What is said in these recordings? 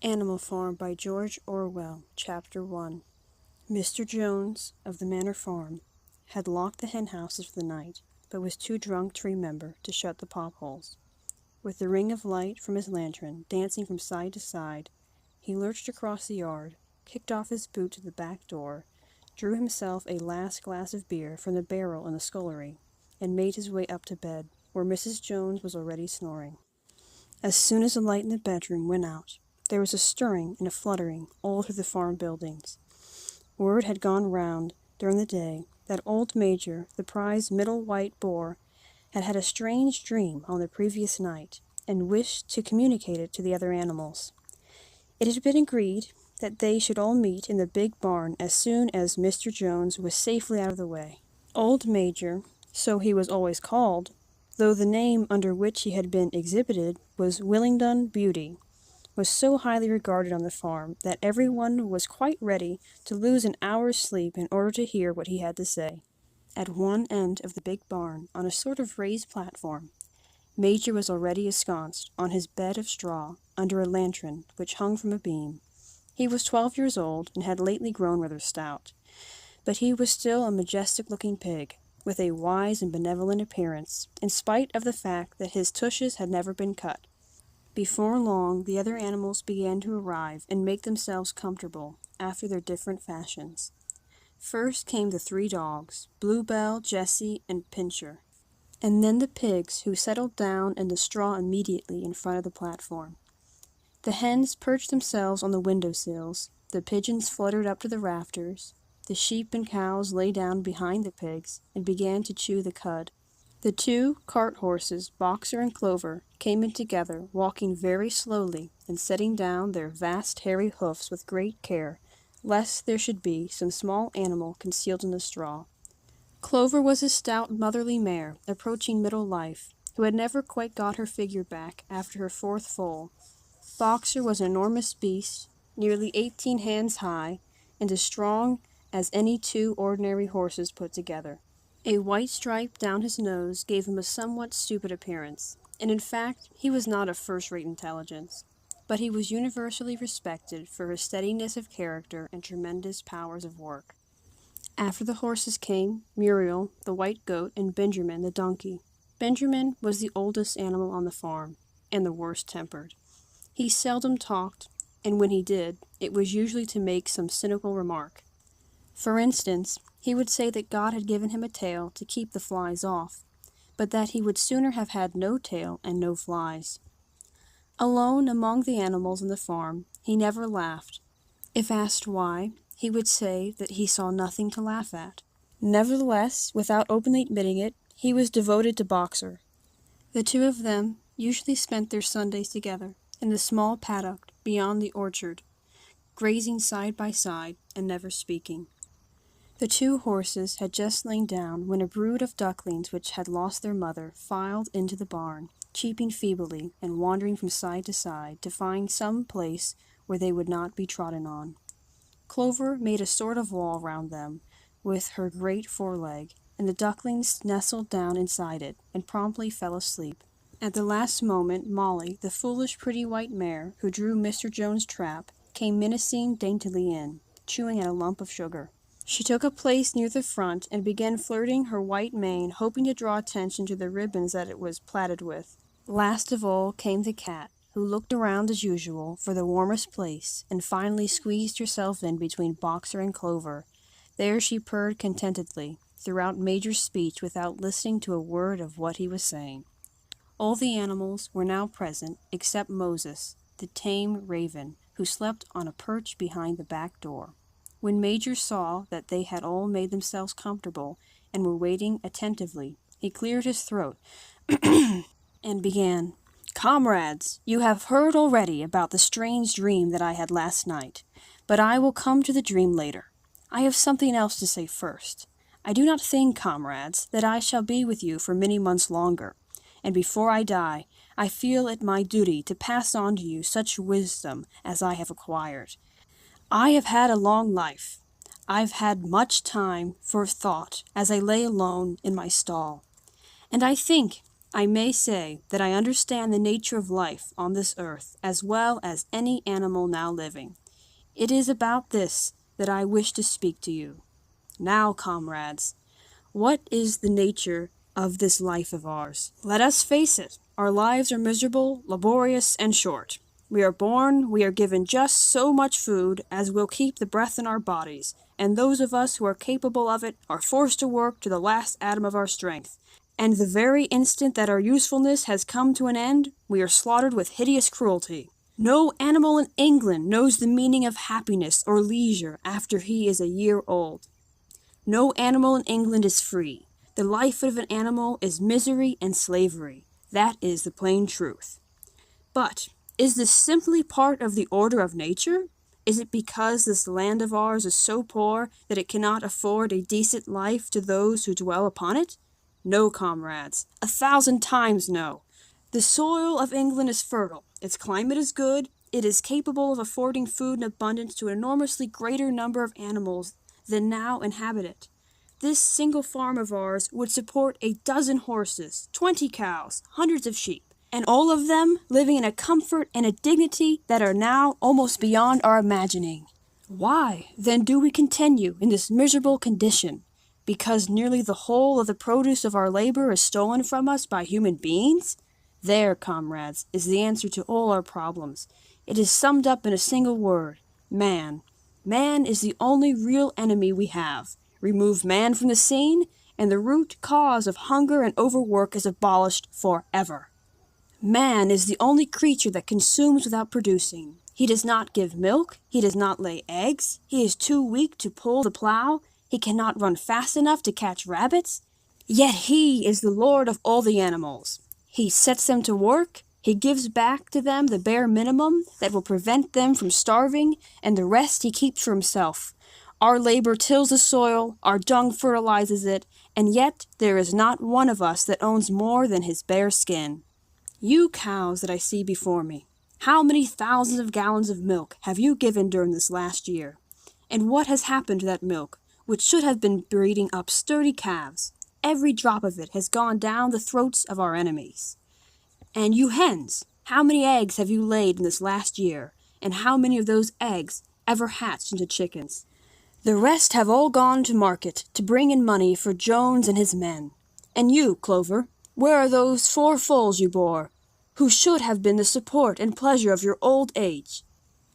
Animal Farm by George Orwell, Chapter 1. Mr. Jones, of the Manor Farm, had locked the hen houses for the night, but was too drunk to remember to shut the pop-holes. With the ring of light from his lantern dancing from side to side, he lurched across the yard, kicked off his boot to the back door, drew himself a last glass of beer from the barrel in the scullery, and made his way up to bed, where Mrs. Jones was already snoring. As soon as the light in the bedroom went out, there was a stirring and a fluttering all through the farm buildings. Word had gone round during the day that old Major, the prize middle white boar, had had a strange dream on the previous night, and wished to communicate it to the other animals. It had been agreed that they should all meet in the big barn as soon as Mr. Jones was safely out of the way. Old Major, so he was always called, though the name under which he had been exhibited was Willingdon Beauty, was so highly regarded on the farm that everyone was quite ready to lose an hour's sleep in order to hear what he had to say. At one end of the big barn, on a sort of raised platform, Major was already ensconced on his bed of straw under a lantern which hung from a beam. He was 12 years old and had lately grown rather stout, but he was still a majestic-looking pig, with a wise and benevolent appearance, in spite of the fact that his tushes had never been cut. Before long the other animals began to arrive and make themselves comfortable, after their different fashions. First came the 3 dogs, Bluebell, Jessie, and Pincher, and then the pigs, who settled down in the straw immediately in front of the platform. The hens perched themselves on the window-sills, the pigeons fluttered up to the rafters, the sheep and cows lay down behind the pigs and began to chew the cud. The 2 cart horses, Boxer and Clover, came in together, walking very slowly and setting down their vast hairy hoofs with great care, lest there should be some small animal concealed in the straw. Clover was a stout motherly mare, approaching middle life, who had never quite got her figure back after her 4th foal. Boxer was an enormous beast, nearly 18 hands high, and as strong as any 2 ordinary horses put together. A white stripe down his nose gave him a somewhat stupid appearance, and in fact he was not of first-rate intelligence, but he was universally respected for his steadiness of character and tremendous powers of work. After the horses came Muriel, the white goat, and Benjamin, the donkey. Benjamin was the oldest animal on the farm, and the worst-tempered. He seldom talked, and when he did, it was usually to make some cynical remark. For instance, he would say that God had given him a tail to keep the flies off, but that he would sooner have had no tail and no flies. Alone among the animals in the farm, he never laughed. If asked why, he would say that he saw nothing to laugh at. Nevertheless, without openly admitting it, he was devoted to Boxer. The 2 of them usually spent their Sundays together in the small paddock beyond the orchard, grazing side by side and never speaking. The 2 horses had just lain down when a brood of ducklings which had lost their mother filed into the barn, cheeping feebly and wandering from side to side to find some place where they would not be trodden on. Clover made a sort of wall round them with her great foreleg, and the ducklings nestled down inside it and promptly fell asleep. At the last moment Molly, the foolish pretty white mare who drew Mr. Jones' trap, came menacing daintily in, chewing at a lump of sugar. She took a place near the front and began flirting her white mane, hoping to draw attention to the ribbons that it was plaited with. Last of all came the cat, who looked around as usual for the warmest place, and finally squeezed herself in between Boxer and Clover. There she purred contentedly throughout Major's speech without listening to a word of what he was saying. All the animals were now present except Moses, the tame raven, who slept on a perch behind the back door. When Major saw that they had all made themselves comfortable and were waiting attentively, he cleared his throat and began, "Comrades, you have heard already about the strange dream that I had last night, but I will come to the dream later. I have something else to say first. I do not think, comrades, that I shall be with you for many months longer, and before I die, I feel it my duty to pass on to you such wisdom as I have acquired. I have had a long life. I've had much time for thought as I lay alone in my stall, and I think I may say that I understand the nature of life on this earth as well as any animal now living. It is about this that I wish to speak to you. Now, comrades, what is the nature of this life of ours? Let us face it. Our lives are miserable, laborious, and short. We are born, we are given just so much food as will keep the breath in our bodies, and those of us who are capable of it are forced to work to the last atom of our strength. And the very instant that our usefulness has come to an end, we are slaughtered with hideous cruelty. No animal in England knows the meaning of happiness or leisure after he is a year old. No animal in England is free. The life of an animal is misery and slavery. That is the plain truth. But is this simply part of the order of nature? Is it because this land of ours is so poor that it cannot afford a decent life to those who dwell upon it? No, comrades, 1,000 times no. The soil of England is fertile, its climate is good, it is capable of affording food in abundance to an enormously greater number of animals than now inhabit it. This single farm of ours would support a dozen horses, 20 cows, hundreds of sheep, and all of them living in a comfort and a dignity that are now almost beyond our imagining. Why, then, do we continue in this miserable condition? Because nearly the whole of the produce of our labor is stolen from us by human beings? There, comrades, is the answer to all our problems. It is summed up in a single word: man. Man is the only real enemy we have. Remove man from the scene, and the root cause of hunger and overwork is abolished forever. Man is the only creature that consumes without producing. He does not give milk, he does not lay eggs, he is too weak to pull the plow, he cannot run fast enough to catch rabbits. Yet he is the lord of all the animals. He sets them to work, he gives back to them the bare minimum that will prevent them from starving, and the rest he keeps for himself. Our labor tills the soil, our dung fertilizes it, and yet there is not one of us that owns more than his bare skin. You cows that I see before me, how many thousands of gallons of milk have you given during this last year? And what has happened to that milk, which should have been breeding up sturdy calves? Every drop of it has gone down the throats of our enemies. And you hens, how many eggs have you laid in this last year, and how many of those eggs ever hatched into chickens? The rest have all gone to market to bring in money for Jones and his men. And you, Clover, where are those 4 foals you bore, who should have been the support and pleasure of your old age?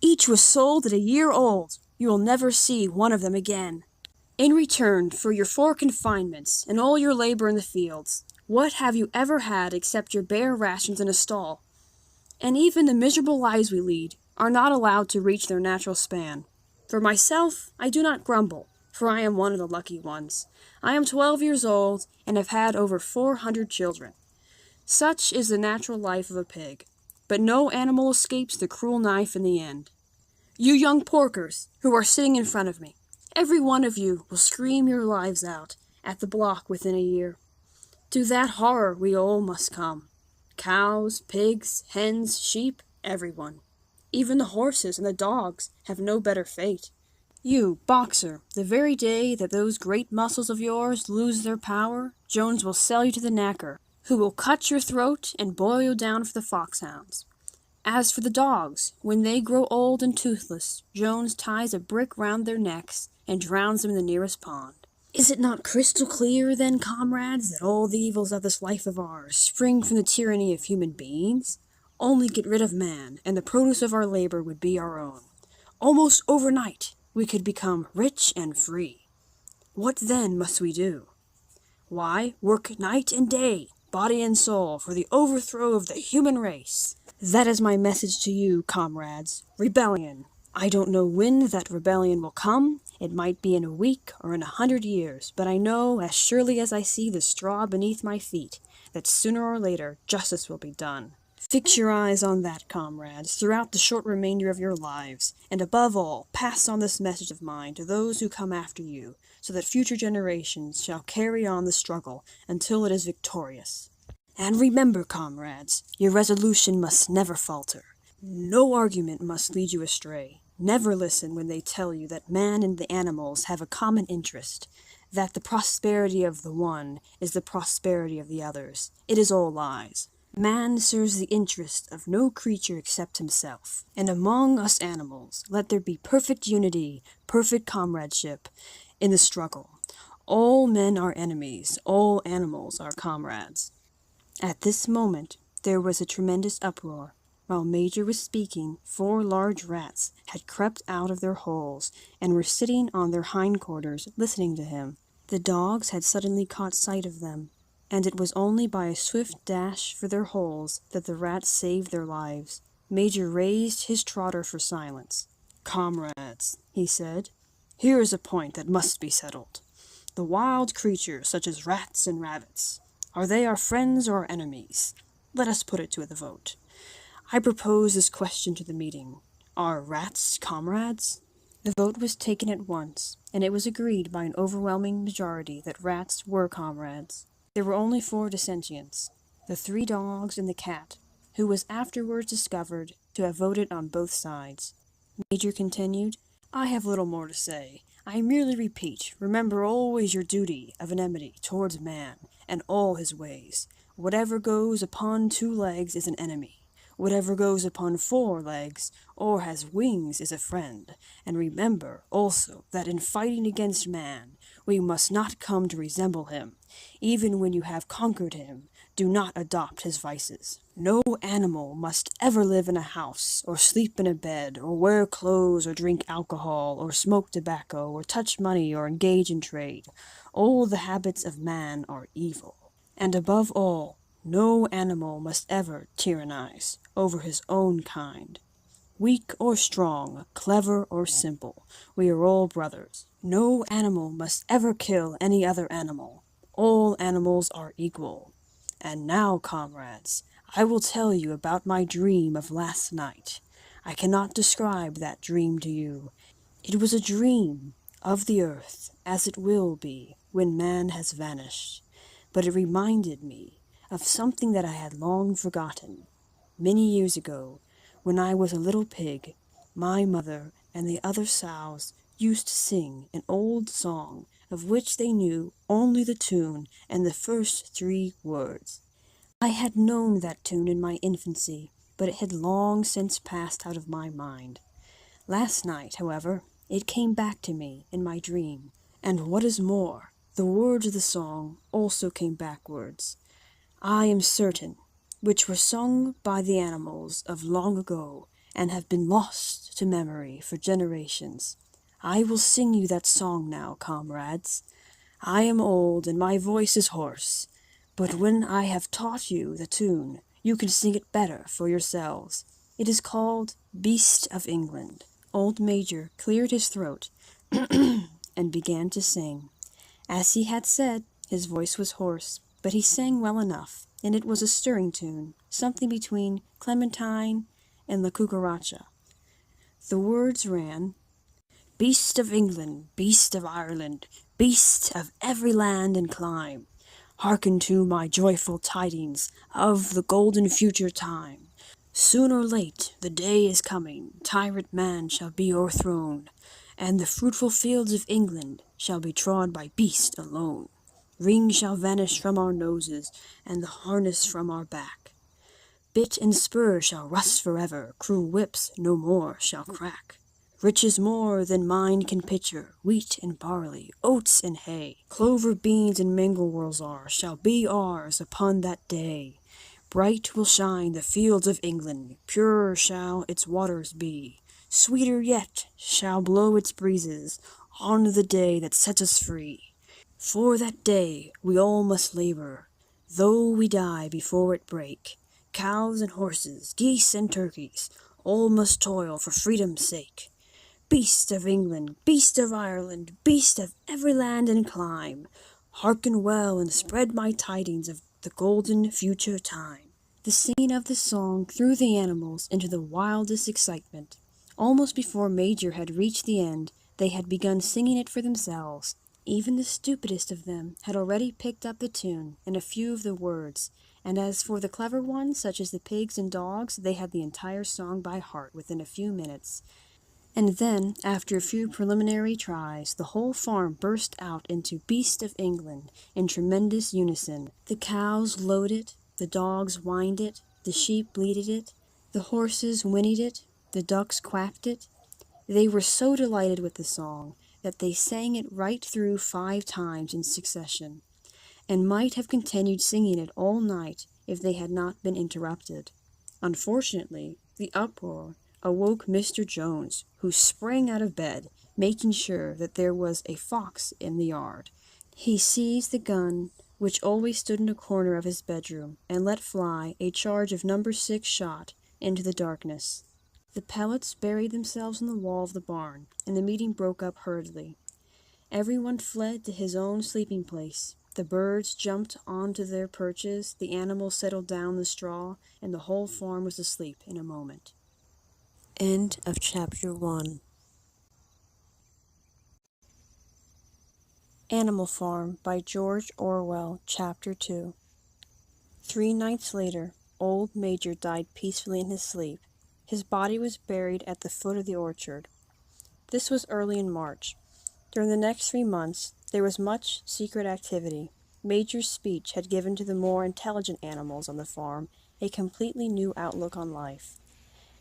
Each was sold at a year old. You will never see one of them again. In return for your 4 confinements and all your labor in the fields, what have you ever had except your bare rations in a stall? And even the miserable lives we lead are not allowed to reach their natural span. For myself, I do not grumble, for I am one of the lucky ones. I am 12 years old, and have had over 400 children. Such is the natural life of a pig, but no animal escapes the cruel knife in the end. You young porkers, who are sitting in front of me, every one of you will scream your lives out at the block within a year. To that horror we all must come. Cows, pigs, hens, sheep, everyone. Even the horses and the dogs have no better fate. You, boxer, the very day that those great muscles of yours lose their power, Jones will sell you to the knacker, who will cut your throat and boil you down for the foxhounds. As for the dogs, when they grow old and toothless, Jones ties a brick round their necks and drowns them in the nearest pond. Is it not crystal clear, then, comrades, that all the evils of this life of ours spring from the tyranny of human beings? Only get rid of man, and the produce of our labor would be our own. Almost overnight, we could become rich and free. What then must we do? Why, work night and day, body and soul, for the overthrow of the human race. That is my message to you, comrades. Rebellion. I don't know when that rebellion will come. It might be in a week or in 100 years, but I know, as surely as I see the straw beneath my feet, that sooner or later justice will be done. Fix your eyes on that, comrades, throughout the short remainder of your lives, and above all, pass on this message of mine to those who come after you, so that future generations shall carry on the struggle until it is victorious. And remember, comrades, your resolution must never falter. No argument must lead you astray. Never listen when they tell you that man and the animals have a common interest. that the prosperity of the one is the prosperity of the others. It is all lies. Man serves the interest of no creature except himself. And among us animals, let there be perfect unity, perfect comradeship in the struggle. All men are enemies, all animals are comrades. At this moment there was a tremendous uproar. While Major was speaking, 4 large rats had crept out of their holes and were sitting on their hindquarters listening to him. The dogs had suddenly caught sight of them, and it was only by a swift dash for their holes that the rats saved their lives. Major raised his trotter for silence. "Comrades," he said, "here is a point that must be settled. The wild creatures, such as rats and rabbits, are they our friends or our enemies? Let us put it to the vote. I propose this question to the meeting. Are rats comrades?" The vote was taken at once, and it was agreed by an overwhelming majority that rats were comrades. There were only 4 dissentients, the 3 dogs and the cat, who was afterwards discovered to have voted on both sides. Major continued, "I have little more to say. I merely repeat, remember always your duty of enmity towards man and all his ways. Whatever goes upon 2 legs is an enemy. Whatever goes upon 4 legs or has wings is a friend. And remember also that in fighting against man, we must not come to resemble him. Even when you have conquered him, do not adopt his vices. No animal must ever live in a house, or sleep in a bed, or wear clothes, or drink alcohol, or smoke tobacco, or touch money, or engage in trade. All the habits of man are evil. And above all, no animal must ever tyrannize over his own kind. Weak or strong, clever or simple, we are all brothers. No animal must ever kill any other animal. All animals are equal. And now, comrades, I will tell you about my dream of last night. I cannot describe that dream to you. It was a dream of the earth as it will be when man has vanished, but it reminded me of something that I had long forgotten. Many years ago, when I was a little pig, my mother and the other sows used to sing an old song of which they knew only the tune and the first 3 words. I had known that tune in my infancy, but it had long since passed out of my mind. Last night, however, it came back to me in my dream, and what is more, the words of the song also came backwards, I am certain, which were sung by the animals of long ago, and have been lost to memory for generations. I will sing you that song now, comrades. I am old, and my voice is hoarse, but when I have taught you the tune, you can sing it better for yourselves. It is called Beast of England. Old Major cleared his throat and began to sing. As he had said, his voice was hoarse, but he sang well enough, and it was a stirring tune, something between Clementine and La Cucaracha. The words ran, Beast of England, beast of Ireland, beast of every land and clime, hearken to my joyful tidings of the golden future time. Soon or late the day is coming, tyrant man shall be o'erthrown, and the fruitful fields of England shall be trod by beast alone. Rings shall vanish from our noses, and the harness from our back. Bit and spur shall rust forever, cruel whips no more shall crack. Riches more than mind can picture, wheat and barley, oats and hay, clover, beans, and mangel-wurls shall be ours upon that day. Bright will shine the fields of England, purer shall its waters be, sweeter yet shall blow its breezes on the day that sets us free. For that day we all must labor, though we die before it break. Cows and horses, geese and turkeys, all must toil for freedom's sake. Beast of England, beast of Ireland, beast of every land and clime, hearken well and spread my tidings of the golden future time. The singing of the song threw the animals into the wildest excitement. Almost before Major had reached the end, they had begun singing it for themselves. Even the stupidest of them had already picked up the tune and a few of the words, and as for the clever ones, such as the pigs and dogs, they had the entire song by heart within a few minutes. And then, after a few preliminary tries, the whole farm burst out into Beast of England in tremendous unison. The cows lowed it, the dogs whined it, the sheep bleated it, the horses whinnied it, the ducks quacked it. They were so delighted with the song that they sang it right through 5 times in succession, and might have continued singing it all night if they had not been interrupted. Unfortunately, the uproar awoke Mr. Jones, who sprang out of bed, making sure that there was a fox in the yard. He seized the gun, which always stood in a corner of his bedroom, and let fly a charge of No. 6 shot into the darkness. The pellets buried themselves in the wall of the barn, and the meeting broke up hurriedly. Everyone fled to his own sleeping place. The birds jumped onto their perches, the animals settled down the straw, and the whole farm was asleep in a moment. End of Chapter 1. Animal Farm by George Orwell, Chapter 2. 3 nights later, old Major died peacefully in his sleep. His body was buried at the foot of the orchard. This was early in March. During the next 3 months, there was much secret activity. Major's speech had given to the more intelligent animals on the farm a completely new outlook on life.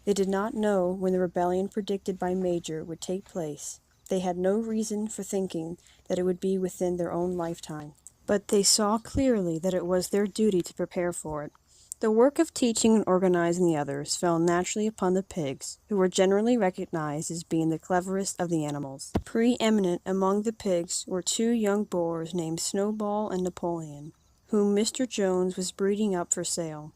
They did not know when the rebellion predicted by Major would take place. They had no reason for thinking that it would be within their own lifetime, but they saw clearly that it was their duty to prepare for it. The work of teaching and organizing the others fell naturally upon the pigs, who were generally recognized as being the cleverest of the animals. Preeminent among the pigs were 2 young boars named Snowball and Napoleon, whom Mr. Jones was breeding up for sale.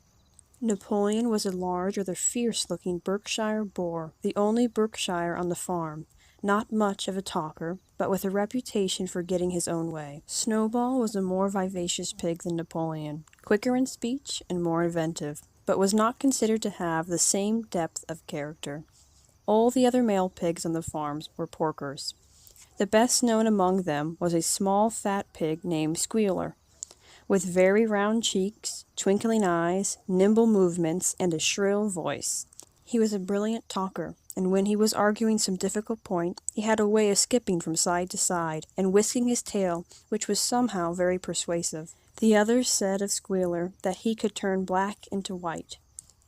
Napoleon was a large, rather fierce-looking Berkshire boar, the only Berkshire on the farm, not much of a talker, but with a reputation for getting his own way. Snowball was a more vivacious pig than Napoleon, quicker in speech and more inventive, but was not considered to have the same depth of character. All the other male pigs on the farms were porkers. The best known among them was a small fat pig named Squealer, with very round cheeks, twinkling eyes, nimble movements, and a shrill voice. He was a brilliant talker, and when he was arguing some difficult point, he had a way of skipping from side to side, and whisking his tail, which was somehow very persuasive. The others said of Squealer that he could turn black into white.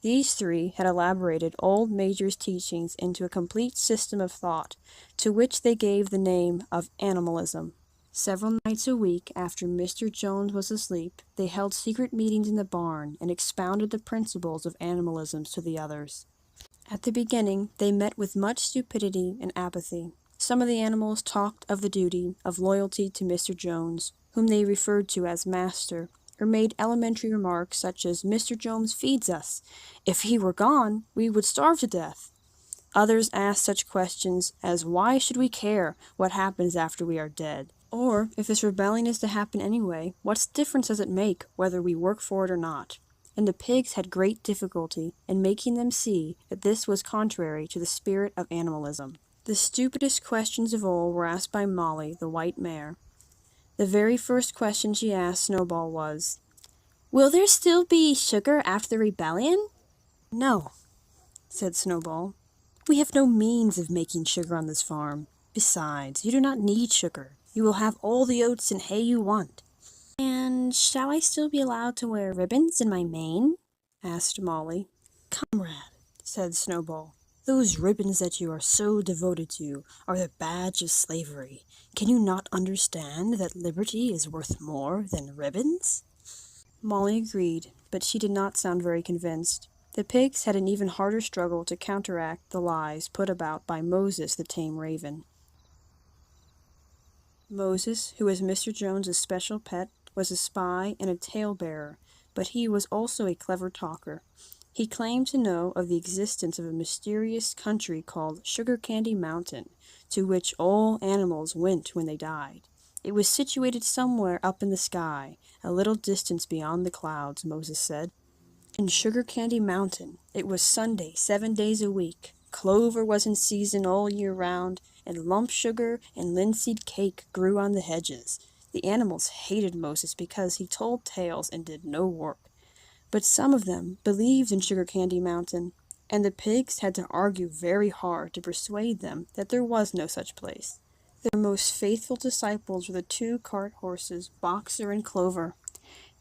These 3 had elaborated old Major's teachings into a complete system of thought, to which they gave the name of animalism. Several nights a week after Mr. Jones was asleep, they held secret meetings in the barn and expounded the principles of animalism to the others. At the beginning, they met with much stupidity and apathy. Some of the animals talked of the duty of loyalty to Mr. Jones, whom they referred to as Master, or made elementary remarks such as, "Mr. Jones feeds us. If he were gone, we would starve to death." Others asked such questions as, "Why should we care what happens after we are dead? Or, if this rebellion is to happen anyway, what difference does it make whether we work for it or not?" And the pigs had great difficulty in making them see that this was contrary to the spirit of animalism. The stupidest questions of all were asked by Molly, the white mare. The very first question she asked Snowball was, "Will there still be sugar after the rebellion?" "No," said Snowball. "We have no means of making sugar on this farm. Besides, you do not need sugar. You will have all the oats and hay you want." "And shall I still be allowed to wear ribbons in my mane?" asked Molly. "Comrade," said Snowball, "those ribbons that you are so devoted to are the badge of slavery. Can you not understand that liberty is worth more than ribbons?" Molly agreed, but she did not sound very convinced. The pigs had an even harder struggle to counteract the lies put about by Moses the tame raven. Moses, who was Mr. Jones's special pet, was a spy and a tale-bearer, but he was also a clever talker. He claimed to know of the existence of a mysterious country called Sugar Candy Mountain, to which all animals went when they died. It was situated somewhere up in the sky, a little distance beyond the clouds, Moses said. In Sugar Candy Mountain, it was Sunday 7 days a week. Clover was in season all year round, and lump sugar and linseed cake grew on the hedges. The animals hated Moses because he told tales and did no work. But some of them believed in Sugar Candy Mountain. and the pigs had to argue very hard to persuade them that there was no such place. Their most faithful disciples were the two cart horses, Boxer and Clover.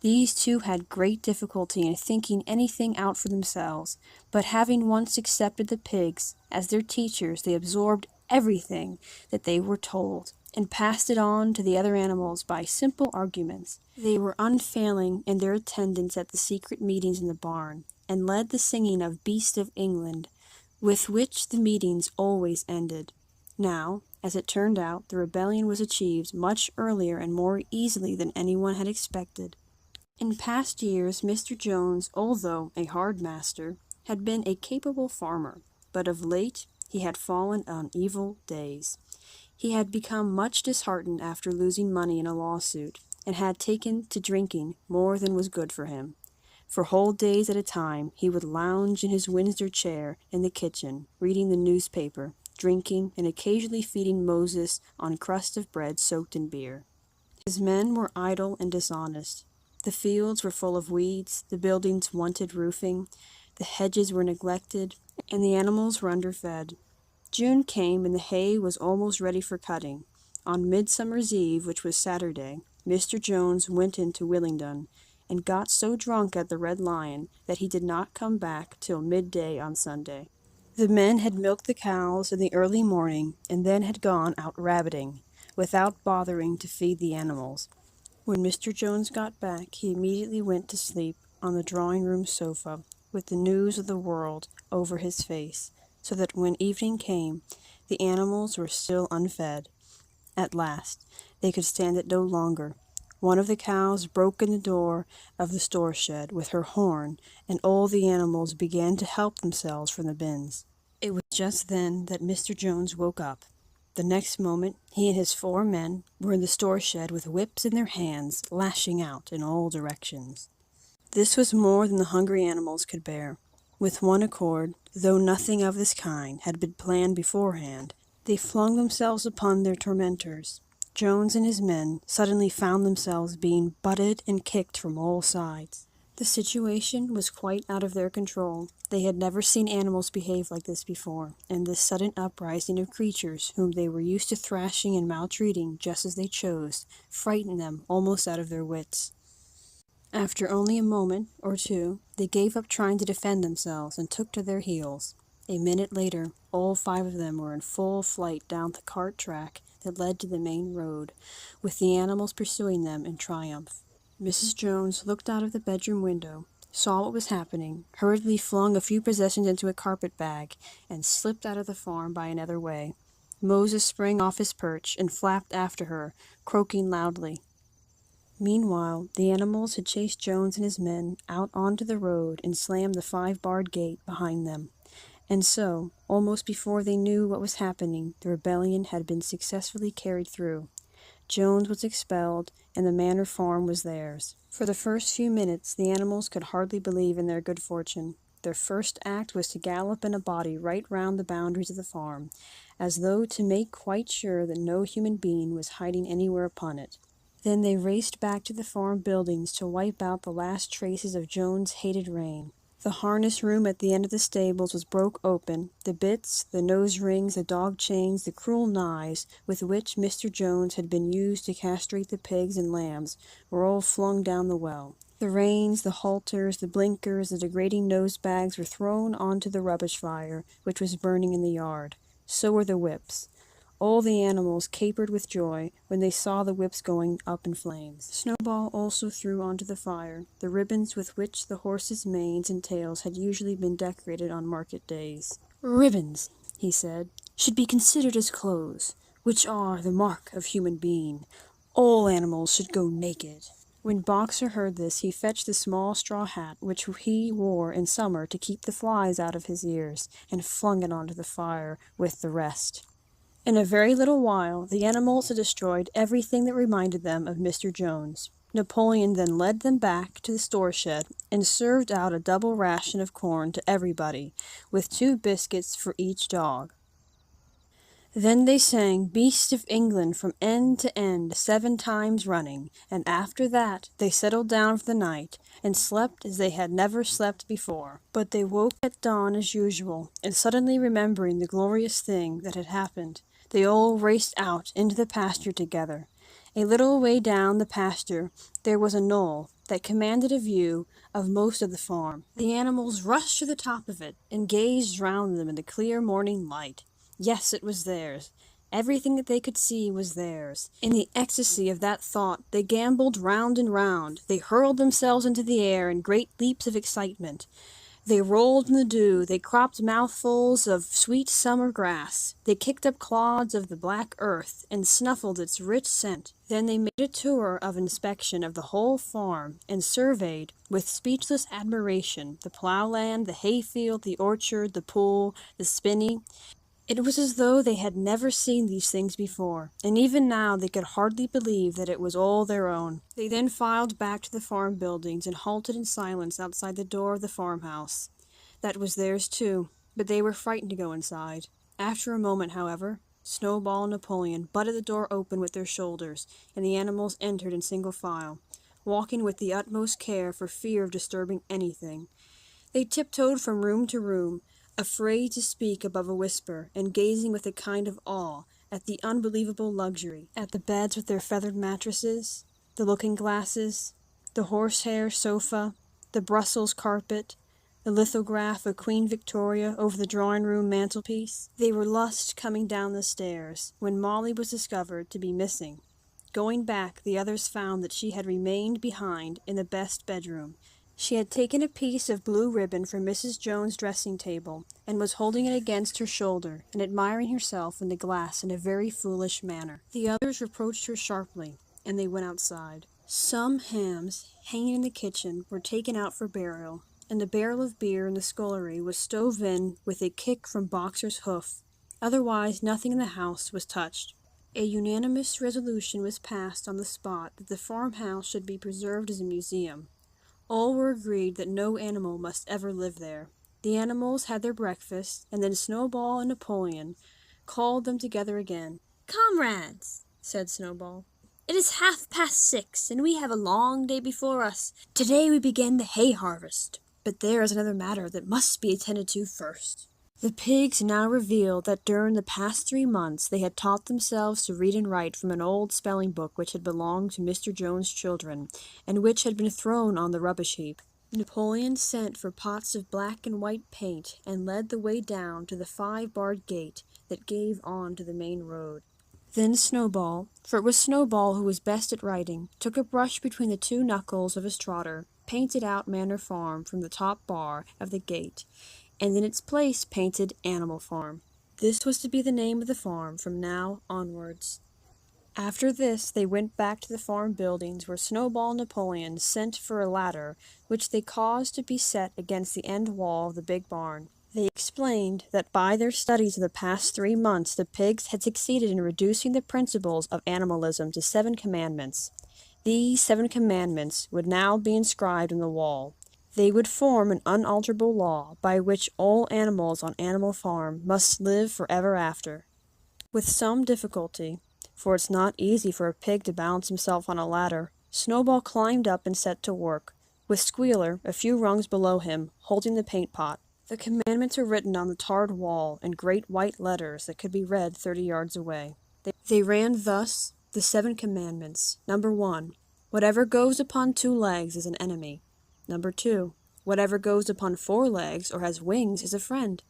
These two had great difficulty in thinking anything out for themselves, but having once accepted the pigs as their teachers, they absorbed everything that they were told, and passed it on to the other animals by simple arguments. They were unfailing in their attendance at the secret meetings in the barn, and led the singing of Beast of England, with which the meetings always ended. Now, as it turned out, the rebellion was achieved much earlier and more easily than anyone had expected. In past years, Mr. Jones, although a hard master, had been a capable farmer, but of late he had fallen on evil days. He had become much disheartened after losing money in a lawsuit, and had taken to drinking more than was good for him. For whole days at a time he would lounge in his Windsor chair in the kitchen, reading the newspaper, drinking, and occasionally feeding Moses on crust of bread soaked in beer. His men were idle and dishonest. The fields were full of weeds, the buildings wanted roofing, the hedges were neglected, and the animals were underfed. June came, and the hay was almost ready for cutting. On Midsummer's Eve, which was Saturday, Mr. Jones went into Willingdon, and got so drunk at the Red Lion that he did not come back till midday on Sunday. The men had milked the cows in the early morning, and then had gone out rabbiting, without bothering to feed the animals. When Mr. Jones got back, he immediately went to sleep on the drawing-room sofa, with the news of the world over his face, so that when evening came, the animals were still unfed. At last, they could stand it no longer. One of the cows broke in the door of the store shed with her horn, and all the animals began to help themselves from the bins. It was just then that Mr. Jones woke up. The next moment, he and his 4 men were in the store shed with whips in their hands, lashing out in all directions. This was more than the hungry animals could bear. With one accord, though nothing of this kind had been planned beforehand, they flung themselves upon their tormentors. Jones and his men suddenly found themselves being butted and kicked from all sides. The situation was quite out of their control. They had never seen animals behave like this before, and this sudden uprising of creatures whom they were used to thrashing and maltreating just as they chose frightened them almost out of their wits. After only a moment or two, they gave up trying to defend themselves and took to their heels. A minute later, all 5 of them were in full flight down the cart track that led to the main road, with the animals pursuing them in triumph. Mrs. Jones looked out of the bedroom window, saw what was happening, hurriedly flung a few possessions into a carpet bag, and slipped out of the farm by another way. Moses sprang off his perch and flapped after her, croaking loudly. Meanwhile, the animals had chased Jones and his men out onto the road and slammed the 5-barred gate behind them. And so, almost before they knew what was happening, the rebellion had been successfully carried through. Jones was expelled, and the manor farm was theirs. For the first few minutes, the animals could hardly believe in their good fortune. Their first act was to gallop in a body right round the boundaries of the farm, as though to make quite sure that no human being was hiding anywhere upon it. Then they raced back to the farm buildings to wipe out the last traces of Jones' hated reign. The harness room at the end of the stables was broke open. The bits, the nose rings, the dog chains, the cruel knives with which Mr. Jones had been used to castrate the pigs and lambs were all flung down the well. The reins, the halters, the blinkers, the degrading nose bags were thrown onto the rubbish fire, which was burning in the yard. So were the whips. All the animals capered with joy when they saw the whips going up in flames. Snowball also threw onto the fire the ribbons with which the horses' manes and tails had usually been decorated on market days. "Ribbons," he said, "should be considered as clothes, which are the mark of human being. All animals should go naked." When Boxer heard this, he fetched the small straw hat which he wore in summer to keep the flies out of his ears, and flung it onto the fire with the rest. In a very little while, the animals had destroyed everything that reminded them of Mr. Jones. Napoleon then led them back to the store shed and served out a double ration of corn to everybody, with 2 biscuits for each dog. Then they sang Beast of England from end to end 7 times running, and after that they settled down for the night, and slept as they had never slept before. But they woke at dawn as usual, and suddenly remembering the glorious thing that had happened, they all raced out into the pasture together. A little way down the pasture there was a knoll that commanded a view of most of the farm. The animals rushed to the top of it, and gazed round them in the clear morning light. Yes, it was theirs. Everything that they could see was theirs. In the ecstasy of that thought, they gamboled round and round. They hurled themselves into the air in great leaps of excitement. They rolled in the dew. They cropped mouthfuls of sweet summer grass. They kicked up clods of the black earth and snuffled its rich scent. Then they made a tour of inspection of the whole farm, and surveyed, with speechless admiration, the ploughland, the hayfield, the orchard, the pool, the spinney. It was as though they had never seen these things before, and even now they could hardly believe that it was all their own. They then filed back to the farm buildings and halted in silence outside the door of the farmhouse. That was theirs too, but they were frightened to go inside. After a moment, however, Snowball and Napoleon butted the door open with their shoulders, and the animals entered in single file, walking with the utmost care for fear of disturbing anything. They tiptoed from room to room, afraid to speak above a whisper, and gazing with a kind of awe at the unbelievable luxury, at the beds with their feathered mattresses, the looking-glasses, the horsehair sofa, the Brussels carpet, the lithograph of Queen Victoria over the drawing-room mantelpiece. They were lost coming down the stairs, when Molly was discovered to be missing. Going back, the others found that she had remained behind in the best bedroom. She had taken a piece of blue ribbon from Mrs. Jones's dressing table, and was holding it against her shoulder, and admiring herself in the glass in a very foolish manner. The others reproached her sharply, and they went outside. Some hams, hanging in the kitchen, were taken out for burial, and the barrel of beer in the scullery was stove in with a kick from Boxer's hoof. Otherwise nothing in the house was touched. A unanimous resolution was passed on the spot that the farmhouse should be preserved as a museum. All were agreed that no animal must ever live there. The animals had their breakfast, and then Snowball and Napoleon called them together again. "Comrades," said Snowball, "it is 6:30, and we have a long day before us. Today we begin the hay harvest. But there is another matter that must be attended to first." The pigs now revealed that during the past 3 months they had taught themselves to read and write from an old spelling book which had belonged to Mr. Jones's children, and which had been thrown on the rubbish heap. Napoleon sent for pots of black and white paint, and led the way down to the 5-barred gate that gave on to the main road. Then Snowball, for it was Snowball who was best at writing, took a brush between the 2 knuckles of his trotter, painted out Manor Farm from the top bar of the gate, and in its place painted Animal Farm. This was to be the name of the farm from now onwards. After this they went back to the farm buildings, where Snowball and Napoleon sent for a ladder, which they caused to be set against the end wall of the big barn. They explained that by their studies of the past 3 months the pigs had succeeded in reducing the principles of animalism to 7 commandments. These 7 commandments would now be inscribed on the wall. They would form an unalterable law by which all animals on Animal Farm must live forever after. With some difficulty, for it's not easy for a pig to balance himself on a ladder, Snowball climbed up and set to work, with Squealer, a few rungs below him, holding the paint pot. The commandments were written on the tarred wall in great white letters that could be read 30 yards away. They ran thus, the 7 commandments. Number 1, whatever goes upon 2 legs is an enemy. Number 2, whatever goes upon 4 legs or has wings is a friend.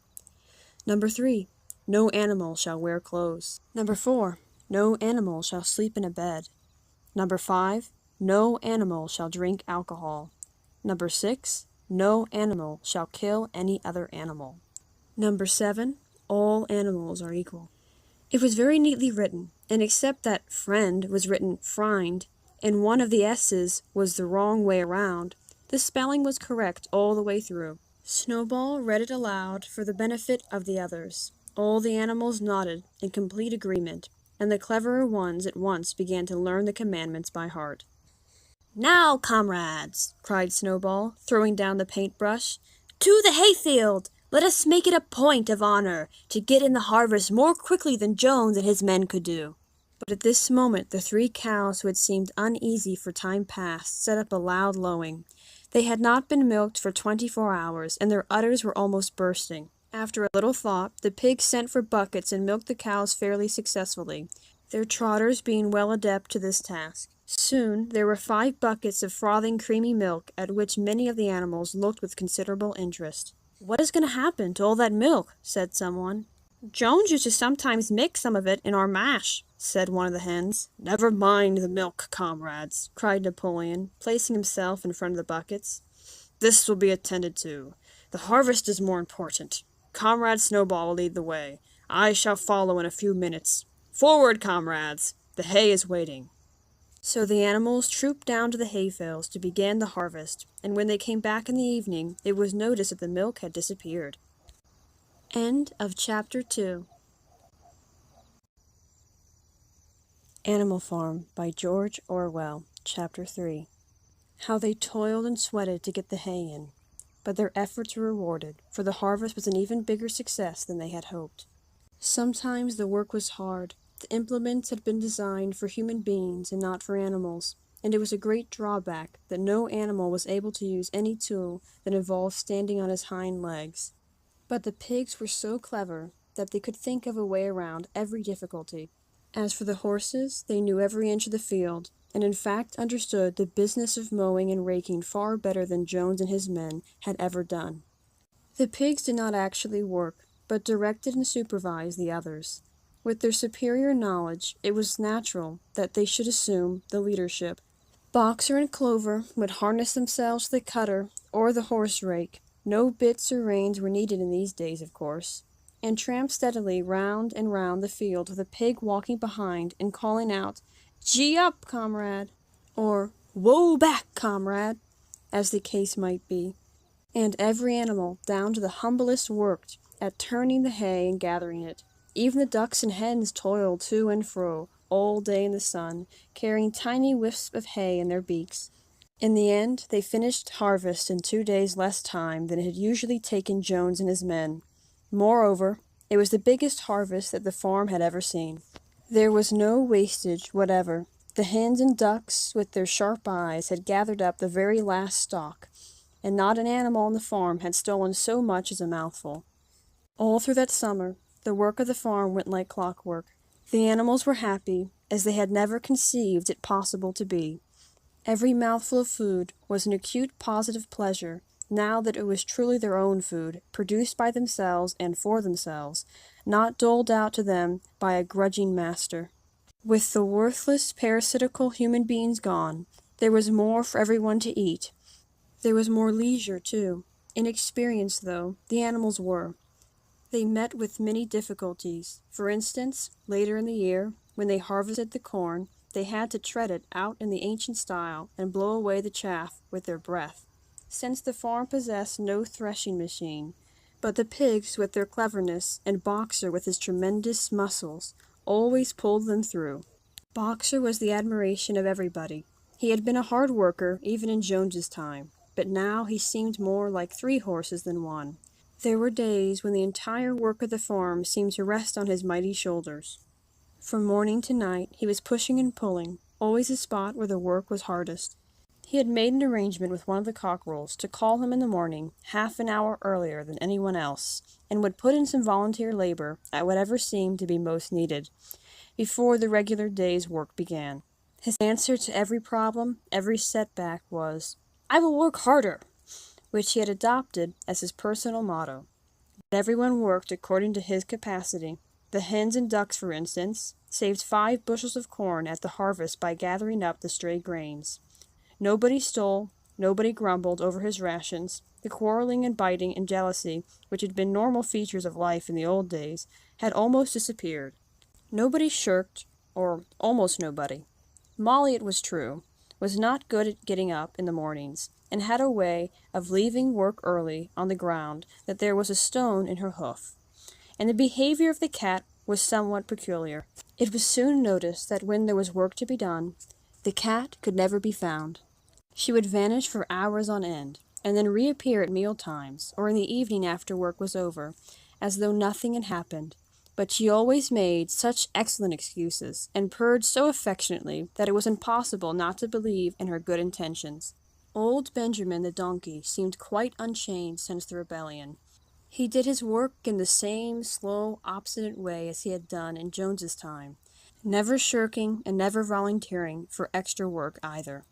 Number 3, no animal shall wear clothes. Number 4, no animal shall sleep in a bed. Number 5, no animal shall drink alcohol. Number 6, no animal shall kill any other animal. Number 7, all animals are equal. It was very neatly written, and except that friend was written frind, and one of the S's was the wrong way around, the spelling was correct all the way through. Snowball read it aloud for the benefit of the others. All the animals nodded in complete agreement, and the cleverer ones at once began to learn the commandments by heart. "Now, comrades," cried Snowball, throwing down the paintbrush, "to the hayfield! Let us make it a point of honor to get in the harvest more quickly than Jones and his men could do." But at this moment the 3 cows who had seemed uneasy for time past set up a loud lowing. They had not been milked for 24 hours, and their udders were almost bursting. After a little thought, the pigs sent for buckets and milked the cows fairly successfully, their trotters being well adept to this task. Soon there were 5 buckets of frothing creamy milk, at which many of the animals looked with considerable interest. "What is going to happen to all that milk?" said someone. "Jones used to sometimes mix some of it in our mash," said one of the hens. "Never mind the milk, comrades," cried Napoleon, placing himself in front of the buckets. "This will be attended to. The harvest is more important. Comrade Snowball will lead the way. I shall follow in a few minutes. Forward, comrades! The hay is waiting." So the animals trooped down to the hayfields to begin the harvest, and when they came back in the evening, it was noticed that the milk had disappeared. End of Chapter 2. Animal Farm by George Orwell. Chapter 3. How they toiled and sweated to get the hay in, but their efforts were rewarded, for the harvest was an even bigger success than they had hoped. Sometimes the work was hard. The implements had been designed for human beings and not for animals, and it was a great drawback that no animal was able to use any tool that involved standing on his hind legs. But the pigs were so clever that they could think of a way around every difficulty. As for the horses, they knew every inch of the field, and in fact understood the business of mowing and raking far better than Jones and his men had ever done. The pigs did not actually work, but directed and supervised the others. With their superior knowledge, it was natural that they should assume the leadership. Boxer and Clover would harness themselves to the cutter or the horse rake. No bits or reins were needed in these days, of course, and tramp steadily round and round the field with a pig walking behind and calling out, "Gee up, comrade!" or "Whoa back, comrade!" as the case might be. And every animal, down to the humblest, worked at turning the hay and gathering it. Even the ducks and hens toiled to and fro all day in the sun, carrying tiny wisps of hay in their beaks. In the end, they finished harvest in 2 days less time than it had usually taken Jones and his men. Moreover, it was the biggest harvest that the farm had ever seen. There was no wastage whatever. The hens and ducks, with their sharp eyes, had gathered up the very last stalk, and not an animal on the farm had stolen so much as a mouthful. All through that summer, the work of the farm went like clockwork. The animals were happy, as they had never conceived it possible to be. Every mouthful of food was an acute positive pleasure, now that it was truly their own food, produced by themselves and for themselves, not doled out to them by a grudging master. With the worthless, parasitical human beings gone, there was more for everyone to eat. There was more leisure, too. Inexperienced, though, the animals were. They met with many difficulties. For instance, later in the year, when they harvested the corn, they had to tread it out in the ancient style and blow away the chaff with their breath, since the farm possessed no threshing machine. But the pigs, with their cleverness, and Boxer, with his tremendous muscles, always pulled them through. Boxer was the admiration of everybody. He had been a hard worker, even in Jones's time, but now he seemed more like 3 horses than 1. There were days when the entire work of the farm seemed to rest on his mighty shoulders. From morning to night he was pushing and pulling, always the spot where the work was hardest. He had made an arrangement with one of the cockerels to call him in the morning half an hour earlier than anyone else, and would put in some volunteer labor at whatever seemed to be most needed, before the regular day's work began. His answer to every problem, every setback was, "I will work harder," which he had adopted as his personal motto. But everyone worked according to his capacity. The hens and ducks, for instance, saved 5 bushels of corn at the harvest by gathering up the stray grains. Nobody stole, nobody grumbled over his rations. The quarreling and biting and jealousy, which had been normal features of life in the old days, had almost disappeared. Nobody shirked, or almost nobody. Molly, it was true, was not good at getting up in the mornings, and had a way of leaving work early on the ground that there was a stone in her hoof. And the behavior of the cat was somewhat peculiar. It was soon noticed that when there was work to be done, the cat could never be found. She would vanish for hours on end, and then reappear at meal times or in the evening after work was over, as though nothing had happened. But she always made such excellent excuses, and purred so affectionately that it was impossible not to believe in her good intentions. Old Benjamin the donkey seemed quite unchanged since the rebellion. He did his work in the same slow, obstinate way as he had done in Jones's time, never shirking and never volunteering for extra work either.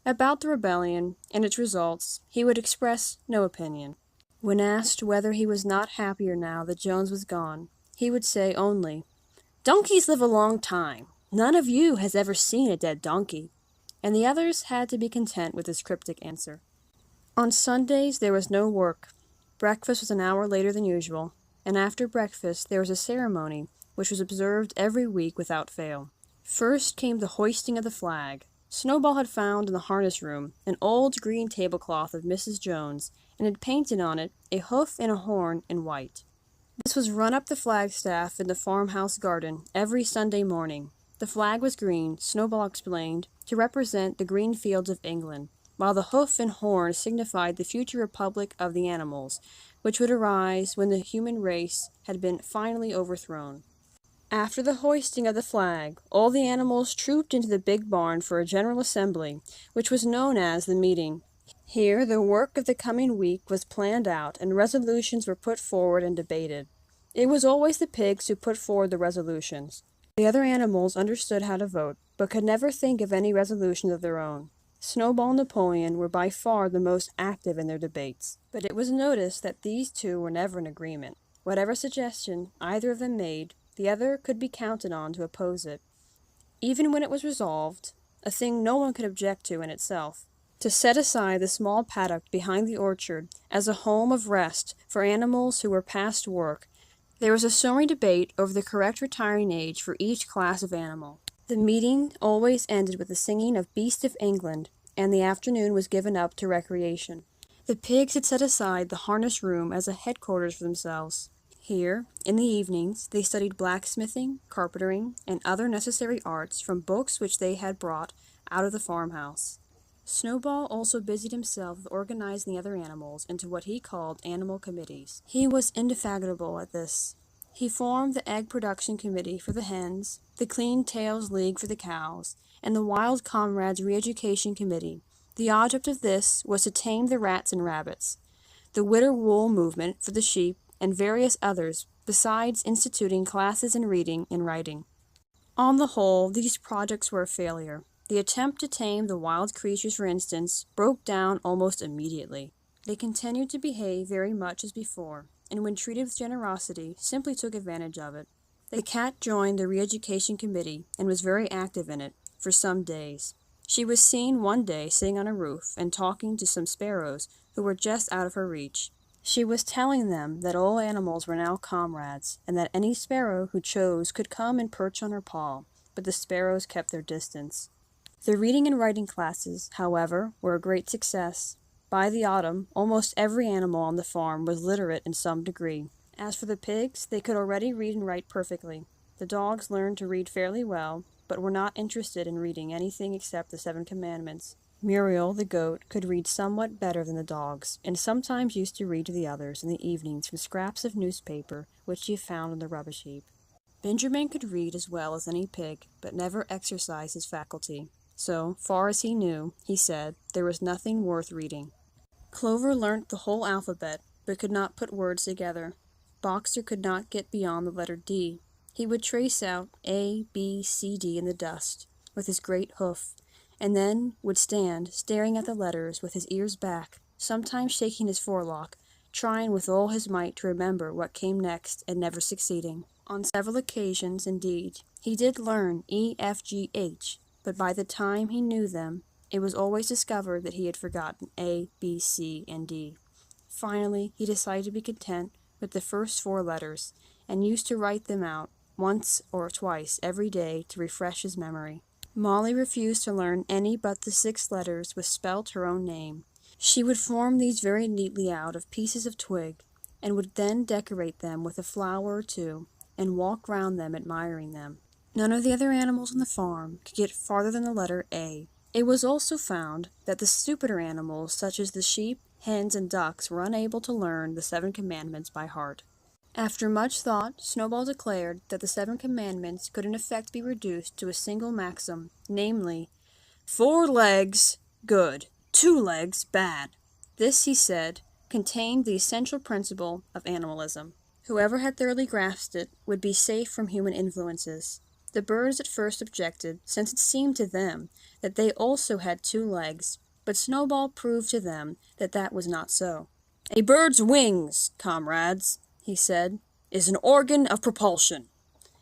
About the rebellion and its results he would express no opinion. When asked whether he was not happier now that Jones was gone, he would say only, "Donkeys live a long time. None of you has ever seen a dead donkey." And the others had to be content with his cryptic answer. On Sundays there was no work. Breakfast was an hour later than usual, and after breakfast there was a ceremony which was observed every week without fail. First came the hoisting of the flag. Snowball had found in the harness room an old green tablecloth of Mrs. Jones, and had painted on it a hoof and a horn in white. This was run up the flagstaff in the farmhouse garden every Sunday morning. The flag was green, Snowball explained, to represent the green fields of England, while the hoof and horn signified the future republic of the animals, which would arise when the human race had been finally overthrown. After the hoisting of the flag, all the animals trooped into the big barn for a general assembly, which was known as the meeting. Here the work of the coming week was planned out, and resolutions were put forward and debated. It was always the pigs who put forward the resolutions. The other animals understood how to vote, but could never think of any resolutions of their own. Snowball and Napoleon were by far the most active in their debates, but it was noticed that these two were never in agreement. Whatever suggestion either of them made, the other could be counted on to oppose it. Even when it was resolved, a thing no one could object to in itself, to set aside the small paddock behind the orchard as a home of rest for animals who were past work, there was a stormy debate over the correct retiring age for each class of animal. The meeting always ended with the singing of Beast of England, and the afternoon was given up to recreation. The pigs had set aside the harness room as a headquarters for themselves. Here, in the evenings, they studied blacksmithing, carpentering, and other necessary arts from books which they had brought out of the farmhouse. Snowball also busied himself with organizing the other animals into what he called animal committees. He was indefatigable at this. He formed the Egg Production Committee for the hens, the Clean Tails League for the cows, and the Wild Comrades Re-Education Committee. The object of this was to tame the rats and rabbits, the Widder Wool movement for the sheep, and various others, besides instituting classes in reading and writing. On the whole, these projects were a failure. The attempt to tame the wild creatures, for instance, broke down almost immediately. They continued to behave very much as before, and when treated with generosity, simply took advantage of it. The cat joined the Re-Education Committee, and was very active in it, for some days. She was seen one day sitting on a roof and talking to some sparrows who were just out of her reach. She was telling them that all animals were now comrades, and that any sparrow who chose could come and perch on her paw, but the sparrows kept their distance. The reading and writing classes, however, were a great success. By the autumn, almost every animal on the farm was literate in some degree. As for the pigs, they could already read and write perfectly. The dogs learned to read fairly well, but were not interested in reading anything except the 7 Commandments. Muriel, the goat, could read somewhat better than the dogs, and sometimes used to read to the others in the evenings from scraps of newspaper which she found on the rubbish heap. Benjamin could read as well as any pig, but never exercised his faculty. So far as he knew, he said, there was nothing worth reading. Clover learnt the whole alphabet, but could not put words together. Boxer could not get beyond the letter D. He would trace out A, B, C, D in the dust with his great hoof, and then would stand staring at the letters with his ears back, sometimes shaking his forelock, trying with all his might to remember what came next, and never succeeding. On several occasions, indeed, he did learn E, F, G, H, but by the time he knew them, it was always discovered that he had forgotten A, B, C, and D. Finally, he decided to be content with the first 4 letters, and used to write them out once or twice every day to refresh his memory. Molly refused to learn any but the 6 letters which spelt her own name. She would form these very neatly out of pieces of twig, and would then decorate them with a flower or two, and walk round them admiring them. None of the other animals on the farm could get farther than the letter A. It was also found that the stupider animals, such as the sheep, Hens and ducks were unable to learn the 7 commandments by heart. After much thought, Snowball declared that the 7 commandments could in effect be reduced to a single maxim, namely, 4 legs, good; 2 legs, bad. This, he said, contained the essential principle of animalism. Whoever had thoroughly grasped it would be safe from human influences. The birds at first objected, since it seemed to them that they also had 2 legs, but Snowball proved to them that that was not so. "A bird's wings, comrades," he said, "is an organ of propulsion,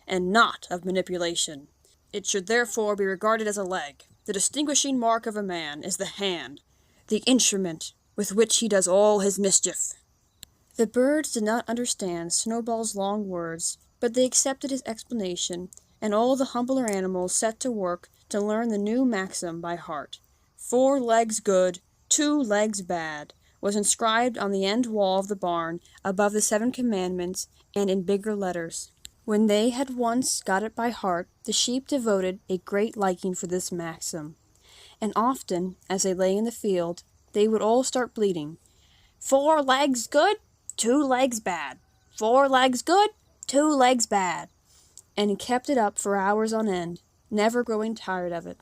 and not of manipulation. It should therefore be regarded as a leg. The distinguishing mark of a man is the hand, the instrument with which he does all his mischief." The birds did not understand Snowball's long words, but they accepted his explanation, and all the humbler animals set to work to learn the new maxim by heart. 4 legs good, 2 legs bad, was inscribed on the end wall of the barn above the 7 commandments and in bigger letters. When they had once got it by heart, the sheep devoted a great liking for this maxim, and often, as they lay in the field, they would all start bleating, 4 legs good, 2 legs bad; 4 legs good, 2 legs bad, and kept it up for hours on end, never growing tired of it.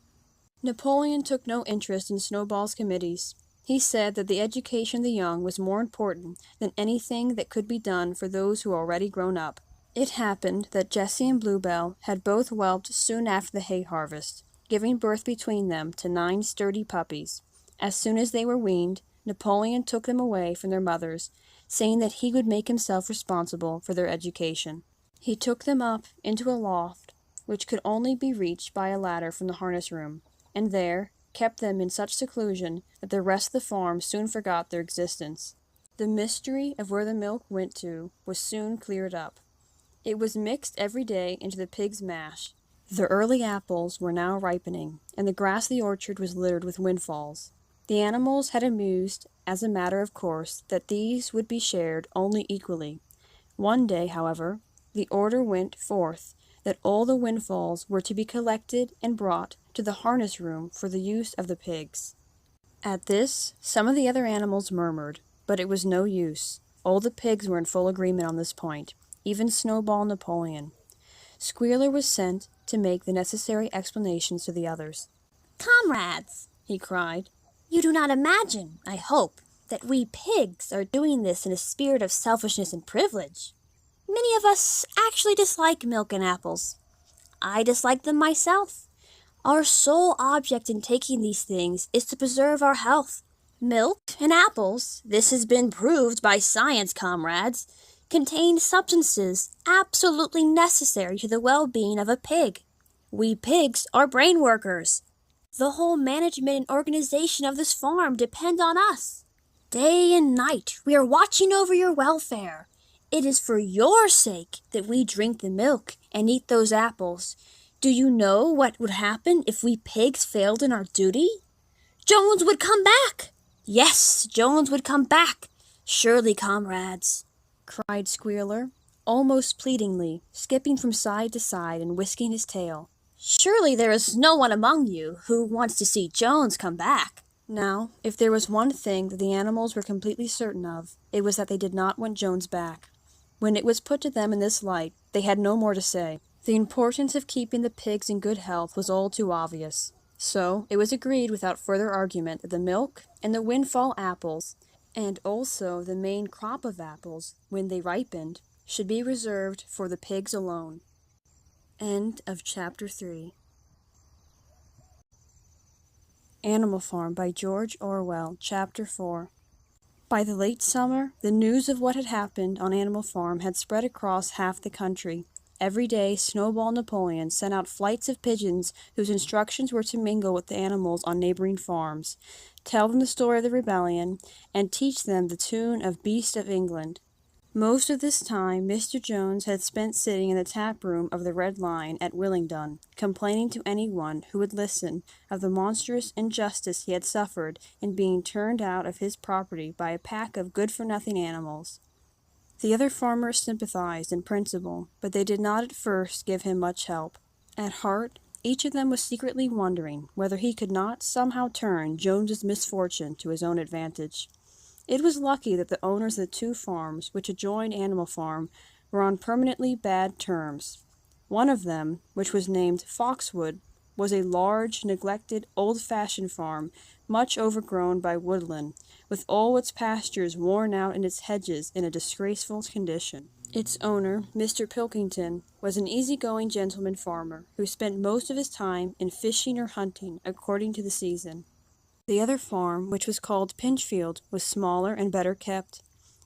Napoleon took no interest in Snowball's committees. He said that the education of the young was more important than anything that could be done for those who were already grown up. It happened that Jessie and Bluebell had both whelped soon after the hay harvest, giving birth between them to 9 sturdy puppies. As soon as they were weaned, Napoleon took them away from their mothers, saying that he would make himself responsible for their education. He took them up into a loft, which could only be reached by a ladder from the harness room, and there kept them in such seclusion that the rest of the farm soon forgot their existence. The mystery of where the milk went to was soon cleared up. It was mixed every day into the pig's mash. The early apples were now ripening, and the grass of the orchard was littered with windfalls. The animals had amused, as a matter of course, that these would be shared only equally. One day, however, the order went forth that all the windfalls were to be collected and brought to the harness room for the use of the pigs. At this, some of the other animals murmured, but it was no use. All the pigs were in full agreement on this point, even Snowball and Napoleon. Squealer was sent to make the necessary explanations to the others. "Comrades," he cried, "you do not imagine, I hope, that we pigs are doing this in a spirit of selfishness and privilege. Many of us actually dislike milk and apples. I dislike them myself. Our sole object in taking these things is to preserve our health. Milk and apples, this has been proved by science, comrades, contain substances absolutely necessary to the well-being of a pig. We pigs are brain workers. The whole management and organization of this farm depend on us. Day and night we are watching over your welfare. It is for your sake that we drink the milk and eat those apples. Do you know what would happen if we pigs failed in our duty? Jones would come back. Yes, Jones would come back. Surely, comrades," cried Squealer, almost pleadingly, skipping from side to side and whisking his tail. "Surely there is no one among you who wants to see Jones come back." Now, if there was one thing that the animals were completely certain of, it was that they did not want Jones back. When it was put to them in this light, they had no more to say. The importance of keeping the pigs in good health was all too obvious. So it was agreed without further argument that the milk and the windfall apples, and also the main crop of apples, when they ripened, should be reserved for the pigs alone. End of Chapter 3. Animal Farm by George Orwell, Chapter 4. By the late summer, the news of what had happened on Animal Farm had spread across half the country. Every day, Snowball and Napoleon sent out flights of pigeons whose instructions were to mingle with the animals on neighboring farms, tell them the story of the rebellion, and teach them the tune of Beast of England. Most of this time Mr. Jones had spent sitting in the tap room of the Red Lion at Willingdon, complaining to anyone who would listen of the monstrous injustice he had suffered in being turned out of his property by a pack of good-for-nothing animals. The other farmers sympathized in principle, but they did not at first give him much help. At heart, each of them was secretly wondering whether he could not somehow turn Jones's misfortune to his own advantage. It was lucky that the owners of the two farms which adjoined Animal Farm were on permanently bad terms. One of them, which was named Foxwood, was a large, neglected, old-fashioned farm, much overgrown by woodland, with all its pastures worn out and its hedges in a disgraceful condition. Its owner, Mr. Pilkington, was an easy-going gentleman farmer who spent most of his time in fishing or hunting according to the season. The other farm, which was called Pinchfield, was smaller and better kept.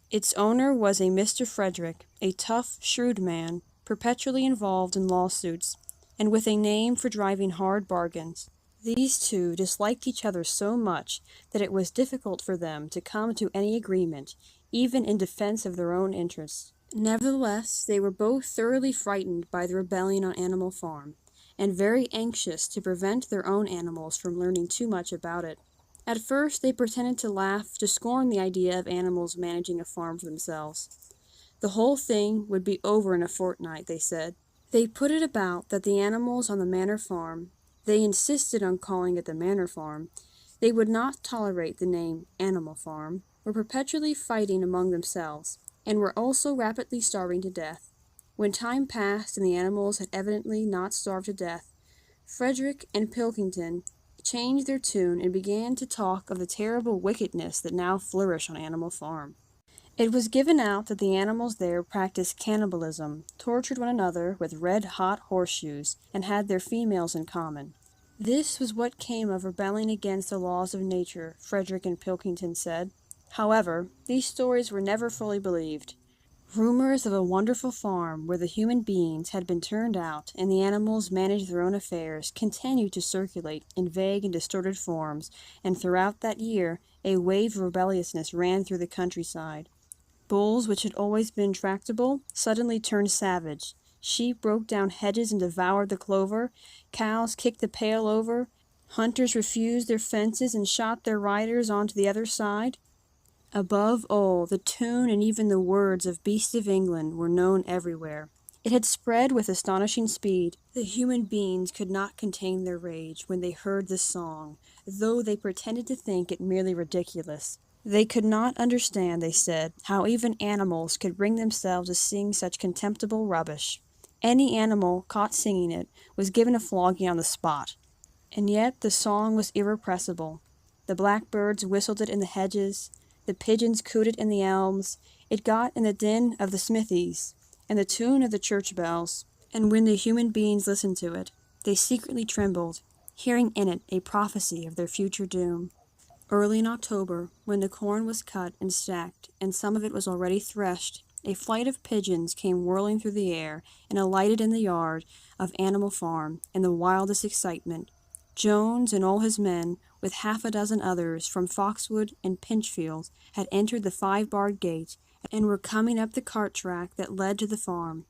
Its owner was a Mr. Frederick, a tough, shrewd man, perpetually involved in lawsuits, and with a name for driving hard bargains. These two disliked each other so much that it was difficult for them to come to any agreement, even in defense of their own interests. Nevertheless, they were both thoroughly frightened by the rebellion on Animal Farm, and very anxious to prevent their own animals from learning too much about it. At first they pretended to laugh, to scorn the idea of animals managing a farm for themselves. The whole thing would be over in a fortnight, they said. They put it about that the animals on the Manor Farm, they insisted on calling it the Manor Farm, they would not tolerate the name Animal Farm, were perpetually fighting among themselves, and were also rapidly starving to death. When time passed and the animals had evidently not starved to death, Frederick and Pilkington changed their tune and began to talk of the terrible wickedness that now flourished on Animal Farm. It was given out that the animals there practiced cannibalism, tortured one another with red-hot horseshoes, and had their females in common. This was what came of rebelling against the laws of nature, Frederick and Pilkington said. However, these stories were never fully believed. Rumors of a wonderful farm where the human beings had been turned out and the animals managed their own affairs continued to circulate in vague and distorted forms, and throughout that year a wave of rebelliousness ran through the countryside. Bulls, which had always been tractable, suddenly turned savage. Sheep broke down hedges and devoured the clover. Cows kicked the pail over. Hunters refused their fences and shot their riders on to the other side. Above all, the tune and even the words of Beast of England were known everywhere. It had spread with astonishing speed. The human beings could not contain their rage when they heard this song, though they pretended to think it merely ridiculous. They could not understand, they said, how even animals could bring themselves to sing such contemptible rubbish. Any animal caught singing it was given a flogging on the spot. And yet the song was irrepressible. The blackbirds whistled it in the hedges. The pigeons cooed it in the elms. It got in the din of the smithies, and the tune of the church bells. And when the human beings listened to it, they secretly trembled, hearing in it a prophecy of their future doom. Early in October, when the corn was cut and stacked, and some of it was already threshed, a flight of pigeons came whirling through the air and alighted in the yard of Animal Farm in the wildest excitement. Jones and all his men, with half a dozen others from Foxwood and Pinchfield, had entered the 5-barred gate and were coming up the cart track that led to the farm.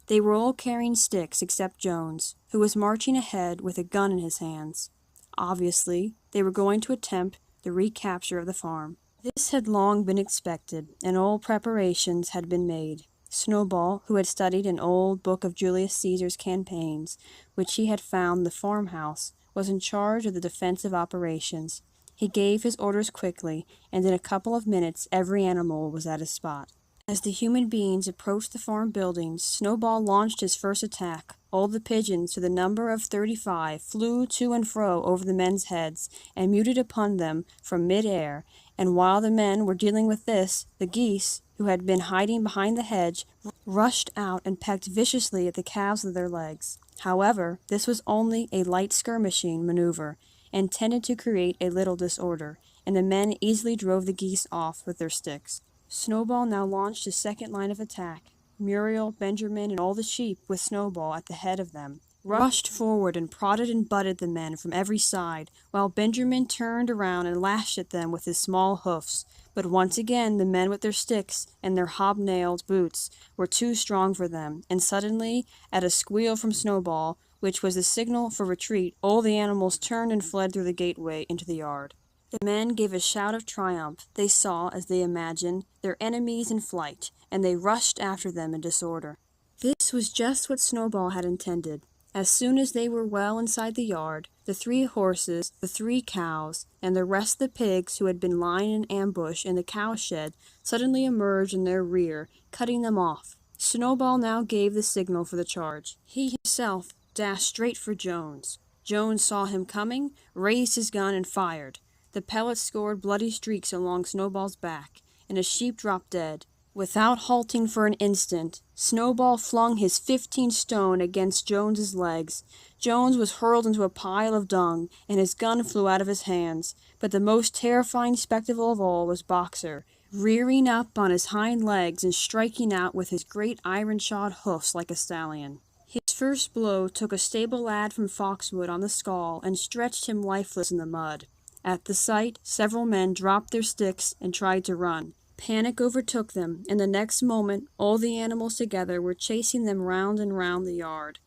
They were all carrying sticks except Jones, who was marching ahead with a gun in his hands. Obviously, they were going to attempt the recapture of the farm. This had long been expected, and all preparations had been made. Snowball, who had studied an old book of Julius Caesar's campaigns, which he had found in the farmhouse, was in charge of the defensive operations. He gave his orders quickly, and in a couple of minutes every animal was at his spot. As the human beings approached the farm buildings, Snowball launched his first attack. All the pigeons, to the number of 35, flew to and fro over the men's heads, and muted upon them from mid-air, and while the men were dealing with this, the geese, who had been hiding behind the hedge, rushed out and pecked viciously at the calves of their legs. However, this was only a light skirmishing maneuver, intended to create a little disorder, and the men easily drove the geese off with their sticks. Snowball now launched his second line of attack. Muriel, Benjamin, and all the sheep, with Snowball at the head of them, rushed forward and prodded and butted the men from every side, while Benjamin turned around and lashed at them with his small hoofs. But once again the men with their sticks and their hobnailed boots were too strong for them, and suddenly, at a squeal from Snowball, which was the signal for retreat, all the animals turned and fled through the gateway into the yard. The men gave a shout of triumph. They saw, as they imagined, their enemies in flight, and they rushed after them in disorder. This was just what Snowball had intended. As soon as they were well inside the yard, the 3 horses, the 3 cows, and the rest of the pigs who had been lying in ambush in the cowshed suddenly emerged in their rear, cutting them off. Snowball now gave the signal for the charge. He himself dashed straight for Jones. Jones saw him coming, raised his gun, and fired. The pellets scored bloody streaks along Snowball's back, and a sheep dropped dead. Without halting for an instant, Snowball flung his 15-stone against Jones's legs. Jones was hurled into a pile of dung, and his gun flew out of his hands. But the most terrifying spectacle of all was Boxer, rearing up on his hind legs and striking out with his great iron-shod hoofs like a stallion. His first blow took a stable lad from Foxwood on the skull and stretched him lifeless in the mud. At the sight, several men dropped their sticks and tried to run. Panic overtook them, and the next moment all the animals together were chasing them round and round the yard.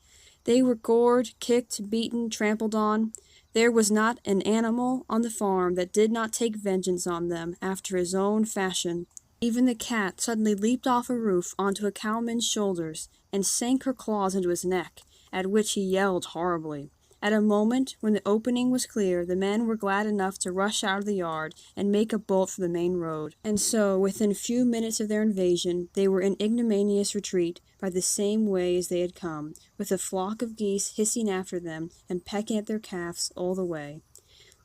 They were gored, kicked, beaten, trampled on. There was not an animal on the farm that did not take vengeance on them after his own fashion. Even the cat suddenly leaped off a roof onto a cowman's shoulders and sank her claws into his neck, at which he yelled horribly. At a moment when the opening was clear, the men were glad enough to rush out of the yard and make a bolt for the main road. And so, within a few minutes of their invasion, they were in ignominious retreat by the same way as they had come, with a flock of geese hissing after them and pecking at their calves all the way.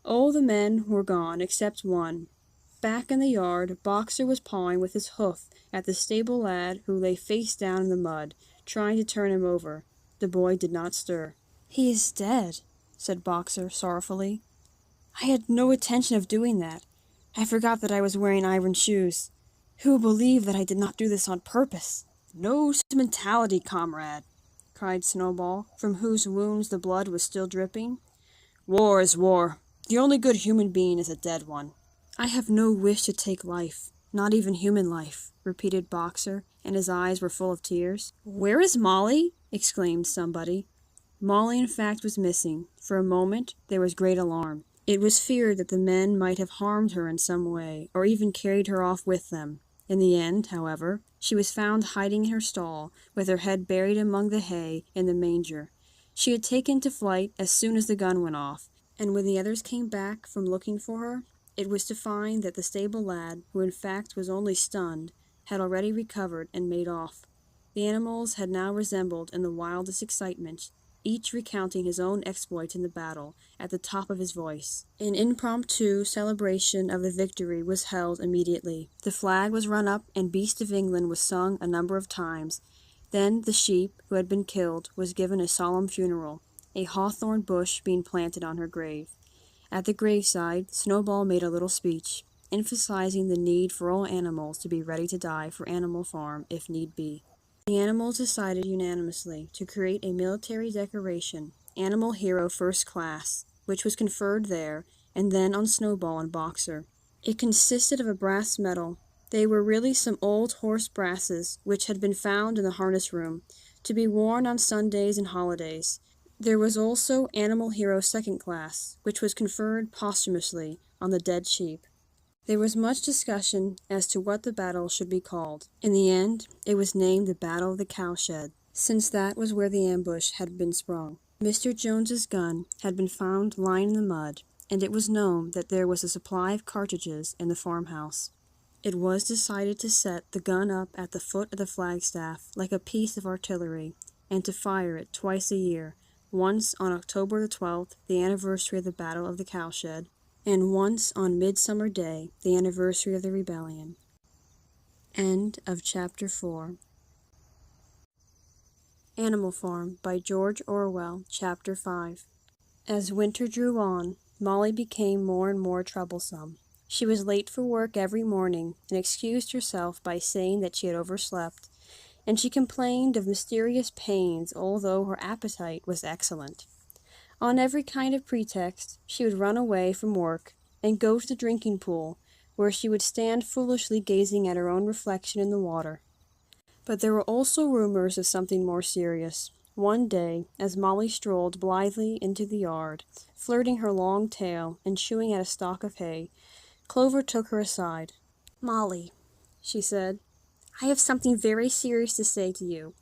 All the men were gone except one. Back in the yard, Boxer was pawing with his hoof at the stable lad who lay face down in the mud, trying to turn him over. The boy did not stir. "He is dead," said Boxer sorrowfully. "I had no intention of doing that. I forgot that I was wearing iron shoes. Who will believe that I did not do this on purpose?" "No sentimentality, comrade," cried Snowball, from whose wounds the blood was still dripping. "War is war. The only good human being is a dead one." "I have no wish to take life, not even human life," repeated Boxer, and his eyes were full of tears. "Where is Molly?" exclaimed somebody. Molly, in fact, was missing. For a moment there was great alarm. It was feared that the men might have harmed her in some way, or even carried her off with them. In the end, however, she was found hiding in her stall, with her head buried among the hay in the manger. She had taken to flight as soon as the gun went off, and when the others came back from looking for her, it was to find that the stable lad, who in fact was only stunned, had already recovered and made off. The animals had now resembled in the wildest excitement, each recounting his own exploits in the battle at the top of his voice. An impromptu celebration of the victory was held immediately. The flag was run up and Beast of England was sung a number of times. Then the sheep who had been killed was given a solemn funeral, a hawthorn bush being planted on her grave. At the graveside, Snowball made a little speech, emphasizing the need for all animals to be ready to die for Animal Farm if need be. The animals decided unanimously to create a military decoration, Animal Hero First Class, which was conferred there, and then on Snowball and Boxer. It consisted of a brass medal. They were really some old horse brasses which had been found in the harness room, to be worn on Sundays and holidays. There was also Animal Hero Second Class, which was conferred posthumously on the dead sheep. There was much discussion as to what the battle should be called. In the end, it was named the Battle of the Cowshed, since that was where the ambush had been sprung. Mr. Jones's gun had been found lying in the mud, and it was known that there was a supply of cartridges in the farmhouse. It was decided to set the gun up at the foot of the flagstaff like a piece of artillery, and to fire it twice a year, once on October the 12th, the anniversary of the Battle of the Cowshed, and once on Midsummer Day, the anniversary of the rebellion. End of Chapter 4. Animal Farm by George Orwell, Chapter 5. As winter drew on, Molly became more and more troublesome. She was late for work every morning, and excused herself by saying that she had overslept, and she complained of mysterious pains, although her appetite was excellent. On every kind of pretext, she would run away from work and go to the drinking pool, where she would stand foolishly gazing at her own reflection in the water. But there were also rumors of something more serious. One day, as Molly strolled blithely into the yard, flirting her long tail and chewing at a stalk of hay, Clover took her aside. "Molly," she said, "I have something very serious to say to you.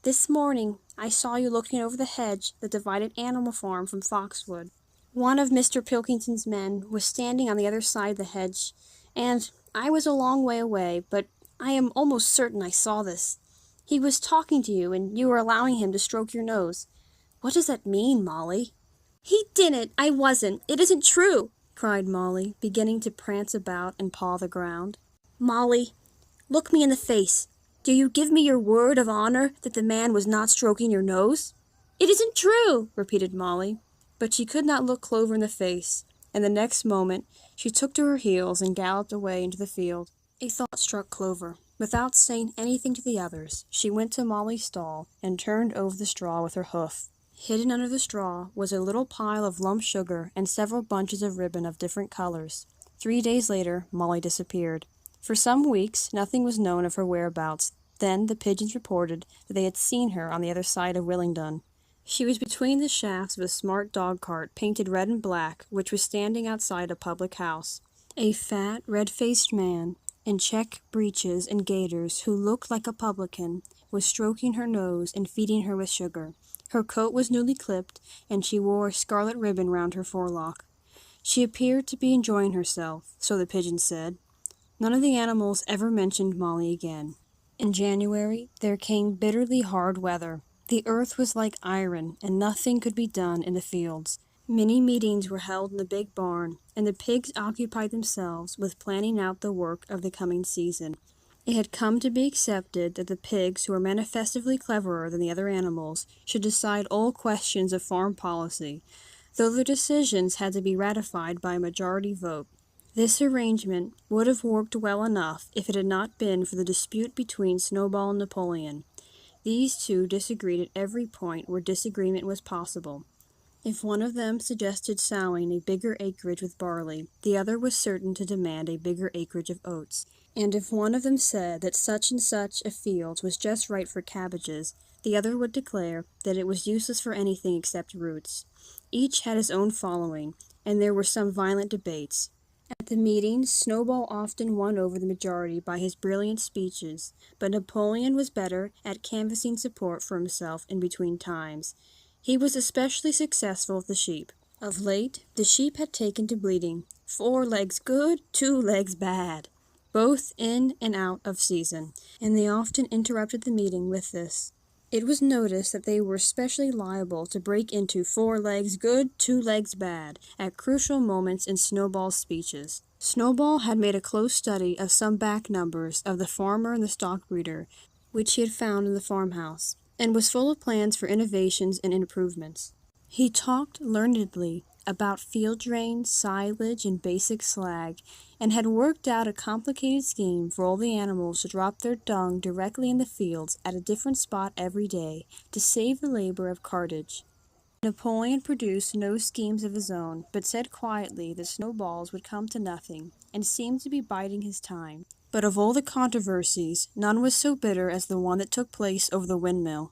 This morning I saw you looking over the hedge that divided Animal Farm from Foxwood. One of Mr. Pilkington's men was standing on the other side of the hedge, and I was a long way away, but I am almost certain I saw this. He was talking to you, and you were allowing him to stroke your nose. What does that mean, Molly?" "He didn't! I wasn't! It isn't true!" cried Molly, beginning to prance about and paw the ground. "Molly, look me in the face. Do you give me your word of honor that the man was not stroking your nose?" "It isn't true!" repeated Molly. But she could not look Clover in the face, and the next moment she took to her heels and galloped away into the field. A thought struck Clover. Without saying anything to the others, she went to Molly's stall and turned over the straw with her hoof. Hidden under the straw was a little pile of lump sugar and several bunches of ribbon of different colors. 3 days later, Molly disappeared. For some weeks, nothing was known of her whereabouts. Then the pigeons reported that they had seen her on the other side of Willingdon. She was between the shafts of a smart dog-cart painted red and black, which was standing outside a public house. A fat, red-faced man, in check breeches and gaiters, who looked like a publican, was stroking her nose and feeding her with sugar. Her coat was newly clipped, and she wore a scarlet ribbon round her forelock. She appeared to be enjoying herself, so the pigeons said. None of the animals ever mentioned Molly again. In January, there came bitterly hard weather. The earth was like iron, and nothing could be done in the fields. Many meetings were held in the big barn, and the pigs occupied themselves with planning out the work of the coming season. It had come to be accepted that the pigs, who were manifestly cleverer than the other animals, should decide all questions of farm policy, though their decisions had to be ratified by a majority vote. This arrangement would have worked well enough if it had not been for the dispute between Snowball and Napoleon. These two disagreed at every point where disagreement was possible. If one of them suggested sowing a bigger acreage with barley, the other was certain to demand a bigger acreage of oats. And if one of them said that such and such a field was just right for cabbages, the other would declare that it was useless for anything except roots. Each had his own following, and there were some violent debates. At the meetings, Snowball often won over the majority by his brilliant speeches, but Napoleon was better at canvassing support for himself in between times. He was especially successful with the sheep. Of late, the sheep had taken to bleating, 4 legs good, 2 legs bad, both in and out of season, and they often interrupted the meeting with this. It was noticed that they were especially liable to break into 4 legs good, 2 legs bad at crucial moments in Snowball's speeches. Snowball had made a close study of some back numbers of the Farmer and the Stock Breeder, which he had found in the farmhouse, and was full of plans for innovations and improvements. He talked learnedly about field drains, silage, and basic slag, and had worked out a complicated scheme for all the animals to drop their dung directly in the fields at a different spot every day to save the labor of cartage. Napoleon produced no schemes of his own, but said quietly that Snowball's would come to nothing, and seemed to be biding his time. But of all the controversies, none was so bitter as the one that took place over the windmill.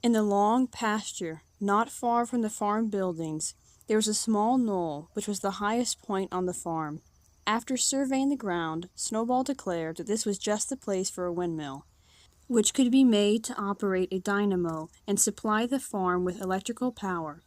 In the long pasture, not far from the farm buildings, there was a small knoll, which was the highest point on the farm. After surveying the ground, Snowball declared that this was just the place for a windmill, which could be made to operate a dynamo and supply the farm with electrical power.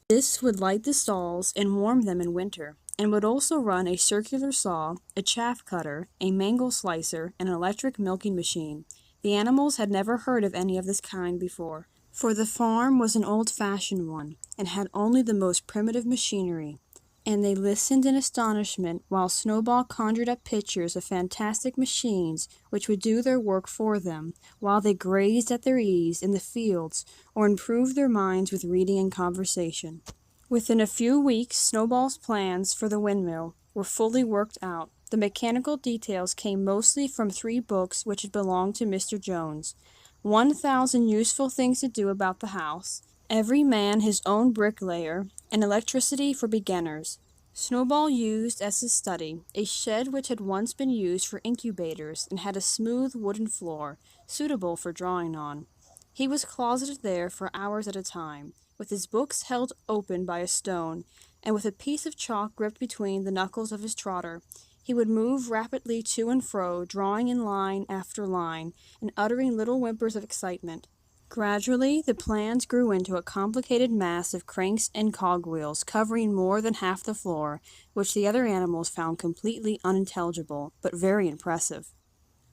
This would light the stalls and warm them in winter, and would also run a circular saw, a chaff cutter, a mangle slicer, and an electric milking machine. The animals had never heard of any of this kind before, for the farm was an old-fashioned one, and had only the most primitive machinery, and they listened in astonishment while Snowball conjured up pictures of fantastic machines which would do their work for them, while they grazed at their ease in the fields, or improved their minds with reading and conversation. Within a few weeks, Snowball's plans for the windmill were fully worked out. The mechanical details came mostly from 3 books which had belonged to Mr. Jones. 1,000 Useful Things to Do About the House, Every Man His Own Bricklayer, and Electricity for Beginners. Snowball used as his study a shed which had once been used for incubators and had a smooth wooden floor, suitable for drawing on. He was closeted there for hours at a time, with his books held open by a stone, and with a piece of chalk gripped between the knuckles of his trotter. He would move rapidly to and fro, drawing in line after line, and uttering little whimpers of excitement. Gradually, the plans grew into a complicated mass of cranks and cogwheels covering more than half the floor, which the other animals found completely unintelligible, but very impressive.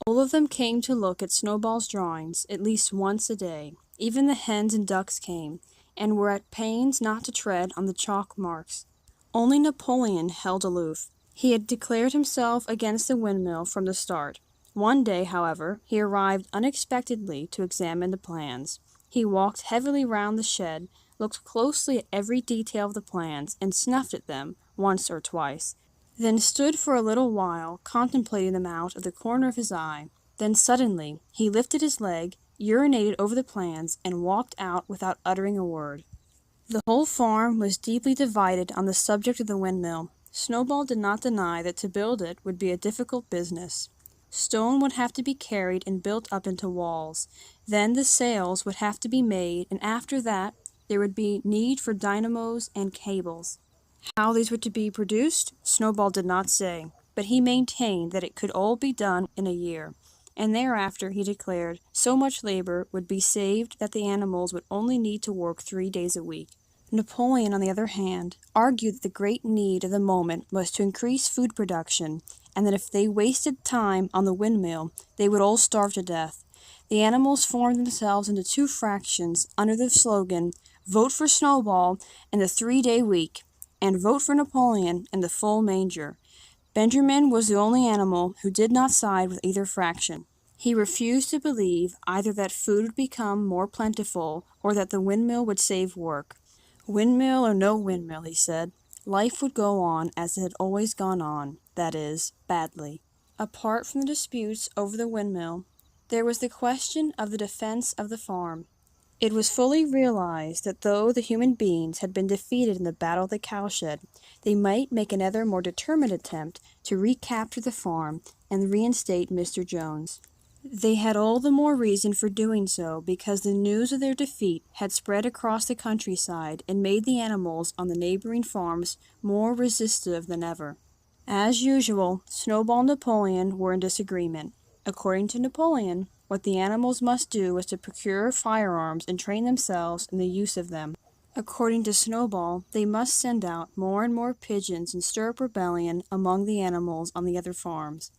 All of them came to look at Snowball's drawings at least once a day. Even the hens and ducks came, and were at pains not to tread on the chalk marks. Only Napoleon held aloof. He had declared himself against the windmill from the start. One day, however, he arrived unexpectedly to examine the plans. He walked heavily round the shed, looked closely at every detail of the plans, and snuffed at them once or twice, then stood for a little while contemplating them out of the corner of his eye. Then suddenly he lifted his leg, urinated over the plans, and walked out without uttering a word. The whole farm was deeply divided on the subject of the windmill. Snowball did not deny that to build it would be a difficult business. Stone would have to be carried and built up into walls. Then the sails would have to be made, and after that there would be need for dynamos and cables. How these were to be produced, Snowball did not say, but he maintained that it could all be done in a year, and thereafter, he declared, so much labor would be saved that the animals would only need to work 3 days a week. Napoleon, on the other hand, argued that the great need of the moment was to increase food production, and that if they wasted time on the windmill, they would all starve to death. The animals formed themselves into 2 fractions under the slogan, "Vote for Snowball and the 3-day week," and "Vote for Napoleon and the full manger." Benjamin was the only animal who did not side with either fraction. He refused to believe either that food would become more plentiful or that the windmill would save work. Windmill or no windmill, he said, life would go on as it had always gone on, that is, badly. Apart from the disputes over the windmill, there was the question of the defense of the farm. It was fully realized that though the human beings had been defeated in the battle of the cowshed, they might make another more determined attempt to recapture the farm and reinstate Mr. Jones. They had all the more reason for doing so because the news of their defeat had spread across the countryside and made the animals on the neighboring farms more restive than ever. As usual, Snowball and Napoleon were in disagreement. According to Napoleon, what the animals must do was to procure firearms and train themselves in the use of them. According to Snowball, they must send out more and more pigeons and stir up rebellion among the animals on the other farms.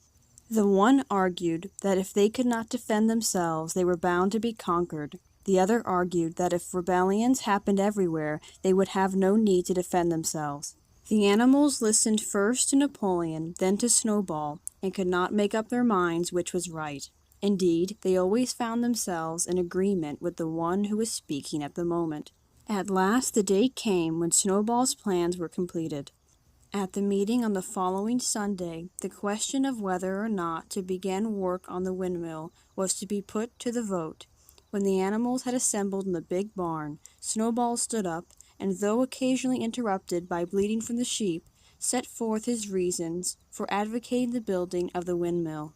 The one argued that if they could not defend themselves, they were bound to be conquered. The other argued that if rebellions happened everywhere, they would have no need to defend themselves. The animals listened first to Napoleon, then to Snowball, and could not make up their minds which was right. Indeed, they always found themselves in agreement with the one who was speaking at the moment. At last the day came when Snowball's plans were completed. At the meeting on the following Sunday, the question of whether or not to begin work on the windmill was to be put to the vote. When the animals had assembled in the big barn, Snowball stood up, and though occasionally interrupted by bleating from the sheep, set forth his reasons for advocating the building of the windmill.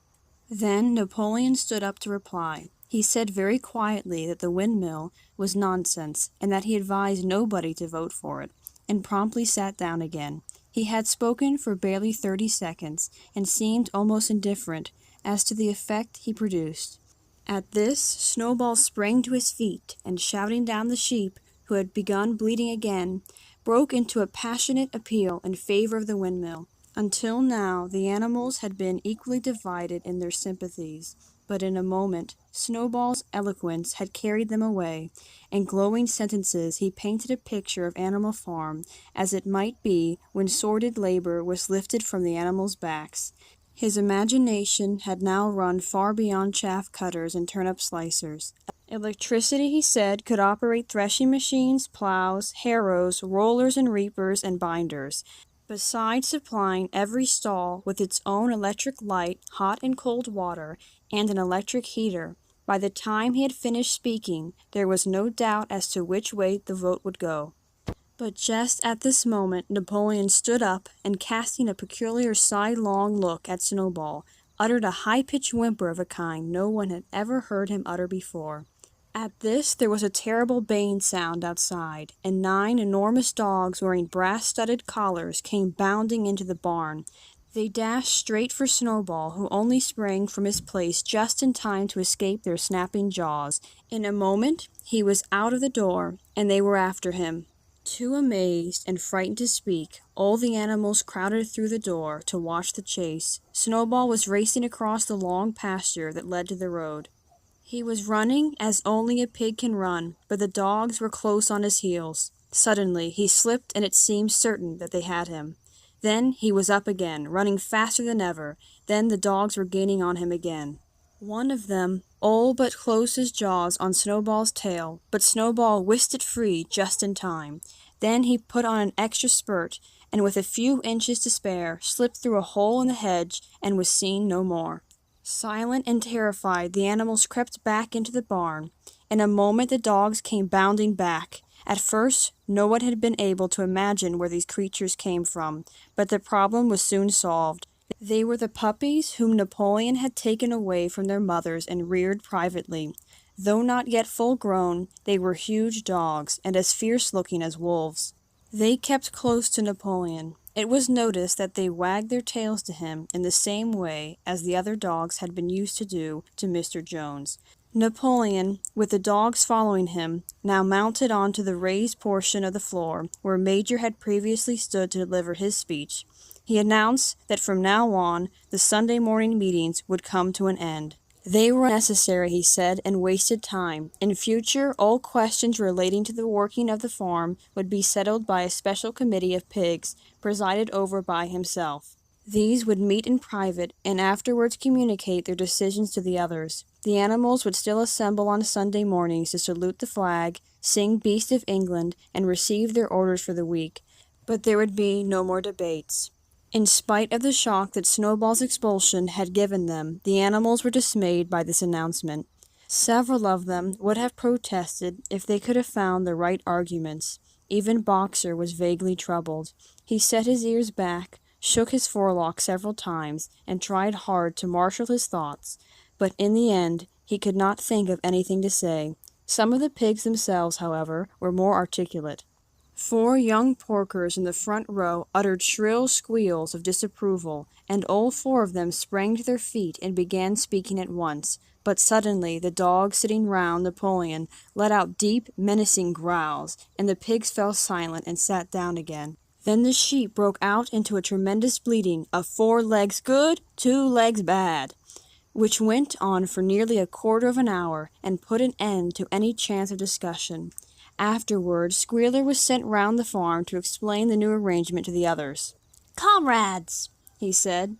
Then Napoleon stood up to reply. He said very quietly that the windmill was nonsense, and that he advised nobody to vote for it, and promptly sat down again. He had spoken for barely 30 seconds, and seemed almost indifferent as to the effect he produced. At this, Snowball sprang to his feet, and shouting down the sheep, who had begun bleating again, broke into a passionate appeal in favor of the windmill. Until now, the animals had been equally divided in their sympathies, but in a moment Snowball's eloquence had carried them away. In glowing sentences he painted a picture of Animal Farm as it might be when sordid labor was lifted from the animals' backs. His imagination had now run far beyond chaff cutters and turnip slicers. Electricity, he said, could operate threshing machines, plows, harrows, rollers and reapers and binders. Besides supplying every stall with its own electric light, hot and cold water, and an electric heater, by the time he had finished speaking, there was no doubt as to which way the vote would go. But just at this moment Napoleon stood up, and casting a peculiar sidelong look at Snowball, uttered a high-pitched whimper of a kind no one had ever heard him utter before. At this there was a terrible baying sound outside, and 9 enormous dogs wearing brass-studded collars came bounding into the barn. They dashed straight for Snowball, who only sprang from his place just in time to escape their snapping jaws. In a moment he was out of the door, and they were after him. Too amazed and frightened to speak, all the animals crowded through the door to watch the chase. Snowball was racing across the long pasture that led to the road. He was running as only a pig can run, but the dogs were close on his heels. Suddenly he slipped, and it seemed certain that they had him. Then he was up again, running faster than ever. Then the dogs were gaining on him again. One of them all but closed his jaws on Snowball's tail, but Snowball whisked it free just in time. Then he put on an extra spurt, and with a few inches to spare, slipped through a hole in the hedge and was seen no more. Silent and terrified, the animals crept back into the barn. In a moment the dogs came bounding back. At first, no one had been able to imagine where these creatures came from, but the problem was soon solved. They were the puppies whom Napoleon had taken away from their mothers and reared privately. Though not yet full grown, they were huge dogs, and as fierce-looking as wolves. They kept close to Napoleon. It was noticed that they wagged their tails to him in the same way as the other dogs had been used to do to Mr. Jones. Napoleon, with the dogs following him, now mounted onto the raised portion of the floor where Major had previously stood to deliver his speech. He announced that from now on the Sunday morning meetings would come to an end. They were unnecessary, he said, and wasted time. In future, all questions relating to the working of the farm would be settled by a special committee of pigs, presided over by himself. These would meet in private and afterwards communicate their decisions to the others. The animals would still assemble on Sunday mornings to salute the flag, sing Beast of England, and receive their orders for the week. But there would be no more debates. In spite of the shock that Snowball's expulsion had given them, the animals were dismayed by this announcement. Several of them would have protested if they could have found the right arguments. Even Boxer was vaguely troubled. He set his ears back, shook his forelock several times, and tried hard to marshal his thoughts, but in the end he could not think of anything to say. Some of the pigs themselves, however, were more articulate. 4 young porkers in the front row uttered shrill squeals of disapproval, and all 4 of them sprang to their feet and began speaking at once. But suddenly the dogs sitting round Napoleon let out deep, menacing growls, and the pigs fell silent and sat down again. Then the sheep broke out into a tremendous bleating of 4 legs good, 2 legs bad, which went on for nearly a quarter of an hour, and put an end to any chance of discussion. Afterward, Squealer was sent round the farm to explain the new arrangement to the others. "Comrades," he said,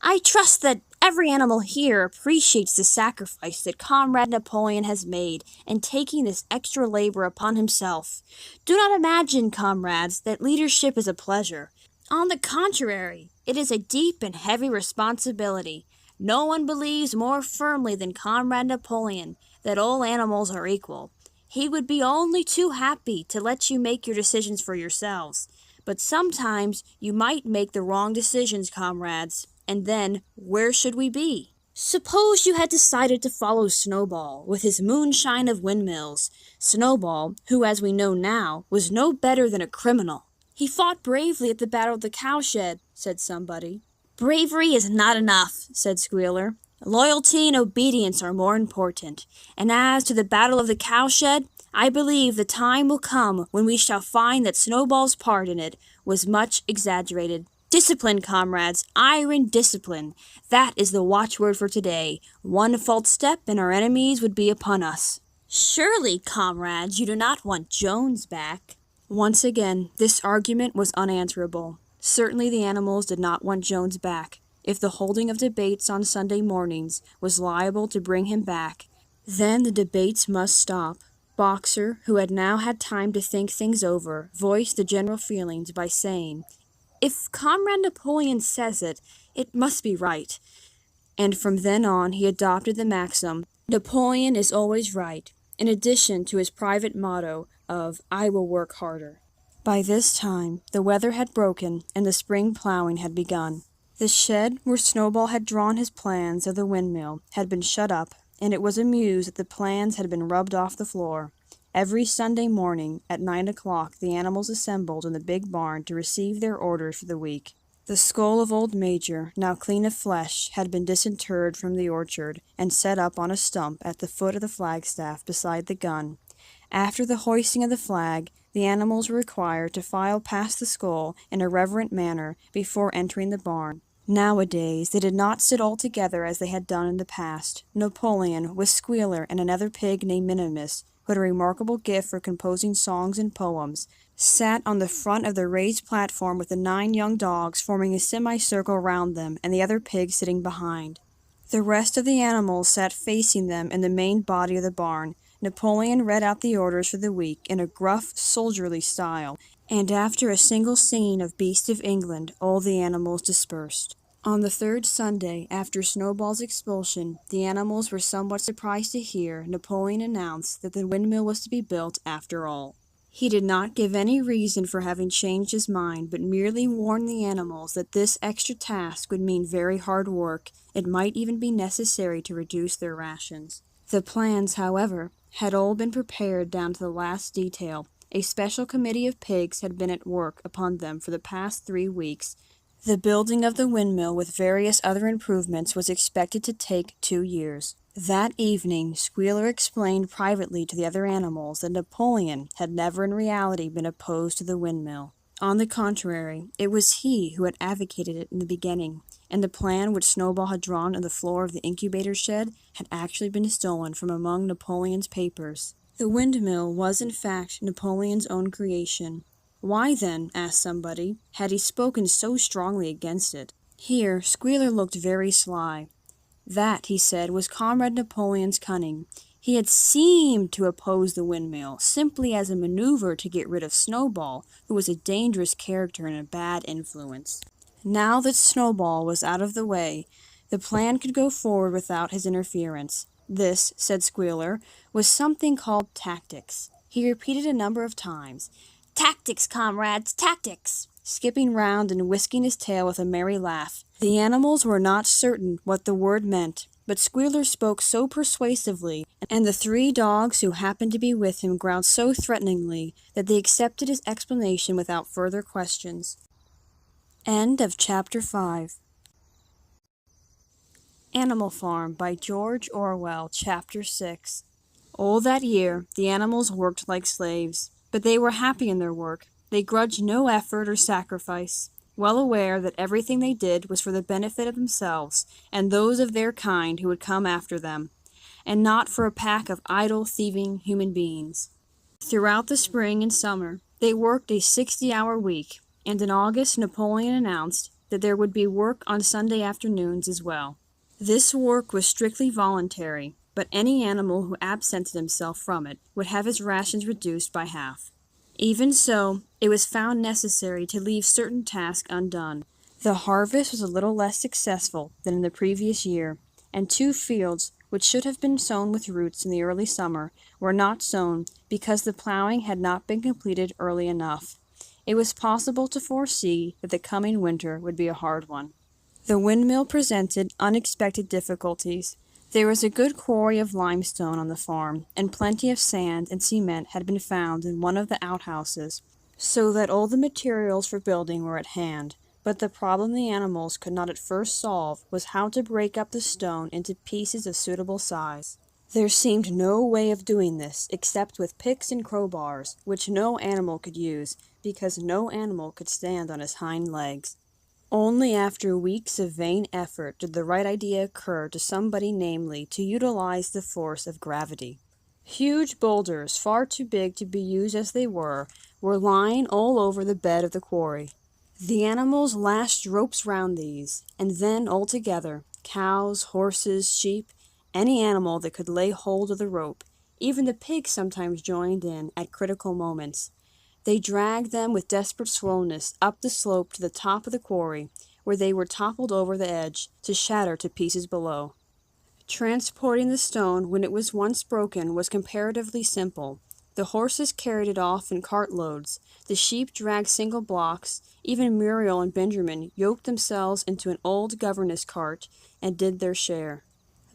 "I trust that every animal here appreciates the sacrifice that Comrade Napoleon has made in taking this extra labor upon himself. Do not imagine, comrades, that leadership is a pleasure. On the contrary, it is a deep and heavy responsibility. No one believes more firmly than Comrade Napoleon that all animals are equal. He would be only too happy to let you make your decisions for yourselves. But sometimes you might make the wrong decisions, comrades, and then where should we be? Suppose you had decided to follow Snowball with his moonshine of windmills. Snowball, who as we know now, was no better than a criminal. He fought bravely at the Battle of the Cowshed, said somebody. Bravery is not enough, said Squealer. Loyalty and obedience are more important. And as to the Battle of the Cowshed, I believe the time will come when we shall find that Snowball's part in it was much exaggerated. Discipline, comrades, iron discipline. That is the watchword for today. One false step and our enemies would be upon us. Surely, comrades, you do not want Jones back. Once again, this argument was unanswerable. Certainly the animals did not want Jones back. If the holding of debates on Sunday mornings was liable to bring him back, then the debates must stop. Boxer, who had now had time to think things over, voiced the general feelings by saying, "If Comrade Napoleon says it, it must be right." And from then on he adopted the maxim, "Napoleon is always right," in addition to his private motto of "I will work harder." By this time the weather had broken and the spring plowing had begun. The shed where Snowball had drawn his plans of the windmill had been shut up, and it was amused that the plans had been rubbed off the floor. Every Sunday morning at 9 o'clock the animals assembled in the big barn to receive their orders for the week. The skull of old Major, now clean of flesh, had been disinterred from the orchard and set up on a stump at the foot of the flagstaff beside the gun. After the hoisting of the flag, the animals were required to file past the skull in a reverent manner before entering the barn. Nowadays they did not sit all together as they had done in the past. Napoleon, with Squealer and another pig named Minimus, who had a remarkable gift for composing songs and poems, sat on the front of the raised platform with the 9 young dogs forming a semicircle round them and the other pigs sitting behind. The rest of the animals sat facing them in the main body of the barn. Napoleon read out the orders for the week in a gruff, soldierly style, and after a single singing of Beast of England, all the animals dispersed. On the 3rd Sunday after Snowball's expulsion, the animals were somewhat surprised to hear Napoleon announce that the windmill was to be built after all. He did not give any reason for having changed his mind, but merely warned the animals that this extra task would mean very hard work. It might even be necessary to reduce their rations. The plans, however, had all been prepared down to the last detail. A special committee of pigs had been at work upon them for the past 3 weeks. The building of the windmill with various other improvements was expected to take 2 years. That evening, Squealer explained privately to the other animals that Napoleon had never in reality been opposed to the windmill. On the contrary, it was he who had advocated it in the beginning, and the plan which Snowball had drawn on the floor of the incubator shed had actually been stolen from among Napoleon's papers. The windmill was in fact Napoleon's own creation. Why then, asked somebody, had he spoken so strongly against it? Here Squealer looked very sly. That, he said, was Comrade Napoleon's cunning. He had seemed to oppose the windmill, simply as a maneuver to get rid of Snowball, who was a dangerous character and a bad influence. Now that Snowball was out of the way, the plan could go forward without his interference. This, said Squealer, was something called tactics. He repeated a number of times, "Tactics, comrades, tactics!" skipping round and whisking his tail with a merry laugh. The animals were not certain what the word meant, but Squealer spoke so persuasively, and the 3 dogs who happened to be with him growled so threateningly, that they accepted his explanation without further questions. End of Chapter 5. Animal Farm by George Orwell, Chapter 6. All that year the animals worked like slaves, but they were happy in their work. They grudged no effort or sacrifice, well aware that everything they did was for the benefit of themselves and those of their kind who would come after them, and not for a pack of idle, thieving human beings. Throughout the spring and summer they worked a 60-hour week, and in August Napoleon announced that there would be work on Sunday afternoons as well. This work was strictly voluntary, but any animal who absented himself from it would have his rations reduced by half. Even so, it was found necessary to leave certain tasks undone. The harvest was a little less successful than in the previous year, and 2 fields, which should have been sown with roots in the early summer, were not sown because the plowing had not been completed early enough. It was possible to foresee that the coming winter would be a hard one. The windmill presented unexpected difficulties. There was a good quarry of limestone on the farm, and plenty of sand and cement had been found in one of the outhouses, so that all the materials for building were at hand. But the problem the animals could not at first solve was how to break up the stone into pieces of suitable size. There seemed no way of doing this except with picks and crowbars, which no animal could use, because no animal could stand on his hind legs. Only after weeks of vain effort did the right idea occur to somebody, namely, to utilize the force of gravity. Huge boulders, far too big to be used as they were lying all over the bed of the quarry. The animals lashed ropes round these, and then all together, cows, horses, sheep, any animal that could lay hold of the rope, even the pigs sometimes joined in at critical moments. They dragged them with desperate slowness up the slope to the top of the quarry, where they were toppled over the edge, to shatter to pieces below. Transporting the stone when it was once broken was comparatively simple. The horses carried it off in cartloads, the sheep dragged single blocks, even Muriel and Benjamin yoked themselves into an old governess cart and did their share.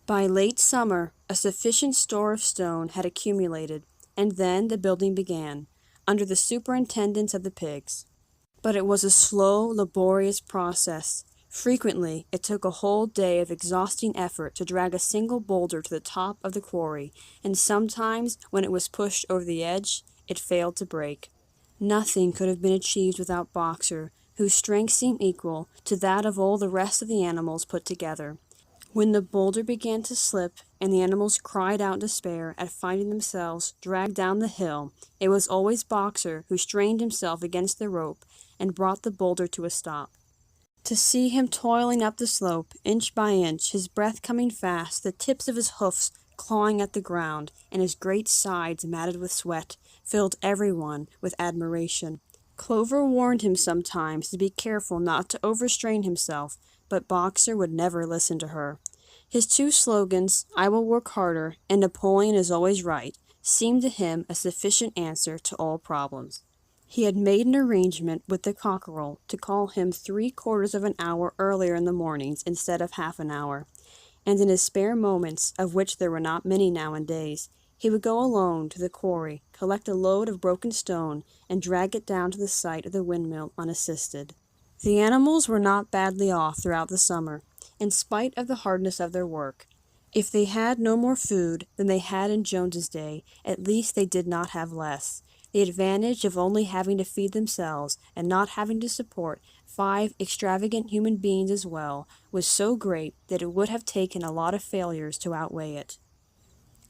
By late summer, a sufficient store of stone had accumulated, and then the building began, under the superintendence of the pigs. But it was a slow, laborious process. Frequently, it took a whole day of exhausting effort to drag a single boulder to the top of the quarry, and sometimes, when it was pushed over the edge, it failed to break. Nothing could have been achieved without Boxer, whose strength seemed equal to that of all the rest of the animals put together. When the boulder began to slip, and the animals cried out in despair at finding themselves dragged down the hill, it was always Boxer who strained himself against the rope and brought the boulder to a stop. To see him toiling up the slope, inch by inch, his breath coming fast, the tips of his hoofs clawing at the ground, and his great sides matted with sweat, filled everyone with admiration. Clover warned him sometimes to be careful not to overstrain himself, but Boxer would never listen to her. His two slogans, "I will work harder" and "Napoleon is always right," seemed to him a sufficient answer to all problems. He had made an arrangement with the cockerel to call him 3/4 of an hour earlier in the mornings instead of half an hour, and in his spare moments, of which there were not many nowadays, he would go alone to the quarry, collect a load of broken stone, and drag it down to the site of the windmill unassisted. The animals were not badly off throughout the summer, in spite of the hardness of their work. If they had no more food than they had in Jones's day, at least they did not have less. The advantage of only having to feed themselves and not having to support 5 extravagant human beings as well was so great that it would have taken a lot of failures to outweigh it.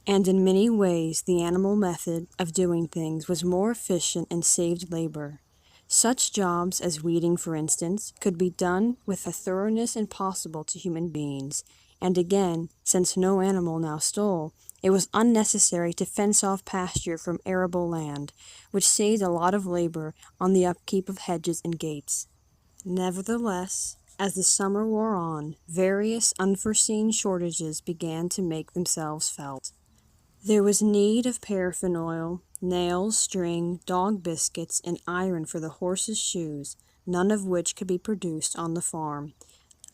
And in many ways the animal method of doing things was more efficient and saved labor. Such jobs as weeding, for instance, could be done with a thoroughness impossible to human beings, and again, since no animal now stole, it was unnecessary to fence off pasture from arable land, which saved a lot of labor on the upkeep of hedges and gates. Nevertheless, as the summer wore on, various unforeseen shortages began to make themselves felt. There was need of paraffin oil, nails, string, dog biscuits, and iron for the horses' shoes, none of which could be produced on the farm.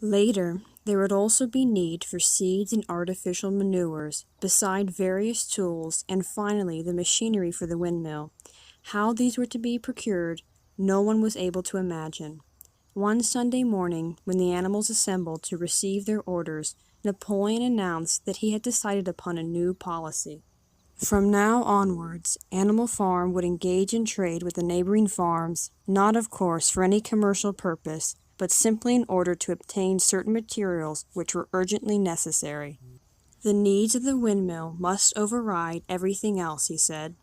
Later, there would also be need for seeds and artificial manures, beside various tools, and finally the machinery for the windmill. How these were to be procured, no one was able to imagine. One Sunday morning, when the animals assembled to receive their orders, Napoleon announced that he had decided upon a new policy. From now onwards, Animal Farm would engage in trade with the neighboring farms, not of course for any commercial purpose, but simply in order to obtain certain materials which were urgently necessary. The needs of the windmill must override everything else, he said.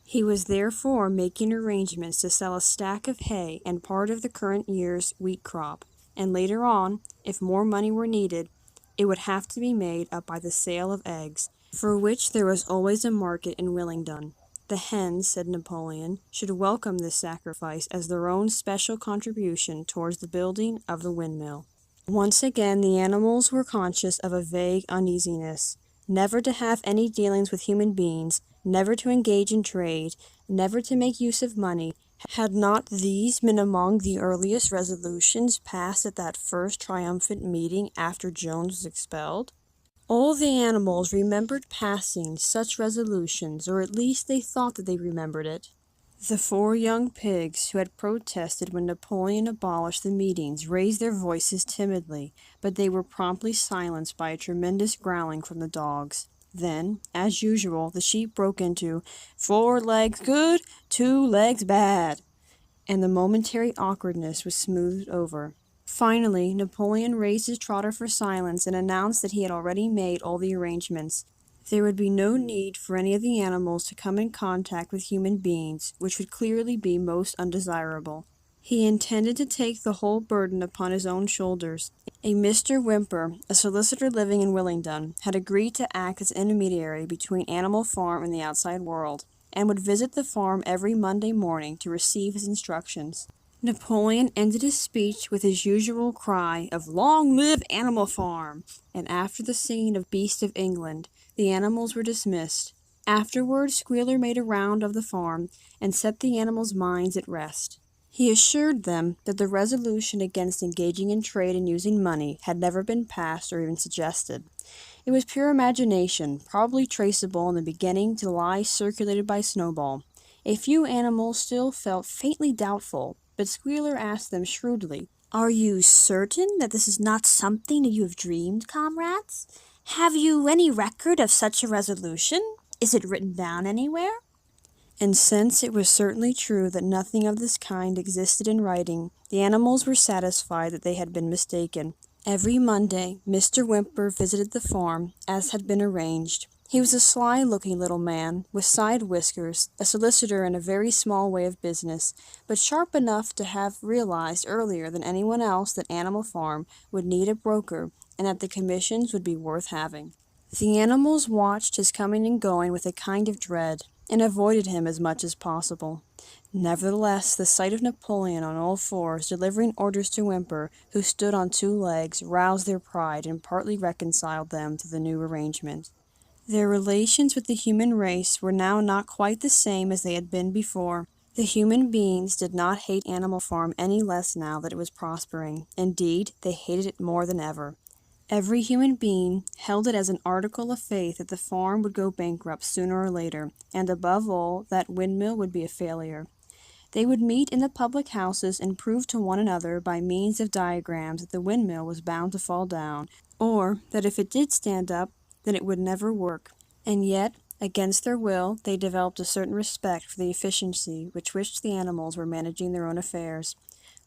He was therefore making arrangements to sell a stack of hay and part of the current year's wheat crop, and later on, if more money were needed, it would have to be made up by the sale of eggs, for which there was always a market in Willingdon. The hens, said Napoleon, should welcome this sacrifice as their own special contribution towards the building of the windmill. Once again the animals were conscious of a vague uneasiness. Never to have any dealings with human beings, never to engage in trade, never to make use of money. Had not these been among the earliest resolutions passed at that first triumphant meeting after Jones was expelled? All the animals remembered passing such resolutions, or at least they thought that they remembered it. The 4 young pigs who had protested when Napoleon abolished the meetings raised their voices timidly, but they were promptly silenced by a tremendous growling from the dogs. Then, as usual, the sheep broke into 4 legs good, 2 legs bad, and the momentary awkwardness was smoothed over. Finally, Napoleon raised his trotter for silence and announced that he had already made all the arrangements. There would be no need for any of the animals to come in contact with human beings, which would clearly be most undesirable. He intended to take the whole burden upon his own shoulders. A Mr. Whymper, a solicitor living in Willingdon, had agreed to act as intermediary between Animal Farm and the outside world, and would visit the farm every Monday morning to receive his instructions. Napoleon ended his speech with his usual cry of "Long live Animal Farm!" and after the singing of Beast of England, the animals were dismissed. Afterwards, Squealer made a round of the farm and set the animals' minds at rest. He assured them that the resolution against engaging in trade and using money had never been passed or even suggested. It was pure imagination, probably traceable in the beginning to lies circulated by Snowball. A few animals still felt faintly doubtful, but Squealer asked them shrewdly, "Are you certain that this is not something that you have dreamed, comrades? Have you any record of such a resolution? Is it written down anywhere?" And since it was certainly true that nothing of this kind existed in writing, the animals were satisfied that they had been mistaken. Every Monday, Mr. Whymper visited the farm, as had been arranged. He was a sly-looking little man, with side whiskers, a solicitor in a very small way of business, but sharp enough to have realized earlier than anyone else that Animal Farm would need a broker, and that the commissions would be worth having. The animals watched his coming and going with a kind of dread, and avoided him as much as possible. Nevertheless, the sight of Napoleon on all fours delivering orders to Whymper, who stood on 2 legs, roused their pride and partly reconciled them to the new arrangement. Their relations with the human race were now not quite the same as they had been before. The human beings did not hate Animal Farm any less now that it was prospering. Indeed, they hated it more than ever. Every human being held it as an article of faith that the farm would go bankrupt sooner or later, and above all, that windmill would be a failure. They would meet in the public houses and prove to one another by means of diagrams that the windmill was bound to fall down, or that if it did stand up, then it would never work. And yet, against their will, they developed a certain respect for the efficiency with which the animals were managing their own affairs.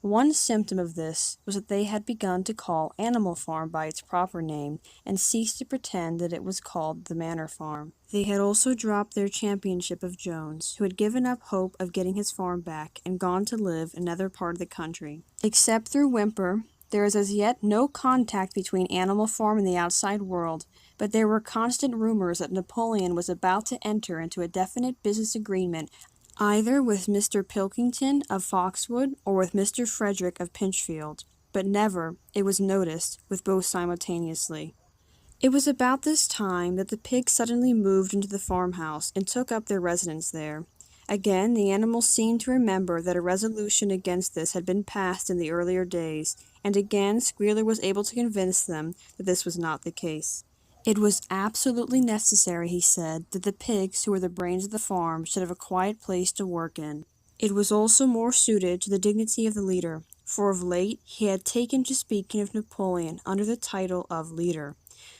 One symptom of this was that they had begun to call Animal Farm by its proper name, and ceased to pretend that it was called the Manor Farm. They had also dropped their championship of Jones, who had given up hope of getting his farm back, and gone to live in another part of the country. Except through Whymper, there is as yet no contact between Animal Farm and the outside world, but there were constant rumors that Napoleon was about to enter into a definite business agreement either with Mr. Pilkington of Foxwood or with Mr. Frederick of Pinchfield, but never, it was noticed, with both simultaneously. It was about this time that the pigs suddenly moved into the farmhouse and took up their residence there. Again, the animals seemed to remember that a resolution against this had been passed in the earlier days, and again Squealer was able to convince them that this was not the case. It was absolutely necessary, he said, that the pigs, who were the brains of the farm, should have a quiet place to work in. It was also more suited to the dignity of the leader, for of late he had taken to speaking of Napoleon under the title of leader,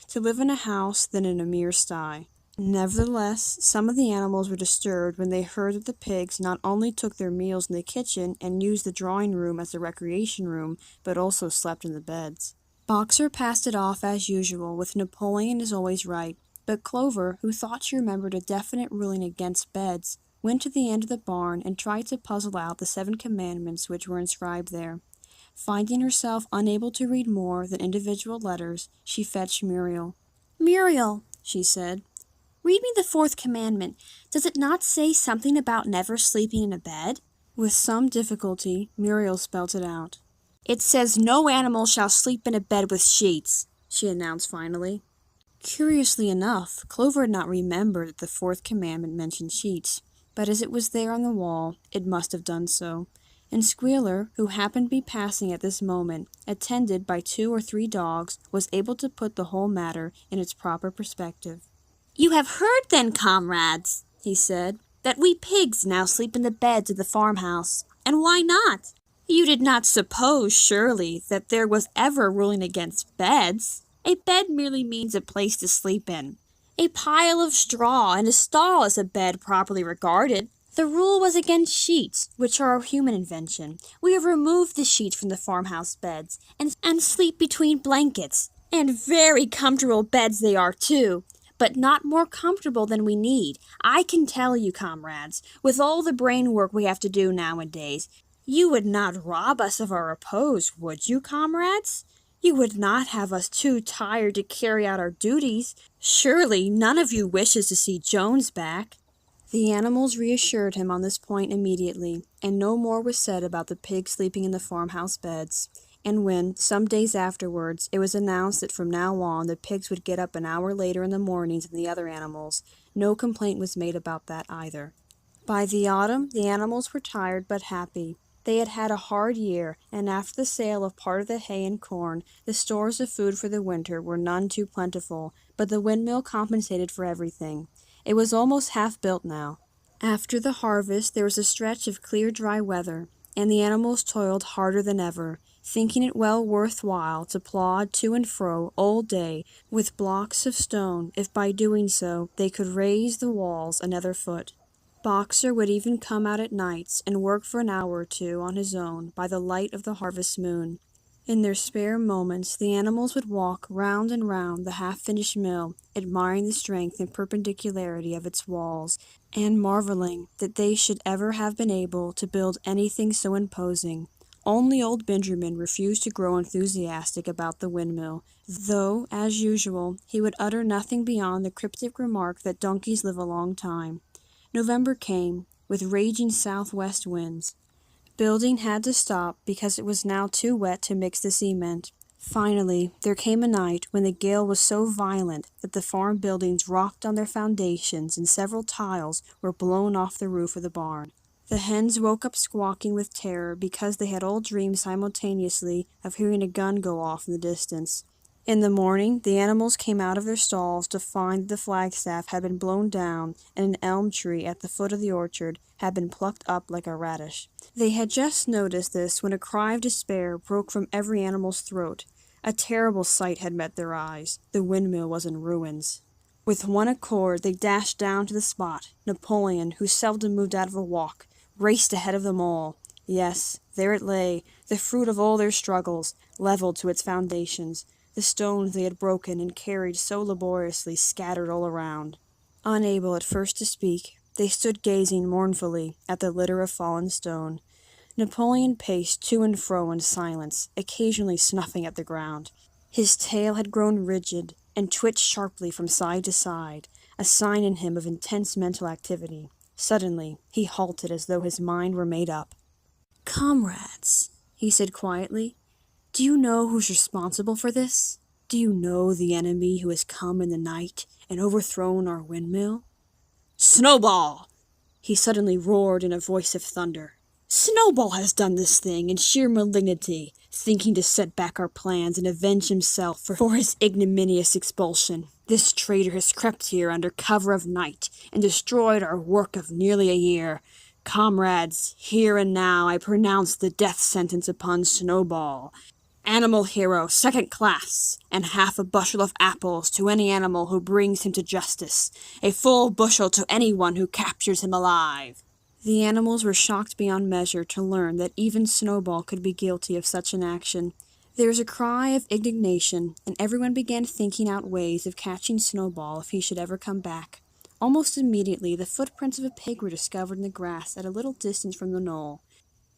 to live in a house than in a mere sty. Nevertheless, some of the animals were disturbed when they heard that the pigs not only took their meals in the kitchen and used the drawing-room as a recreation room, but also slept in the beds. Boxer passed it off as usual, with Napoleon is always right, but Clover, who thought she remembered a definite ruling against beds, went to the end of the barn and tried to puzzle out the 7 commandments which were inscribed there. Finding herself unable to read more than individual letters, she fetched Muriel. "Muriel," she said, "read me the 4th commandment. Does it not say something about never sleeping in a bed?" With some difficulty, Muriel spelt it out. "It says no animal shall sleep in a bed with sheets," she announced finally. Curiously enough, Clover had not remembered that the 4th commandment mentioned sheets, but as it was there on the wall, it must have done so, and Squealer, who happened to be passing at this moment, attended by 2 or 3 dogs, was able to put the whole matter in its proper perspective. "You have heard then, comrades," he said, "that we pigs now sleep in the beds of the farmhouse. And why not? You did not suppose, surely, that there was ever ruling against beds. A bed merely means a place to sleep in. A pile of straw and a stall is a bed properly regarded. The rule was against sheets, which are a human invention. We have removed the sheets from the farmhouse beds, and sleep between blankets. And very comfortable beds they are, too, but not more comfortable than we need. I can tell you, comrades, with all the brain work we have to do nowadays, you would not rob us of our repose, would you, comrades? You would not have us too tired to carry out our duties. Surely none of you wishes to see Jones back." The animals reassured him on this point immediately, and no more was said about the pigs sleeping in the farmhouse beds. And when, some days afterwards, it was announced that from now on the pigs would get up an hour later in the mornings than the other animals, no complaint was made about that either. By the autumn, the animals were tired but happy. They had had a hard year, and after the sale of part of the hay and corn, the stores of food for the winter were none too plentiful, but the windmill compensated for everything. It was almost half built now. After the harvest, there was a stretch of clear, dry weather, and the animals toiled harder than ever, thinking it well worth while to plod to and fro all day with blocks of stone if by doing so they could raise the walls another foot. Boxer would even come out at nights and work for an hour or two on his own by the light of the harvest moon. In their spare moments the animals would walk round and round the half-finished mill, admiring the strength and perpendicularity of its walls, and marveling that they should ever have been able to build anything so imposing. Only old Benjamin refused to grow enthusiastic about the windmill, though, as usual, he would utter nothing beyond the cryptic remark that donkeys live a long time. November came, with raging southwest winds. Building had to stop because it was now too wet to mix the cement. Finally, there came a night when the gale was so violent that the farm buildings rocked on their foundations and several tiles were blown off the roof of the barn. The hens woke up squawking with terror because they had all dreamed simultaneously of hearing a gun go off in the distance. In the morning, the animals came out of their stalls to find that the flagstaff had been blown down and an elm tree at the foot of the orchard had been plucked up like a radish. They had just noticed this when a cry of despair broke from every animal's throat. A terrible sight had met their eyes. The windmill was in ruins. With one accord, they dashed down to the spot. Napoleon, who seldom moved out of a walk, raced ahead of them all. Yes, there it lay, the fruit of all their struggles, leveled to its foundations. The stones they had broken and carried so laboriously scattered all around. Unable at first to speak, they stood gazing mournfully at the litter of fallen stone. Napoleon paced to and fro in silence, occasionally snuffing at the ground. His tail had grown rigid and twitched sharply from side to side, a sign in him of intense mental activity. Suddenly, he halted as though his mind were made up. "Comrades," he said quietly, "do you know who's responsible for this? Do you know the enemy who has come in the night and overthrown our windmill?" "Snowball!" he suddenly roared in a voice of thunder. "Snowball has done this thing in sheer malignity, thinking to set back our plans and avenge himself for his ignominious expulsion. This traitor has crept here under cover of night and destroyed our work of nearly a year. Comrades, here and now I pronounce the death sentence upon Snowball. Animal hero, second class, and half a bushel of apples to any animal who brings him to justice, a full bushel to anyone who captures him alive." The animals were shocked beyond measure to learn that even Snowball could be guilty of such an action. There was a cry of indignation, and everyone began thinking out ways of catching Snowball if he should ever come back. Almost immediately, the footprints of a pig were discovered in the grass at a little distance from the knoll.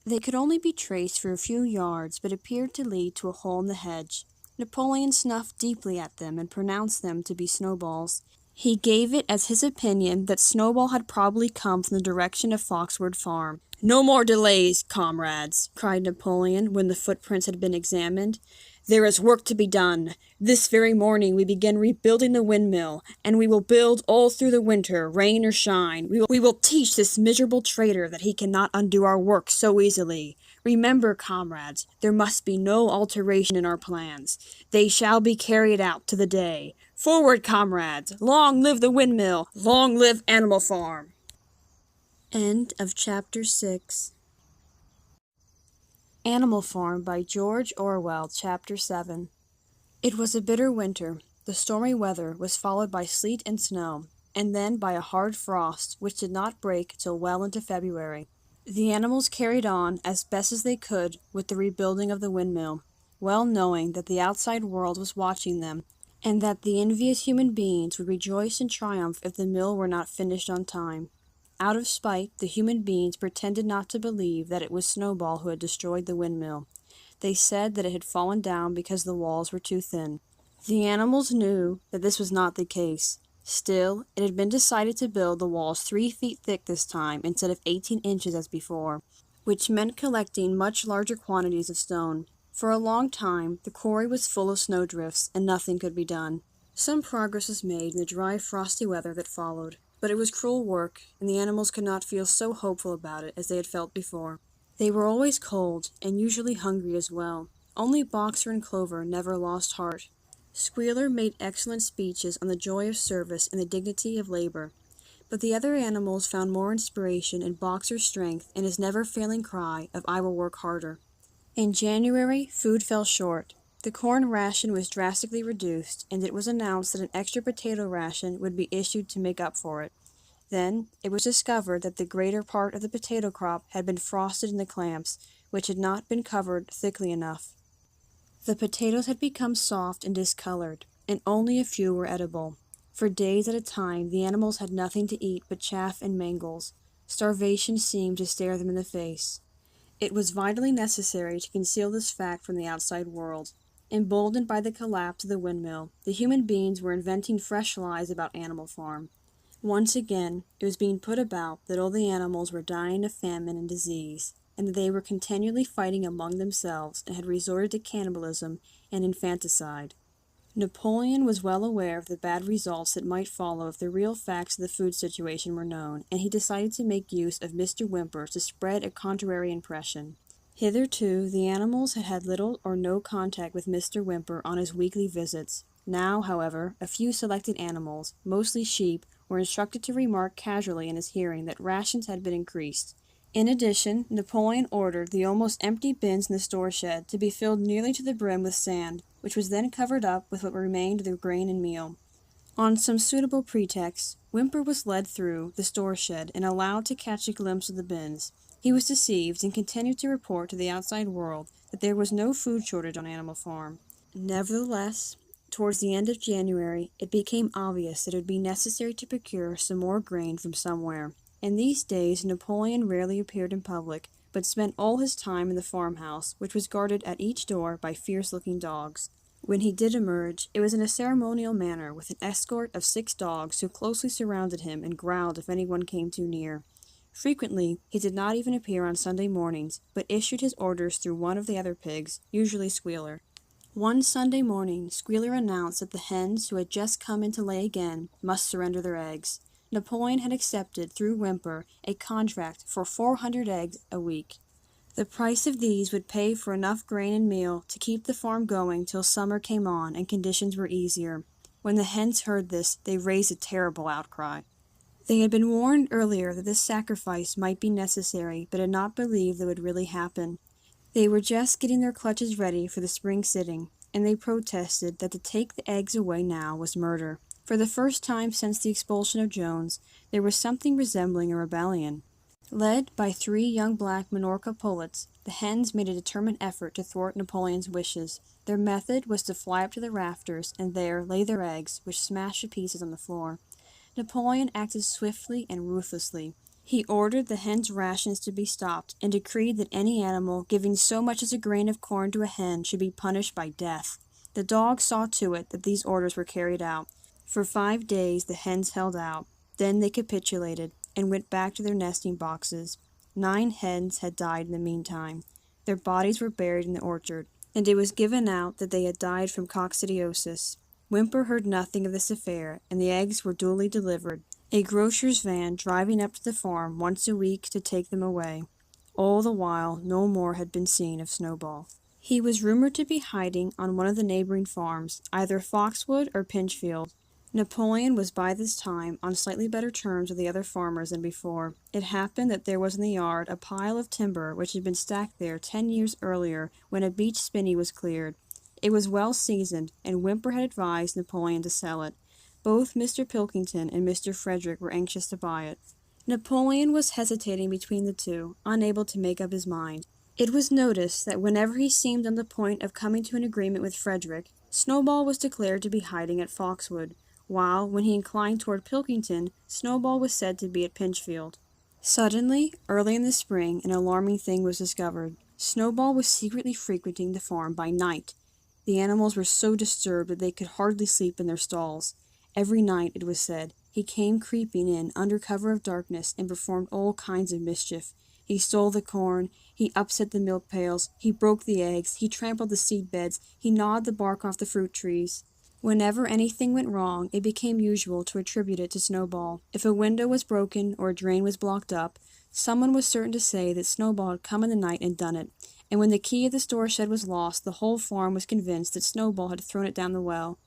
They could only be traced for a few yards, but appeared to lead to a hole in the hedge. Napoleon snuffed deeply at them and pronounced them to be Snowball's. He gave it as his opinion that Snowball had probably come from the direction of Foxwood Farm. "No more delays, comrades," cried Napoleon when the footprints had been examined. "There is work to be done. This very morning we begin rebuilding the windmill, and we will build all through the winter, rain or shine. We will teach this miserable traitor that he cannot undo our work so easily. Remember, comrades, there must be no alteration in our plans. They shall be carried out to the day. Forward, comrades! Long live the windmill! Long live Animal Farm!" End of Chapter 6. Animal Farm by George Orwell, Chapter 7. It was a bitter winter. The stormy weather was followed by sleet and snow, and then by a hard frost, which did not break till well into February. The animals carried on as best as they could with the rebuilding of the windmill, well knowing that the outside world was watching them, and that the envious human beings would rejoice and triumph if the mill were not finished on time. Out of spite, the human beings pretended not to believe that it was Snowball who had destroyed the windmill. They said that it had fallen down because the walls were too thin. The animals knew that this was not the case. Still, it had been decided to build the walls 3 feet thick this time instead of 18 inches as before, which meant collecting much larger quantities of stone. For a long time, the quarry was full of snowdrifts, and nothing could be done. Some progress was made in the dry, frosty weather that followed, but it was cruel work, and the animals could not feel so hopeful about it as they had felt before. They were always cold, and usually hungry as well. Only Boxer and Clover never lost heart. Squealer made excellent speeches on the joy of service and the dignity of labor. But the other animals found more inspiration in Boxer's strength and his never-failing cry of "I will work harder." In January, food fell short. The corn ration was drastically reduced, and it was announced that an extra potato ration would be issued to make up for it. Then it was discovered that the greater part of the potato crop had been frosted in the clamps, which had not been covered thickly enough. The potatoes had become soft and discolored, and only a few were edible. For days at a time the animals had nothing to eat but chaff and mangles. Starvation seemed to stare them in the face. It was vitally necessary to conceal this fact from the outside world. Emboldened by the collapse of the windmill, the human beings were inventing fresh lies about Animal Farm. Once again, it was being put about that all the animals were dying of famine and disease, and that they were continually fighting among themselves and had resorted to cannibalism and infanticide. Napoleon was well aware of the bad results that might follow if the real facts of the food situation were known, and he decided to make use of Mr. Whymper to spread a contrary impression. Hitherto, the animals had had little or no contact with Mr. Whymper on his weekly visits. Now, however, a few selected animals, mostly sheep, were instructed to remark casually in his hearing that rations had been increased. In addition, Napoleon ordered the almost empty bins in the store shed to be filled nearly to the brim with sand, which was then covered up with what remained of the grain and meal. On some suitable pretext, Whymper was led through the store shed and allowed to catch a glimpse of the bins. He was deceived and continued to report to the outside world that there was no food shortage on Animal Farm. Nevertheless, towards the end of January, it became obvious that it would be necessary to procure some more grain from somewhere. In these days, Napoleon rarely appeared in public, but spent all his time in the farmhouse, which was guarded at each door by fierce-looking dogs. When he did emerge, it was in a ceremonial manner, with an escort of 6 dogs who closely surrounded him and growled if anyone came too near. Frequently, he did not even appear on Sunday mornings, but issued his orders through one of the other pigs, usually Squealer. One Sunday morning, Squealer announced that the hens who had just come in to lay again must surrender their eggs. Napoleon had accepted, through Whymper, a contract for 400 eggs a week. The price of these would pay for enough grain and meal to keep the farm going till summer came on and conditions were easier. When the hens heard this, they raised a terrible outcry. They had been warned earlier that this sacrifice might be necessary, but had not believed it would really happen. They were just getting their clutches ready for the spring sitting, and they protested that to take the eggs away now was murder. For the first time since the expulsion of Jones, there was something resembling a rebellion. Led by 3 young black Minorca pullets, the hens made a determined effort to thwart Napoleon's wishes. Their method was to fly up to the rafters and there lay their eggs, which smashed to pieces on the floor. Napoleon acted swiftly and ruthlessly. He ordered the hens' rations to be stopped and decreed that any animal giving so much as a grain of corn to a hen should be punished by death. The dogs saw to it that these orders were carried out. For 5 days the hens held out. Then they capitulated and went back to their nesting boxes. 9 hens had died in the meantime. Their bodies were buried in the orchard, and it was given out that they had died from coccidiosis. Whymper heard nothing of this affair, and the eggs were duly delivered, a grocer's van driving up to the farm once a week to take them away. All the while no more had been seen of Snowball. He was rumored to be hiding on one of the neighboring farms, either Foxwood or Pinchfield. Napoleon was by this time on slightly better terms with the other farmers than before. It happened that there was in the yard a pile of timber which had been stacked there 10 years earlier when a beech spinney was cleared. It was well seasoned, and Whymper had advised Napoleon to sell it. Both Mr. Pilkington and Mr. Frederick were anxious to buy it. Napoleon was hesitating between the two, unable to make up his mind. It was noticed that whenever he seemed on the point of coming to an agreement with Frederick, Snowball was declared to be hiding at Foxwood, while, when he inclined toward Pilkington, Snowball was said to be at Pinchfield. Suddenly, early in the spring, an alarming thing was discovered. Snowball was secretly frequenting the farm by night. The animals were so disturbed that they could hardly sleep in their stalls. Every night, it was said, he came creeping in under cover of darkness and performed all kinds of mischief. He stole the corn, he upset the milk pails, he broke the eggs, he trampled the seed beds, he gnawed the bark off the fruit trees. Whenever anything went wrong, it became usual to attribute it to Snowball. If a window was broken or a drain was blocked up, someone was certain to say that Snowball had come in the night and done it. And when the key of the store shed was lost, the whole farm was convinced that Snowball had thrown it down the well.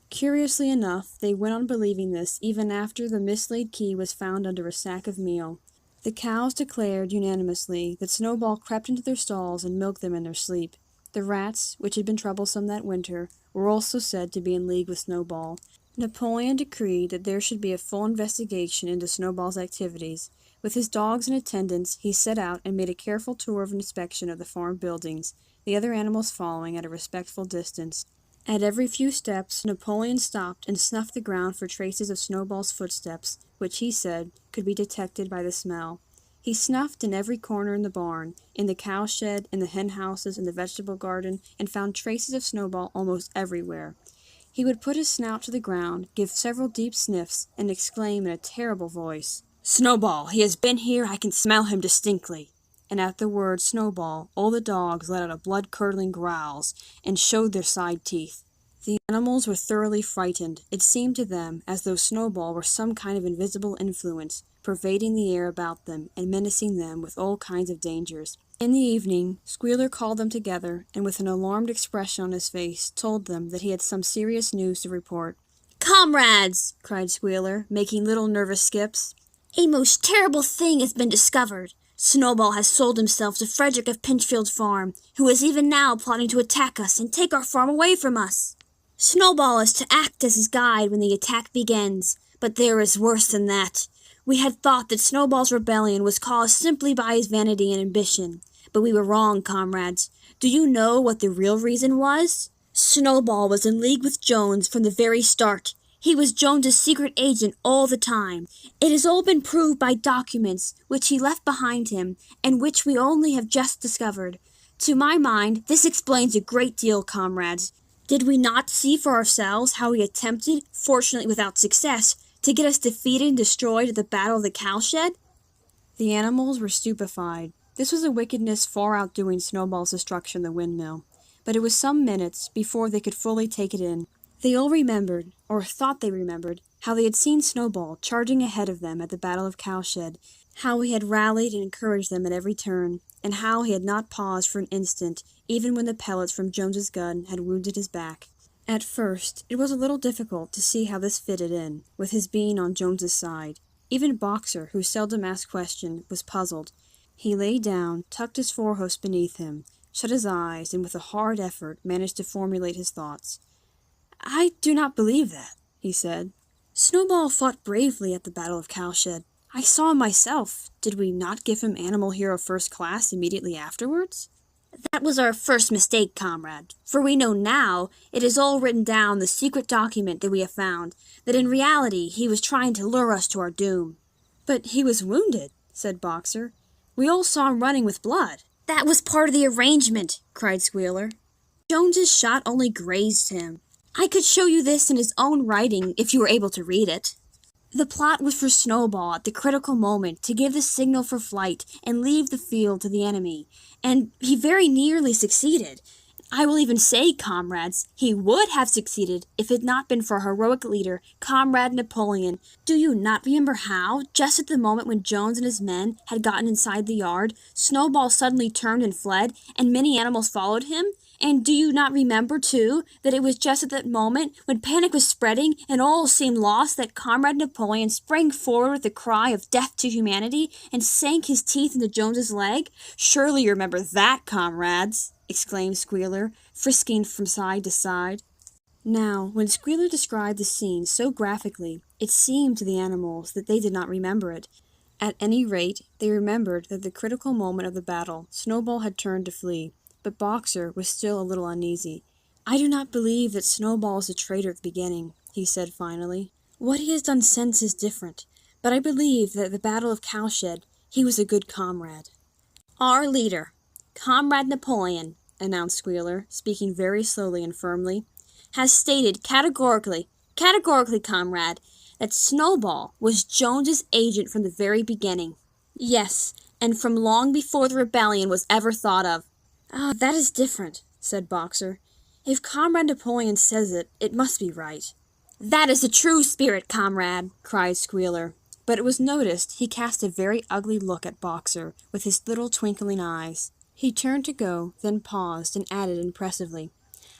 Curiously enough, they went on believing this even after the mislaid key was found under a sack of meal. The cows declared unanimously that Snowball crept into their stalls and milked them in their sleep. The rats, which had been troublesome that winter, were also said to be in league with Snowball. Napoleon decreed that there should be a full investigation into Snowball's activities. With his dogs in attendance, he set out and made a careful tour of inspection of the farm buildings, the other animals following at a respectful distance. At every few steps, Napoleon stopped and snuffed the ground for traces of Snowball's footsteps, which, he said, could be detected by the smell. He snuffed in every corner in the barn, in the cowshed, in the hen-houses, in the vegetable garden, and found traces of Snowball almost everywhere. He would put his snout to the ground, give several deep sniffs, and exclaim in a terrible voice, "Snowball! He has been here! I can smell him distinctly!" And at the word Snowball, all the dogs let out blood-curdling growls and showed their side teeth. The animals were thoroughly frightened. It seemed to them as though Snowball were some kind of invisible influence, pervading the air about them and menacing them with all kinds of dangers. In the evening, Squealer called them together, and with an alarmed expression on his face, told them that he had some serious news to report. "Comrades!" cried Squealer, making little nervous skips. "A most terrible thing has been discovered. Snowball has sold himself to Frederick of Pinchfield's farm, who is even now plotting to attack us and take our farm away from us. Snowball is to act as his guide when the attack begins, but there is worse than that. We had thought that Snowball's rebellion was caused simply by his vanity and ambition, but we were wrong, comrades. Do you know what the real reason was? Snowball was in league with Jones from the very start. He was Jones's secret agent all the time. It has all been proved by documents which he left behind him, and which we only have just discovered. To my mind, this explains a great deal, comrades. Did we not see for ourselves how he attempted, fortunately without success, to get us defeated and destroyed at the Battle of the Cowshed?" The animals were stupefied. This was a wickedness far outdoing Snowball's destruction of the windmill. But it was some minutes before they could fully take it in. They all remembered, or thought they remembered, how they had seen Snowball charging ahead of them at the Battle of Cowshed, how he had rallied and encouraged them at every turn, and how he had not paused for an instant, even when the pellets from Jones's gun had wounded his back. At first, it was a little difficult to see how this fitted in, with his being on Jones's side. Even Boxer, who seldom asked questions, was puzzled. He lay down, tucked his forehoofs beneath him, shut his eyes, and with a hard effort managed to formulate his thoughts. "I do not believe that," he said. "Snowball fought bravely at the Battle of Cowshed. I saw him myself. Did we not give him Animal Hero First Class immediately afterwards?" "That was our first mistake, comrade, for we know now, it is all written down in the secret document that we have found, that in reality he was trying to lure us to our doom." "But he was wounded," said Boxer. "We all saw him running with blood." "That was part of the arrangement," cried Squealer. "Jones's shot only grazed him. I could show you this in his own writing if you were able to read it. The plot was for Snowball at the critical moment to give the signal for flight and leave the field to the enemy, and he very nearly succeeded. I will even say, comrades, he would have succeeded if it had not been for our heroic leader, Comrade Napoleon. Do you not remember how, just at the moment when Jones and his men had gotten inside the yard, Snowball suddenly turned and fled, and many animals followed him? And do you not remember, too, that it was just at that moment, when panic was spreading and all seemed lost, that Comrade Napoleon sprang forward with a cry of death to humanity and sank his teeth into Jones's leg? Surely you remember that, comrades!" exclaimed Squealer, frisking from side to side. Now, when Squealer described the scene so graphically, it seemed to the animals that they did not remember it. At any rate, they remembered that at the critical moment of the battle, Snowball had turned to flee. But Boxer was still a little uneasy. "I do not believe that Snowball is a traitor at the beginning," he said finally. "What he has done since is different, but I believe that at the Battle of Cowshed he was a good comrade." "Our leader, Comrade Napoleon," announced Squealer, speaking very slowly and firmly, "has stated categorically, comrade, that Snowball was Jones's agent from the very beginning. Yes, and from long before the rebellion was ever thought of." "Ah, that is different," said Boxer. "If Comrade Napoleon says it, it must be right." "That is the true spirit, comrade," cried Squealer. But it was noticed he cast a very ugly look at Boxer with his little twinkling eyes. He turned to go, then paused and added impressively,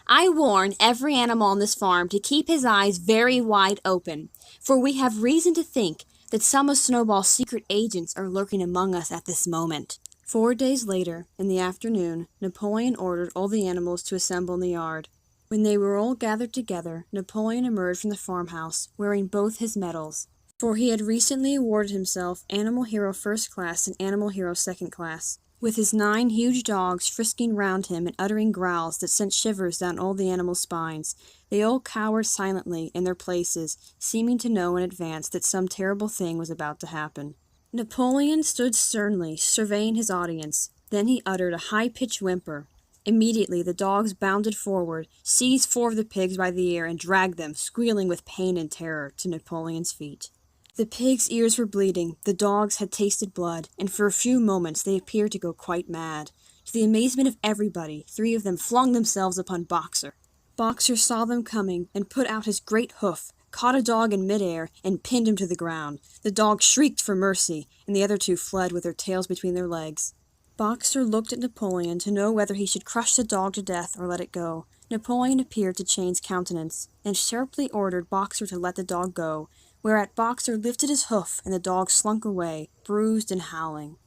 I warn every animal on this farm to keep his eyes very wide open, for we have reason to think that some of Snowball's secret agents are lurking among us at this moment." 4 days later, in the afternoon, Napoleon ordered all the animals to assemble in the yard. When they were all gathered together, Napoleon emerged from the farmhouse, wearing both his medals, for he had recently awarded himself Animal Hero First Class and Animal Hero Second Class. With his 9 huge dogs frisking round him and uttering growls that sent shivers down all the animals' spines, they all cowered silently in their places, seeming to know in advance that some terrible thing was about to happen. Napoleon stood sternly, surveying his audience. Then he uttered a high-pitched whimper. Immediately the dogs bounded forward, seized 4 of the pigs by the ear, and dragged them, squealing with pain and terror, to Napoleon's feet. The pigs' ears were bleeding, the dogs had tasted blood, and for a few moments they appeared to go quite mad. To the amazement of everybody, 3 of them flung themselves upon Boxer. Boxer saw them coming, and put out his great hoof, caught a dog in midair, and pinned him to the ground. The dog shrieked for mercy, and the other 2 fled with their tails between their legs. Boxer looked at Napoleon to know whether he should crush the dog to death or let it go. Napoleon appeared to change countenance, and sharply ordered Boxer to let the dog go, whereat Boxer lifted his hoof, and the dog slunk away, bruised and howling.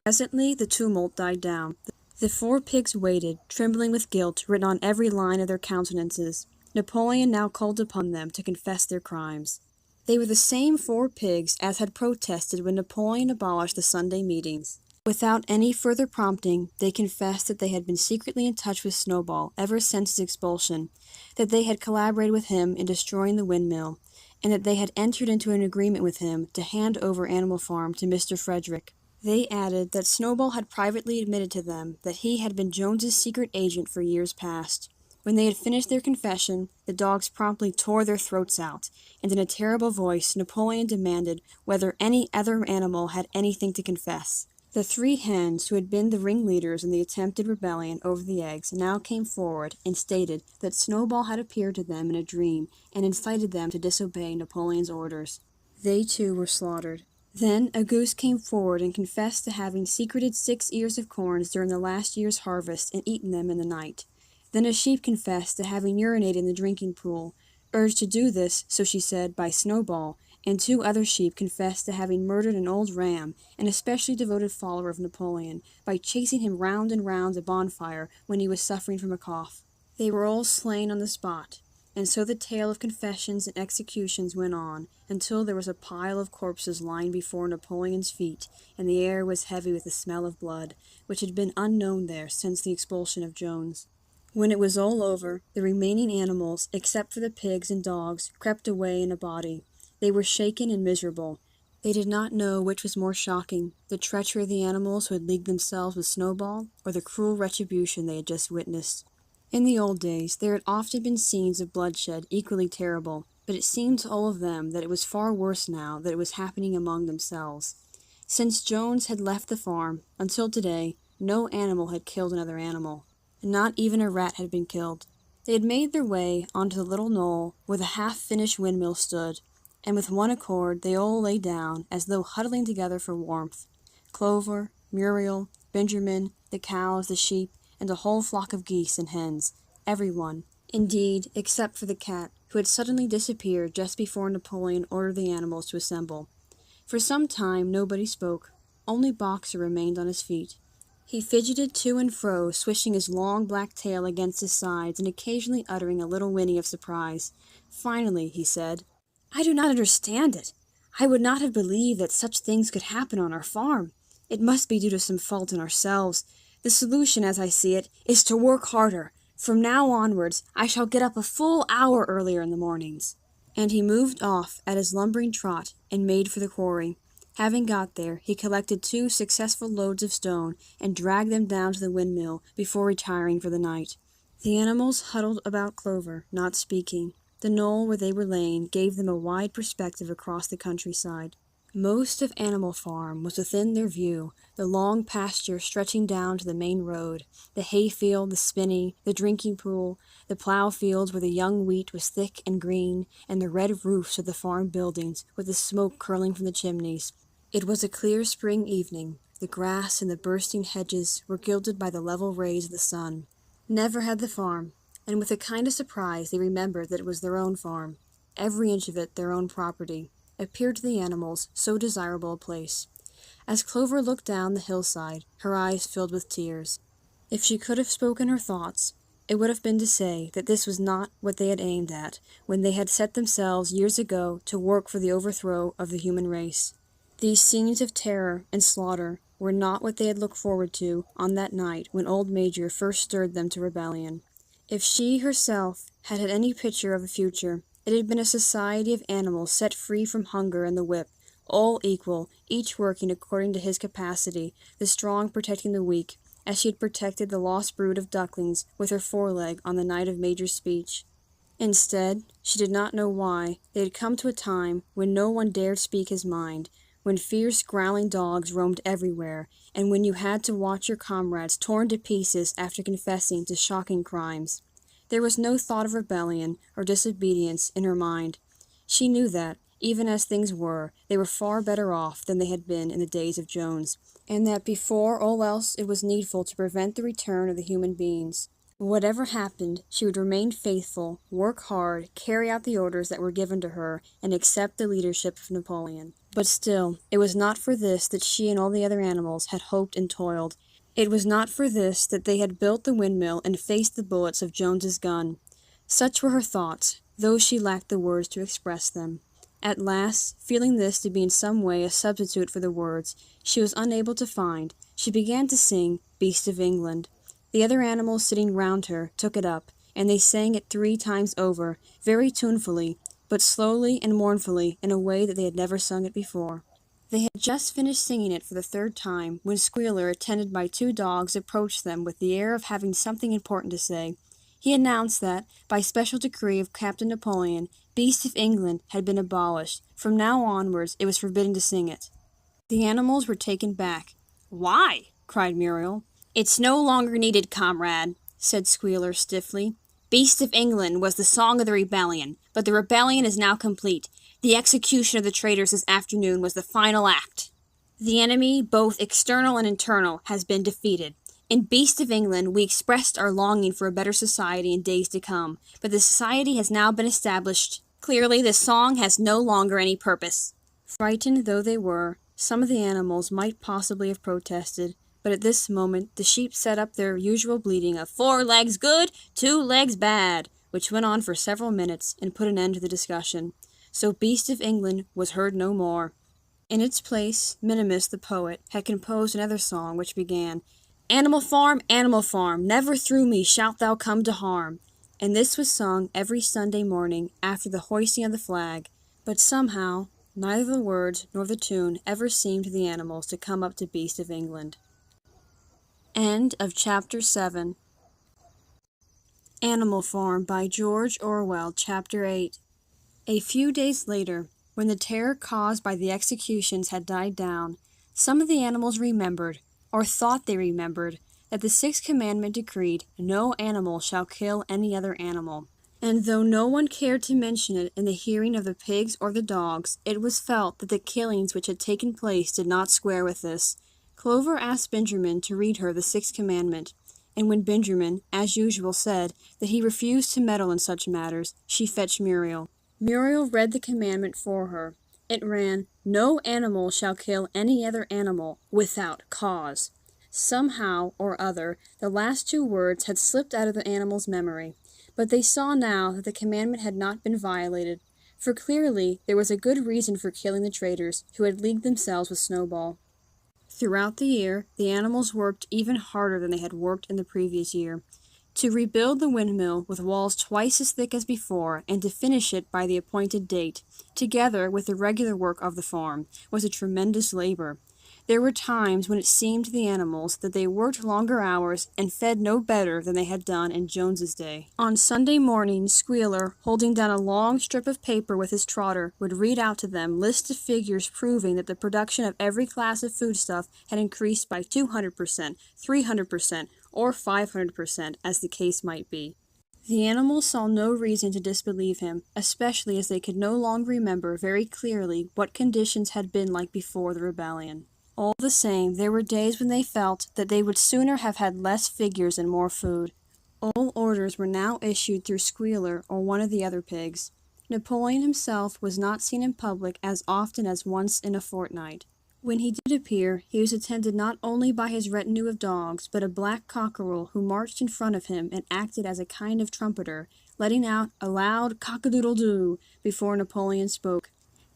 Presently the tumult died down. The 4 pigs waited, trembling with guilt written on every line of their countenances. Napoleon now called upon them to confess their crimes. They were the same 4 pigs as had protested when Napoleon abolished the Sunday meetings. Without any further prompting, they confessed that they had been secretly in touch with Snowball ever since his expulsion, that they had collaborated with him in destroying the windmill, and that they had entered into an agreement with him to hand over Animal Farm to Mr. Frederick. They added that Snowball had privately admitted to them that he had been Jones's secret agent for years past. When they had finished their confession, the dogs promptly tore their throats out, and in a terrible voice Napoleon demanded whether any other animal had anything to confess. The 3 hens who had been the ringleaders in the attempted rebellion over the eggs now came forward and stated that Snowball had appeared to them in a dream and incited them to disobey Napoleon's orders. They too were slaughtered. Then a goose came forward and confessed to having secreted 6 ears of corn during the last year's harvest and eaten them in the night. Then a sheep confessed to having urinated in the drinking pool, urged to do this, so she said, by Snowball, and 2 other sheep confessed to having murdered an old ram, an especially devoted follower of Napoleon, by chasing him round and round a bonfire when he was suffering from a cough. They were all slain on the spot, and so the tale of confessions and executions went on, until there was a pile of corpses lying before Napoleon's feet, and the air was heavy with the smell of blood, which had been unknown there since the expulsion of Jones. When it was all over, the remaining animals, except for the pigs and dogs, crept away in a body. They were shaken and miserable. They did not know which was more shocking, the treachery of the animals who had leagued themselves with Snowball, or the cruel retribution they had just witnessed. In the old days, there had often been scenes of bloodshed equally terrible, but it seemed to all of them that it was far worse now that it was happening among themselves. Since Jones had left the farm, until today, no animal had killed another animal. Not even a rat had been killed. They had made their way onto the little knoll where the half-finished windmill stood, and with one accord they all lay down as though huddling together for warmth. Clover, Muriel, Benjamin, the cows, the sheep, and a whole flock of geese and hens, everyone, indeed, except for the cat, who had suddenly disappeared just before Napoleon ordered the animals to assemble. For some time nobody spoke. Only Boxer remained on his feet. He fidgeted to and fro, swishing his long black tail against his sides and occasionally uttering a little whinny of surprise. Finally he said, "I do not understand it. I would not have believed that such things could happen on our farm. It must be due to some fault in ourselves. The solution, as I see it, is to work harder. From now onwards, I shall get up a full hour earlier in the mornings." And he moved off at his lumbering trot and made for the quarry. Having got there, he collected 2 successful loads of stone and dragged them down to the windmill before retiring for the night. The animals huddled about Clover, not speaking. The knoll where they were laying gave them a wide perspective across the countryside. Most of Animal Farm was within their view, the long pasture stretching down to the main road, the hayfield, the spinney, the drinking pool, the plough fields where the young wheat was thick and green, and the red roofs of the farm buildings with the smoke curling from the chimneys. It was a clear spring evening. The grass and the bursting hedges were gilded by the level rays of the sun. Never had the farm, and with a kind of surprise they remembered that it was their own farm, every inch of it their own property, appeared to the animals so desirable a place. As Clover looked down the hillside, her eyes filled with tears. If she could have spoken her thoughts, it would have been to say that this was not what they had aimed at when they had set themselves years ago to work for the overthrow of the human race. These scenes of terror and slaughter were not what they had looked forward to on that night when old Major first stirred them to rebellion. If she herself had had any picture of a future, it had been a society of animals set free from hunger and the whip, all equal, each working according to his capacity, the strong protecting the weak, as she had protected the lost brood of ducklings with her foreleg on the night of Major's speech. Instead, she did not know why, they had come to a time when no one dared speak his mind, when fierce growling dogs roamed everywhere, and when you had to watch your comrades torn to pieces after confessing to shocking crimes. There was no thought of rebellion or disobedience in her mind. She knew that, even as things were, they were far better off than they had been in the days of Jones, and that before all else it was needful to prevent the return of the human beings. Whatever happened, she would remain faithful, work hard, carry out the orders that were given to her, and accept the leadership of Napoleon. But still, it was not for this that she and all the other animals had hoped and toiled. It was not for this that they had built the windmill and faced the bullets of Jones's gun. Such were her thoughts, though she lacked the words to express them. At last, feeling this to be in some way a substitute for the words she was unable to find, she began to sing Beast of England. The other animals sitting round her took it up, and they sang it 3 times over, very tunefully, but slowly and mournfully in a way that they had never sung it before. They had just finished singing it for the 3rd time when Squealer, attended by 2 dogs, approached them with the air of having something important to say. He announced that, by special decree of Captain Napoleon, Beast of England had been abolished. From now onwards it was forbidden to sing it. The animals were taken back. "Why?" cried Muriel. "It's no longer needed, comrade," said Squealer stiffly. "Beast of England was the song of the rebellion, but the rebellion is now complete. The execution of the traitors this afternoon was the final act. The enemy, both external and internal, has been defeated. In Beast of England, we expressed our longing for a better society in days to come, but the society has now been established. Clearly, the song has no longer any purpose." Frightened though they were, some of the animals might possibly have protested, but at this moment the sheep set up their usual bleating of 4 legs good, 2 legs bad, which went on for several minutes and put an end to the discussion. So Beast of England was heard no more. In its place, Minimus the poet had composed another song which began, Animal Farm, never through me shalt thou come to harm," and this was sung every Sunday morning after the hoisting of the flag, but somehow neither the words nor the tune ever seemed to the animals to come up to Beast of England. End of Chapter 7. Animal Farm by George Orwell, Chapter 8. A few days later, when the terror caused by the executions had died down, some of the animals remembered, or thought they remembered, that the 6th commandment decreed, "No animal shall kill any other animal." And though no one cared to mention it in the hearing of the pigs or the dogs, it was felt that the killings which had taken place did not square with this. Clover asked Benjamin to read her the 6th commandment, and when Benjamin, as usual, said that he refused to meddle in such matters, she fetched Muriel. Muriel read the commandment for her. It ran, "No animal shall kill any other animal without cause." Somehow or other, the last 2 words had slipped out of the animals' memory, but they saw now that the commandment had not been violated, for clearly there was a good reason for killing the traitors who had leagued themselves with Snowball. Throughout the year, the animals worked even harder than they had worked in the previous year. To rebuild the windmill with walls twice as thick as before, and to finish it by the appointed date, together with the regular work of the farm, was a tremendous labor. There were times when it seemed to the animals that they worked longer hours and fed no better than they had done in Jones's day. On Sunday morning, Squealer, holding down a long strip of paper with his trotter, would read out to them lists of figures proving that the production of every class of foodstuff had increased by 200%, 300%, or 500%, as the case might be. The animals saw no reason to disbelieve him, especially as they could no longer remember very clearly what conditions had been like before the rebellion. All the same, there were days when they felt that they would sooner have had less figures and more food. All orders were now issued through Squealer or one of the other pigs. Napoleon himself was not seen in public as often as once in a fortnight. When he did appear, he was attended not only by his retinue of dogs, but a black cockerel who marched in front of him and acted as a kind of trumpeter, letting out a loud cock-a-doodle-doo before Napoleon spoke.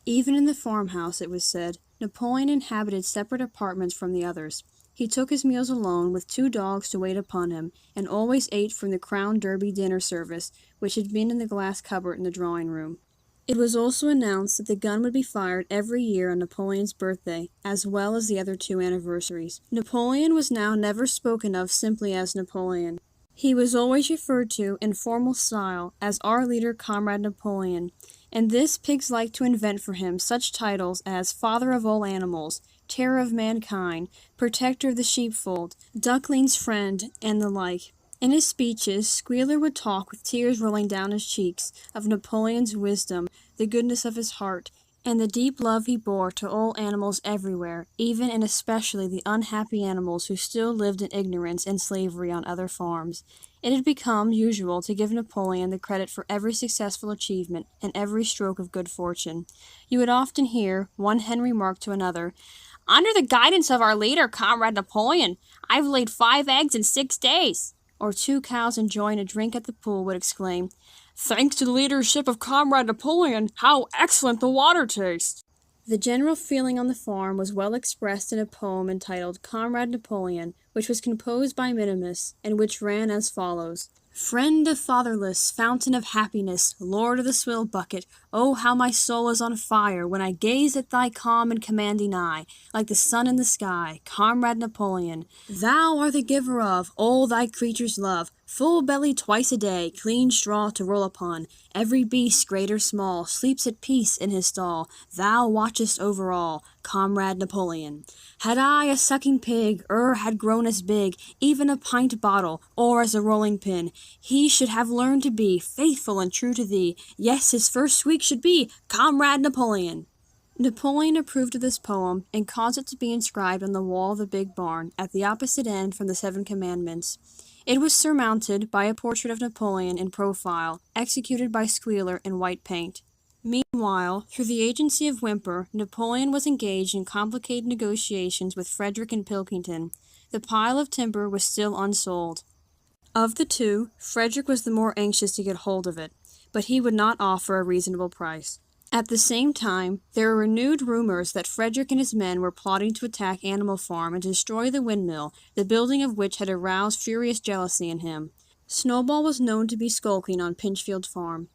Even in the farmhouse, it was said, Napoleon inhabited separate apartments from the others. He took his meals alone, with 2 dogs to wait upon him, and always ate from the Crown Derby dinner service, which had been in the glass cupboard in the drawing-room. It was also announced that the gun would be fired every year on Napoleon's birthday, as well as the other 2 anniversaries. Napoleon was now never spoken of simply as Napoleon. He was always referred to, in formal style, as our leader, Comrade Napoleon, and this pigs liked to invent for him such titles as Father of all animals, Terror of mankind, Protector of the sheepfold, Duckling's friend, and the like. In his speeches, Squealer would talk with tears rolling down his cheeks of Napoleon's wisdom, the goodness of his heart, and the deep love he bore to all animals everywhere, even and especially the unhappy animals who still lived in ignorance and slavery on other farms. It had become usual to give Napoleon the credit for every successful achievement and every stroke of good fortune. You would often hear one hen remark to another, "Under the guidance of our leader, Comrade Napoleon, I've laid 5 eggs in 6 days." Or 2 cows enjoying a drink at the pool would exclaim, "Thanks to the leadership of Comrade Napoleon, how excellent the water tastes!" The general feeling on the farm was well expressed in a poem entitled Comrade Napoleon, which was composed by Minimus, and which ran as follows. Friend of fatherless, fountain of happiness, lord of the swill bucket, oh, how my soul is on fire when I gaze at thy calm and commanding eye, like the sun in the sky, Comrade Napoleon. Thou art the giver of all thy creatures love, full belly twice a day, clean straw to roll upon. Every beast, great or small, sleeps at peace in his stall. Thou watchest over all, Comrade Napoleon. Had I a sucking pig, had grown as big, even a pint bottle, or as a rolling pin, he should have learned to be faithful and true to thee. Yes, his first week should be Comrade Napoleon. Napoleon approved of this poem and caused it to be inscribed on the wall of the big barn at the opposite end from the 7 Commandments. It was surmounted by a portrait of Napoleon in profile, executed by Squealer in white paint. Meanwhile, through the agency of Whymper, Napoleon was engaged in complicated negotiations with Frederick and Pilkington. The pile of timber was still unsold. Of the 2, Frederick was the more anxious to get hold of it, but he would not offer a reasonable price. At the same time, there were renewed rumors that Frederick and his men were plotting to attack Animal Farm and to destroy the windmill, the building of which had aroused furious jealousy in him. Snowball was known to be skulking on Pinchfield Farm.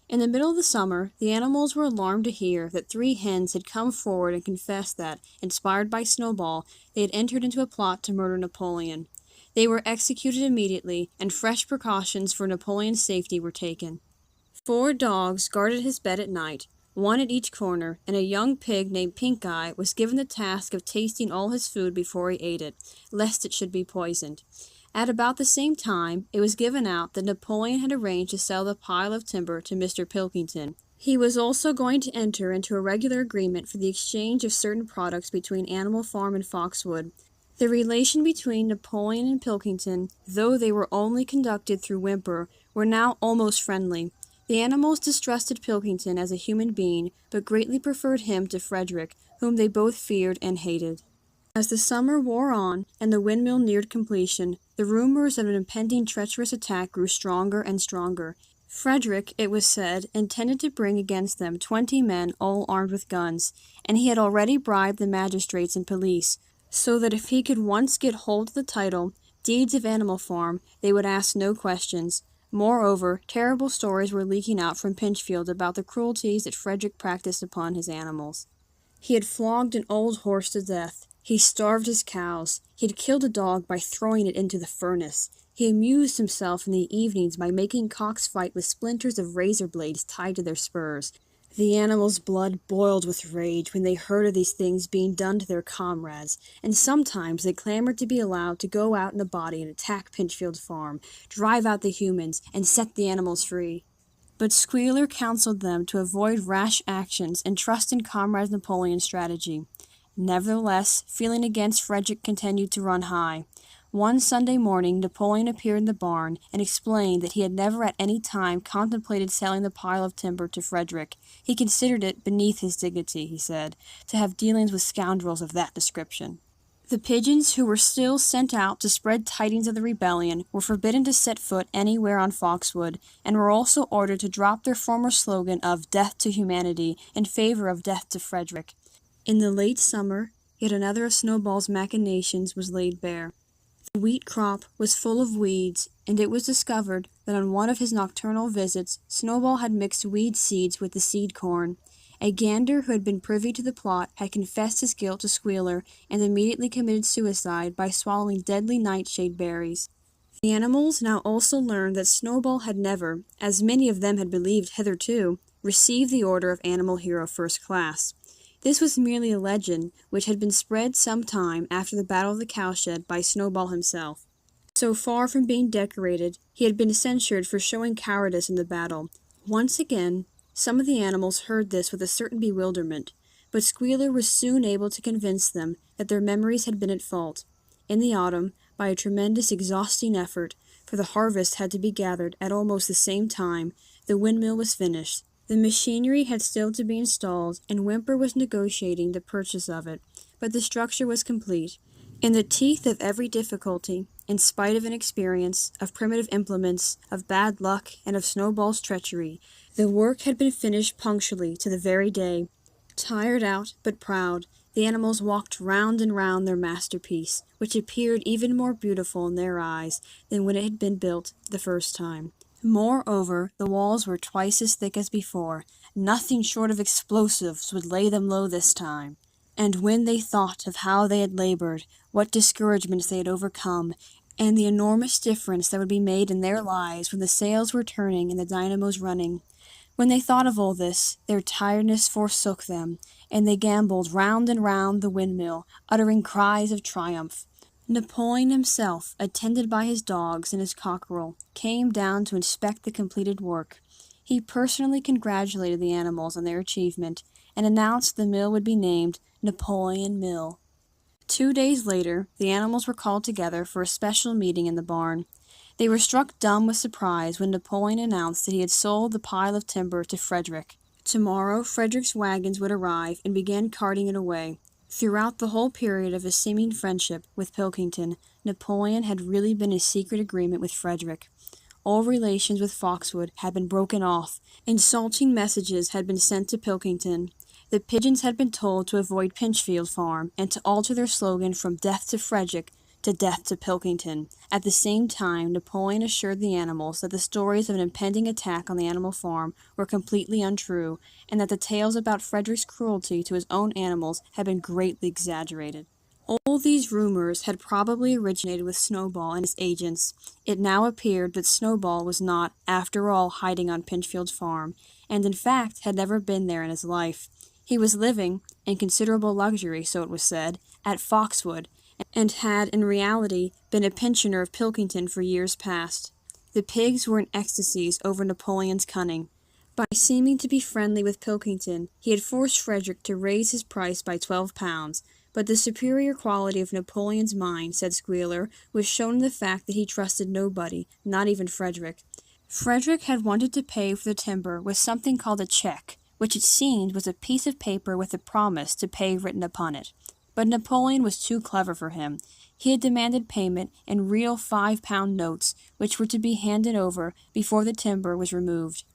In the middle of the summer, the animals were alarmed to hear that 3 hens had come forward and confessed that, inspired by Snowball, they had entered into a plot to murder Napoleon. They were executed immediately, and fresh precautions for Napoleon's safety were taken. 4 dogs guarded his bed at night, 1 at each corner, and a young pig named Pink Eye was given the task of tasting all his food before he ate it, lest it should be poisoned. At about the same time, it was given out that Napoleon had arranged to sell the pile of timber to Mr. Pilkington. He was also going to enter into a regular agreement for the exchange of certain products between Animal Farm and Foxwood. The relation between Napoleon and Pilkington, though they were only conducted through Whymper, were now almost friendly. The animals distrusted Pilkington as a human being, but greatly preferred him to Frederick, whom they both feared and hated. As the summer wore on, and the windmill neared completion, the rumors of an impending treacherous attack grew stronger and stronger. Frederick, it was said, intended to bring against them 20 men all armed with guns, and he had already bribed the magistrates and police, so that if he could once get hold of the title, Deeds of Animal Farm, they would ask no questions. Moreover, terrible stories were leaking out from Pinchfield about the cruelties that Frederick practiced upon his animals. He had flogged an old horse to death. He starved his cows. He had killed a dog by throwing it into the furnace. He amused himself in the evenings by making cocks fight with splinters of razor blades tied to their spurs. The animals' blood boiled with rage when they heard of these things being done to their comrades, and sometimes they clamored to be allowed to go out in a body and attack Pinchfield Farm, drive out the humans, and set the animals free. But Squealer counseled them to avoid rash actions and trust in Comrade Napoleon's strategy. Nevertheless, feeling against Frederick continued to run high. One Sunday morning, Napoleon appeared in the barn and explained that he had never at any time contemplated selling the pile of timber to Frederick. He considered it beneath his dignity, he said, to have dealings with scoundrels of that description. The pigeons who were still sent out to spread tidings of the rebellion were forbidden to set foot anywhere on Foxwood, and were also ordered to drop their former slogan of "Death to Humanity" in favor of "Death to Frederick." In the late summer, yet another of Snowball's machinations was laid bare. The wheat crop was full of weeds, and it was discovered that on one of his nocturnal visits Snowball had mixed weed seeds with the seed corn. A gander who had been privy to the plot had confessed his guilt to Squealer, and immediately committed suicide by swallowing deadly nightshade berries. The animals now also learned that Snowball had never, as many of them had believed hitherto, received the order of Animal Hero First Class. This was merely a legend which had been spread some time after the Battle of the Cowshed by Snowball himself. So far from being decorated, he had been censured for showing cowardice in the battle. Once again, some of the animals heard this with a certain bewilderment, but Squealer was soon able to convince them that their memories had been at fault. In the autumn, by a tremendous exhausting effort, for the harvest had to be gathered at almost the same time, the windmill was finished. The machinery had still to be installed, and Whymper was negotiating the purchase of it, but the structure was complete. In the teeth of every difficulty, in spite of inexperience, of primitive implements, of bad luck, and of Snowball's treachery, the work had been finished punctually to the very day. Tired out, but proud, the animals walked round and round their masterpiece, which appeared even more beautiful in their eyes than when it had been built the first time. Moreover, the walls were twice as thick as before. Nothing short of explosives would lay them low this time. And when they thought of how they had labored, what discouragements they had overcome, and the enormous difference that would be made in their lives when the sails were turning and the dynamos running, when they thought of all this, their tiredness forsook them, and they gamboled round and round the windmill, uttering cries of triumph. Napoleon himself, attended by his dogs and his cockerel, came down to inspect the completed work. He personally congratulated the animals on their achievement, and announced the mill would be named Napoleon Mill. 2 days later, the animals were called together for a special meeting in the barn. They were struck dumb with surprise when Napoleon announced that he had sold the pile of timber to Frederick. Tomorrow, Frederick's wagons would arrive and begin carting it away. Throughout the whole period of his seeming friendship with Pilkington, Napoleon had really been in secret agreement with Frederick. All relations with Foxwood had been broken off. Insulting messages had been sent to Pilkington. The pigeons had been told to avoid Pinchfield Farm and to alter their slogan from "Death to Frederick" to "Death to Pilkington." At the same time, Napoleon assured the animals that the stories of an impending attack on the animal farm were completely untrue, and that the tales about Frederick's cruelty to his own animals had been greatly exaggerated. All these rumors had probably originated with Snowball and his agents. It now appeared that Snowball was not, after all, hiding on Pinchfield's farm, and in fact had never been there in his life. He was living, in considerable luxury, so it was said, at Foxwood, and had in reality been a pensioner of Pilkington for years past. The pigs were in ecstasies over Napoleon's cunning. By seeming to be friendly with Pilkington, he had forced Frederick to raise his price by £12, but the superior quality of Napoleon's mind, said Squealer, was shown in the fact that he trusted nobody, not even Frederick. Frederick had wanted to pay for the timber with something called a check, which it seemed was a piece of paper with a promise to pay written upon it. But Napoleon was too clever for him. He had demanded payment in real £5 notes, which were to be handed over before the timber was removed.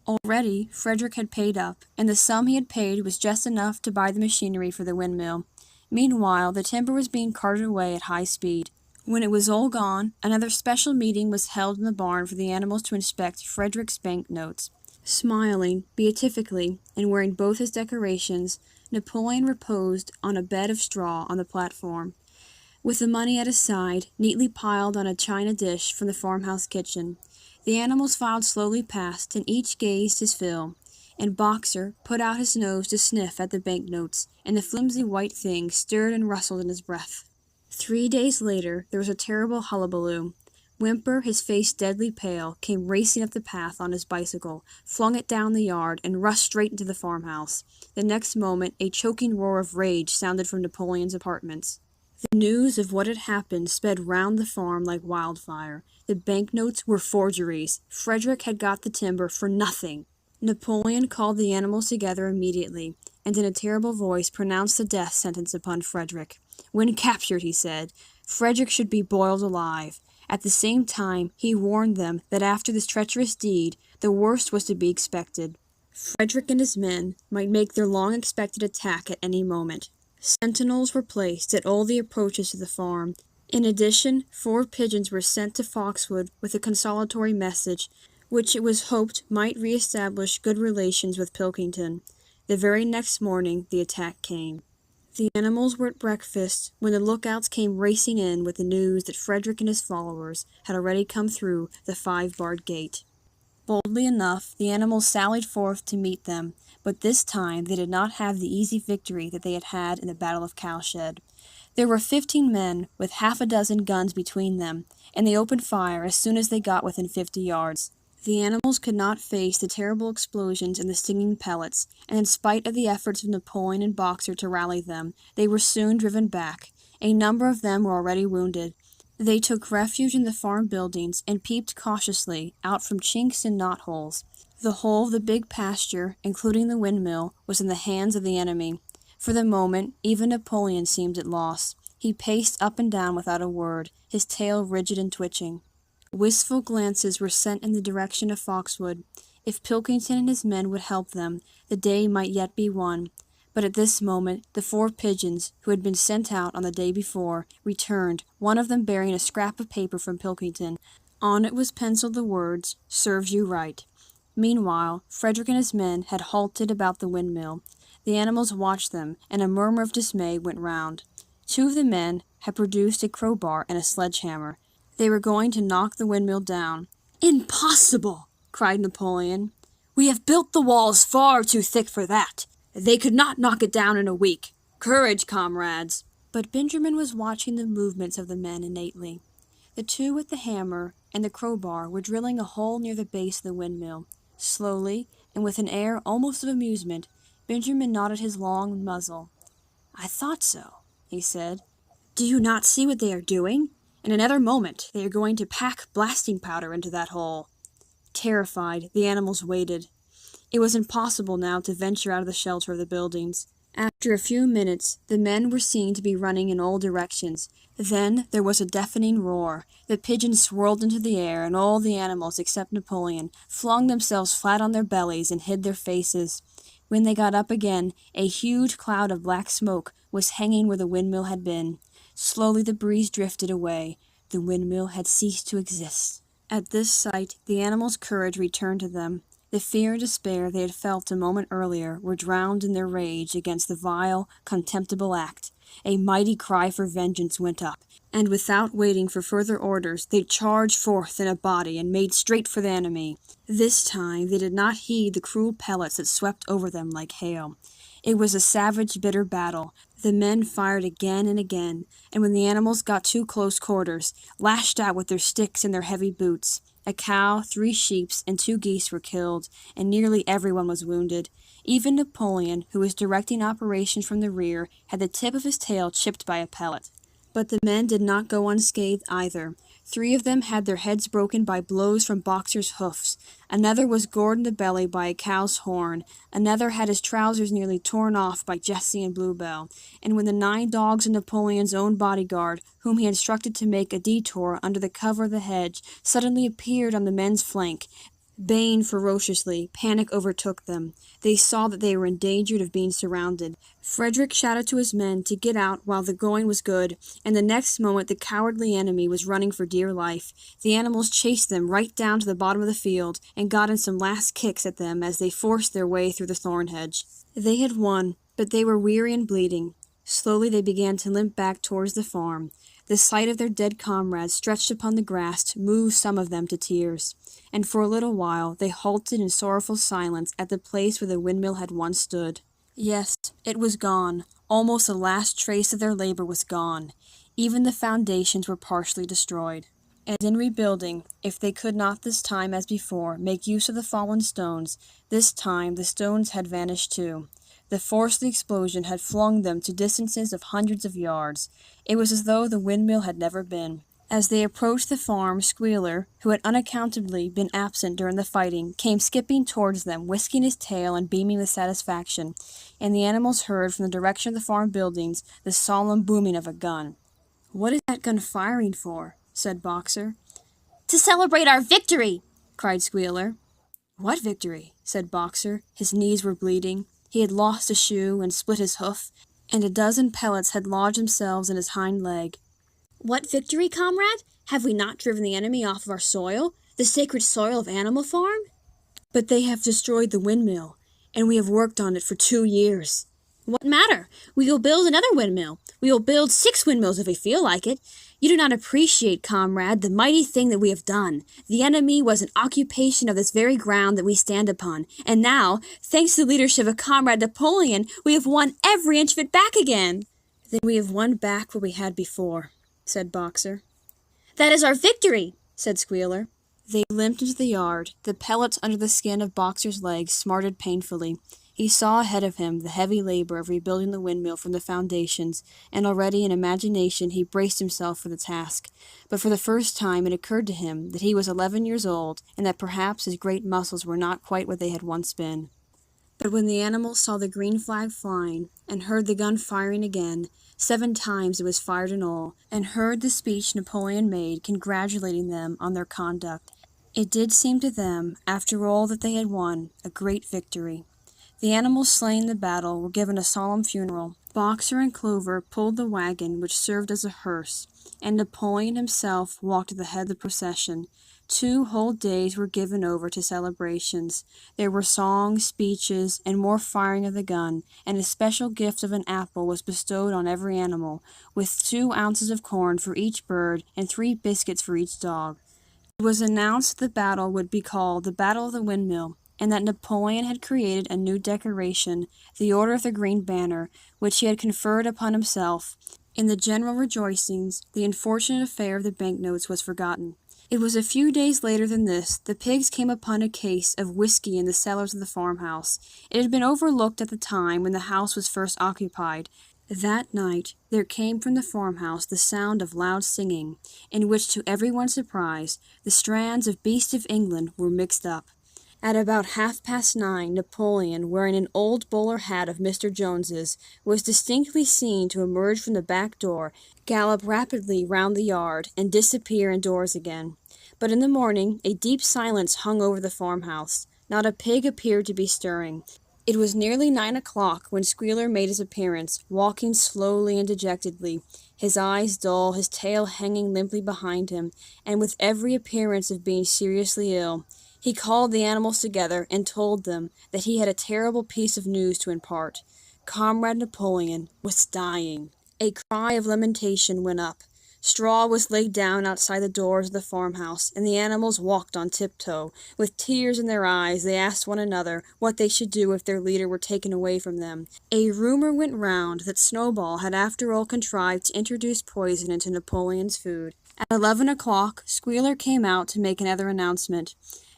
Already, Frederick had paid up, and the sum he had paid was just enough to buy the machinery for the windmill. Meanwhile, the timber was being carted away at high speed. When it was all gone, another special meeting was held in the barn for the animals to inspect Frederick's bank notes. Smiling beatifically, and wearing both his decorations, Napoleon reposed on a bed of straw on the platform, with the money at his side, neatly piled on a china dish from the farmhouse kitchen. The animals filed slowly past, and each gazed his fill, and Boxer put out his nose to sniff at the banknotes, and the flimsy white thing stirred and rustled in his breath. 3 days later, there was a terrible hullabaloo. Whymper, his face deadly pale, came racing up the path on his bicycle, flung it down the yard, and rushed straight into the farmhouse. The next moment, a choking roar of rage sounded from Napoleon's apartments. The news of what had happened sped round the farm like wildfire. The banknotes were forgeries. Frederick had got the timber for nothing. Napoleon called the animals together immediately, and in a terrible voice pronounced the death sentence upon Frederick. When captured, he said, Frederick should be boiled alive. At the same time, he warned them that after this treacherous deed, the worst was to be expected. Frederick and his men might make their long-expected attack at any moment. Sentinels were placed at all the approaches to the farm. In addition, 4 pigeons were sent to Foxwood with a consolatory message, which it was hoped might re-establish good relations with Pilkington. The very next morning the attack came. The animals were at breakfast when the lookouts came racing in with the news that Frederick and his followers had already come through the 5-barred gate. Boldly enough, the animals sallied forth to meet them, but this time they did not have the easy victory that they had had in the Battle of Cowshed. There were 15 men, with half a dozen guns between them, and they opened fire as soon as they got within 50 yards. The animals could not face the terrible explosions and the stinging pellets, and in spite of the efforts of Napoleon and Boxer to rally them, they were soon driven back. A number of them were already wounded. They took refuge in the farm buildings and peeped cautiously out from chinks and knotholes. The whole of the big pasture, including the windmill, was in the hands of the enemy. For the moment, even Napoleon seemed at loss. He paced up and down without a word, his tail rigid and twitching. Wistful glances were sent in the direction of Foxwood. If Pilkington and his men would help them, the day might yet be won. But at this moment the 4 pigeons, who had been sent out on the day before, returned, one of them bearing a scrap of paper from Pilkington. On it was penciled the words, "Serves you right." Meanwhile, Frederick and his men had halted about the windmill. The animals watched them, and a murmur of dismay went round. 2 of the men had produced a crowbar and a sledgehammer. They were going to knock the windmill down. "Impossible!" cried Napoleon. "We have built the walls far too thick for that. They could not knock it down in a week. Courage, comrades!" But Benjamin was watching the movements of the men innately. The 2 with the hammer and the crowbar were drilling a hole near the base of the windmill. Slowly, and with an air almost of amusement, Benjamin nodded his long muzzle. "I thought so," he said. "Do you not see what they are doing? In another moment they are going to pack blasting powder into that hole." Terrified, the animals waited. It was impossible now to venture out of the shelter of the buildings. After a few minutes, the men were seen to be running in all directions. Then there was a deafening roar. The pigeons swirled into the air, and all the animals, except Napoleon, flung themselves flat on their bellies and hid their faces. When they got up again, a huge cloud of black smoke was hanging where the windmill had been. Slowly the breeze drifted away. The windmill had ceased to exist. At this sight, the animals' courage returned to them. The fear and despair they had felt a moment earlier were drowned in their rage against the vile, contemptible act. A mighty cry for vengeance went up, and without waiting for further orders, they charged forth in a body and made straight for the enemy. This time they did not heed the cruel pellets that swept over them like hail. It was a savage, bitter battle. The men fired again and again, and when the animals got to close quarters, lashed out with their sticks and their heavy boots. A cow, 3 sheep, and 2 geese were killed, and nearly everyone was wounded. Even Napoleon, who was directing operations from the rear, had the tip of his tail chipped by a pellet. But the men did not go unscathed either. 3 of them had their heads broken by blows from Boxer's hoofs. Another was gored in the belly by a cow's horn. Another had his trousers nearly torn off by Jessie and Bluebell. And when the 9 dogs of Napoleon's own bodyguard, whom he instructed to make a detour under the cover of the hedge, suddenly appeared on the men's flank, baying ferociously, panic overtook them. They saw that they were in danger of being surrounded. Frederick shouted to his men to get out while the going was good, and the next moment the cowardly enemy was running for dear life. The animals chased them right down to the bottom of the field, and got in some last kicks at them as they forced their way through the thorn hedge. They had won, but they were weary and bleeding. Slowly they began to limp back towards the farm. The sight of their dead comrades stretched upon the grass moved some of them to tears, and for a little while they halted in sorrowful silence at the place where the windmill had once stood. Yes, it was gone. Almost the last trace of their labor was gone. Even the foundations were partially destroyed. And in rebuilding, if they could not this time as before make use of the fallen stones, this time the stones had vanished too. The force of the explosion had flung them to distances of hundreds of yards. It was as though the windmill had never been. As they approached the farm, Squealer, who had unaccountably been absent during the fighting, came skipping towards them, whisking his tail and beaming with satisfaction, and the animals heard from the direction of the farm buildings the solemn booming of a gun. "What is that gun firing for?" said Boxer. "To celebrate our victory!" cried Squealer. "What victory?" said Boxer. His knees were bleeding. He had lost a shoe and split his hoof, and a dozen pellets had lodged themselves in his hind leg. "What victory, comrade? Have we not driven the enemy off of our soil, the sacred soil of Animal Farm?" "But they have destroyed the windmill, and we have worked on it for 2 years. "What matter? We will build another windmill. We will build 6 windmills if we feel like it. You do not appreciate, comrade, the mighty thing that we have done. The enemy was in occupation of this very ground that we stand upon, and now, thanks to the leadership of Comrade Napoleon, we have won every inch of it back again." "Then we have won back what we had before," said Boxer. "That is our victory," said Squealer. They limped into the yard. The pellets under the skin of Boxer's legs smarted painfully. He saw ahead of him the heavy labor of rebuilding the windmill from the foundations, and already in imagination he braced himself for the task. But for the first time it occurred to him that he was 11 years old, and that perhaps his great muscles were not quite what they had once been. But when the animals saw the green flag flying, and heard the gun firing again, 7 times it was fired in all, and heard the speech Napoleon made congratulating them on their conduct, it did seem to them, after all that they had won, a great victory. The animals slain in the battle were given a solemn funeral. Boxer and Clover pulled the wagon which served as a hearse, and Napoleon himself walked at the head of the procession. 2 whole days were given over to celebrations. There were songs, speeches, and more firing of the gun, and a special gift of an apple was bestowed on every animal, with 2 ounces of corn for each bird and 3 biscuits for each dog. It was announced that the battle would be called the Battle of the Windmill, and that Napoleon had created a new decoration, the Order of the Green Banner, which he had conferred upon himself. In the general rejoicings, the unfortunate affair of the banknotes was forgotten. It was a few days later than this, the pigs came upon a case of whiskey in the cellars of the farmhouse. It had been overlooked at the time when the house was first occupied. That night there came from the farmhouse the sound of loud singing, in which, to everyone's surprise, the strands of Beast of England were mixed up. At about 9:30, Napoleon, wearing an old bowler hat of Mr. Jones's, was distinctly seen to emerge from the back door, gallop rapidly round the yard, and disappear indoors again. But in the morning a deep silence hung over the farmhouse. Not a pig appeared to be stirring. It was nearly 9 o'clock when Squealer made his appearance, walking slowly and dejectedly, his eyes dull, his tail hanging limply behind him, and with every appearance of being seriously ill. He called the animals together and told them that he had a terrible piece of news to impart. Comrade Napoleon was dying. A cry of lamentation went up. Straw was laid down outside the doors of the farmhouse, and the animals walked on tiptoe. With tears in their eyes, they asked one another what they should do if their leader were taken away from them. A rumor went round that Snowball had after all contrived to introduce poison into Napoleon's food. At 11 o'clock, Squealer came out to make another announcement.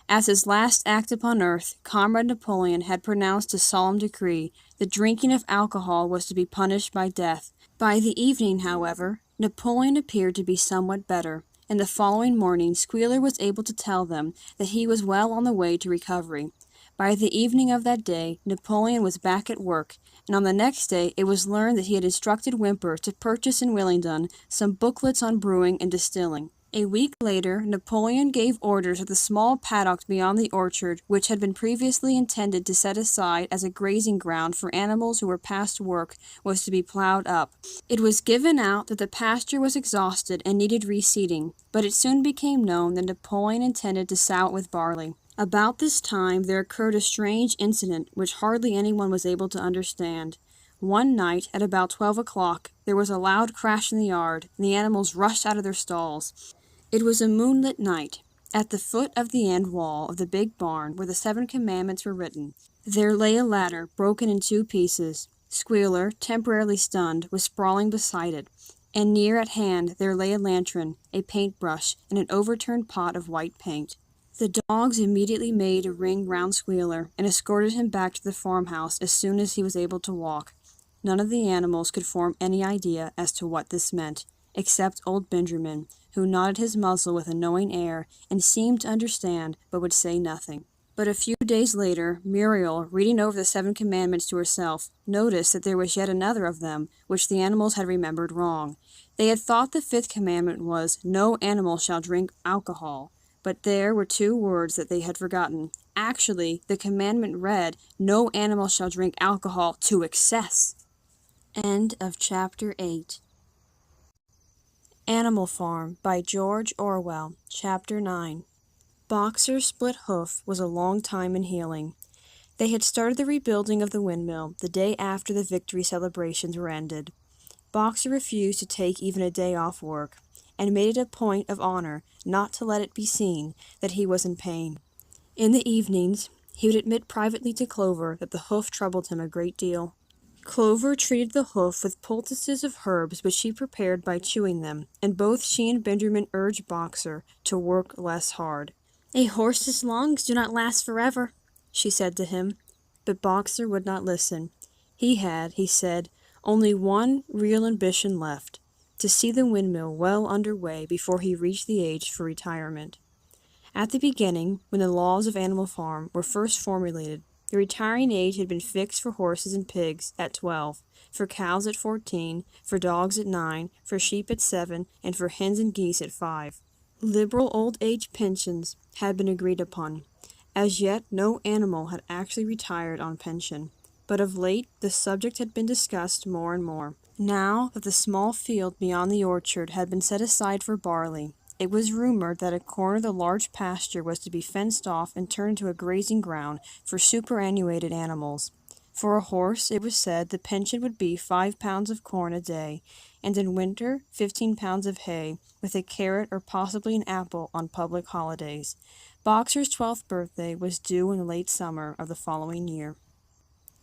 As his last act upon earth, Comrade Napoleon had pronounced a solemn decree. The drinking of alcohol was to be punished by death. By the evening, however, Napoleon appeared to be somewhat better, and the following morning Squealer was able to tell them that he was well on the way to recovery. By the evening of that day, Napoleon was back at work, and on the next day it was learned that he had instructed Whymper to purchase in Willingdon some booklets on brewing and distilling. A week later, Napoleon gave orders that the small paddock beyond the orchard, which had been previously intended to set aside as a grazing ground for animals who were past work, was to be plowed up. It was given out that the pasture was exhausted and needed reseeding, but it soon became known that Napoleon intended to sow it with barley. About this time there occurred a strange incident which hardly anyone was able to understand. One night, at about 12 o'clock, there was a loud crash in the yard, and the animals rushed out of their stalls. It was a moonlit night. At the foot of the end wall of the big barn, where the 7 commandments were written, there lay a ladder broken in 2 pieces. Squealer, temporarily stunned, was sprawling beside it, and near at hand there lay a lantern, a paintbrush, and an overturned pot of white paint. The dogs immediately made a ring round Squealer and escorted him back to the farmhouse as soon as he was able to walk. None of the animals could form any idea as to what this meant, except old Benjamin, who nodded his muzzle with a knowing air and seemed to understand but would say nothing. But a few days later, Muriel, reading over the 7 commandments to herself, noticed that there was yet another of them which the animals had remembered wrong. They had thought the 5th commandment was, "No animal shall drink alcohol," but there were 2 words that they had forgotten. Actually, the commandment read, "No animal shall drink alcohol to excess." End of Chapter 8. Animal Farm by George Orwell, Chapter 9. Boxer's split hoof was a long time in healing. They had started the rebuilding of the windmill the day after the victory celebrations were ended. Boxer refused to take even a day off work, and made it a point of honor not to let it be seen that he was in pain. In the evenings, he would admit privately to Clover that the hoof troubled him a great deal. Clover treated the hoof with poultices of herbs which she prepared by chewing them, and both she and Benjamin urged Boxer to work less hard. "A horse's lungs do not last forever," she said to him. But Boxer would not listen. He had, he said, only one real ambition left, to see the windmill well under way before he reached the age for retirement. At the beginning, when the laws of Animal Farm were first formulated, the retiring age had been fixed for horses and pigs at 12, for cows at 14, for dogs at 9, for sheep at 7, and for hens and geese at 5. Liberal old age pensions had been agreed upon. As yet no animal had actually retired on pension, but of late the subject had been discussed more and more. Now that the small field beyond the orchard had been set aside for barley, it was rumored that a corner of the large pasture was to be fenced off and turned into a grazing ground for superannuated animals. For a horse, it was said, the pension would be 5 pounds of corn a day, and in winter 15 pounds of hay, with a carrot or possibly an apple on public holidays. Boxer's 12th birthday was due in the late summer of the following year.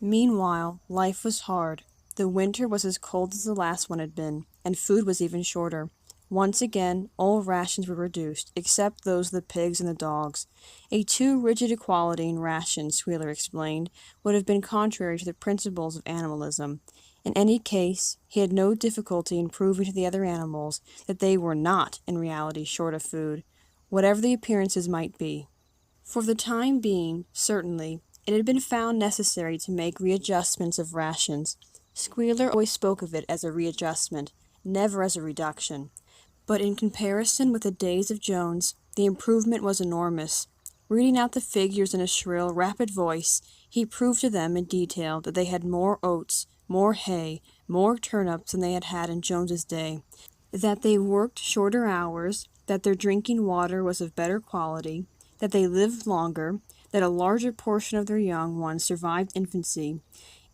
Meanwhile, life was hard. The winter was as cold as the last one had been, and food was even shorter. Once again, all rations were reduced, except those of the pigs and the dogs. A too rigid equality in rations, Squealer explained, would have been contrary to the principles of animalism. In any case, he had no difficulty in proving to the other animals that they were not, in reality, short of food, whatever the appearances might be. For the time being, certainly, it had been found necessary to make readjustments of rations. Squealer always spoke of it as a readjustment, never as a reduction. But in comparison with the days of Jones, the improvement was enormous. Reading out the figures in a shrill, rapid voice, he proved to them in detail that they had more oats, more hay, more turnips than they had had in Jones's day, that they worked shorter hours, that their drinking water was of better quality, that they lived longer, that a larger portion of their young ones survived infancy,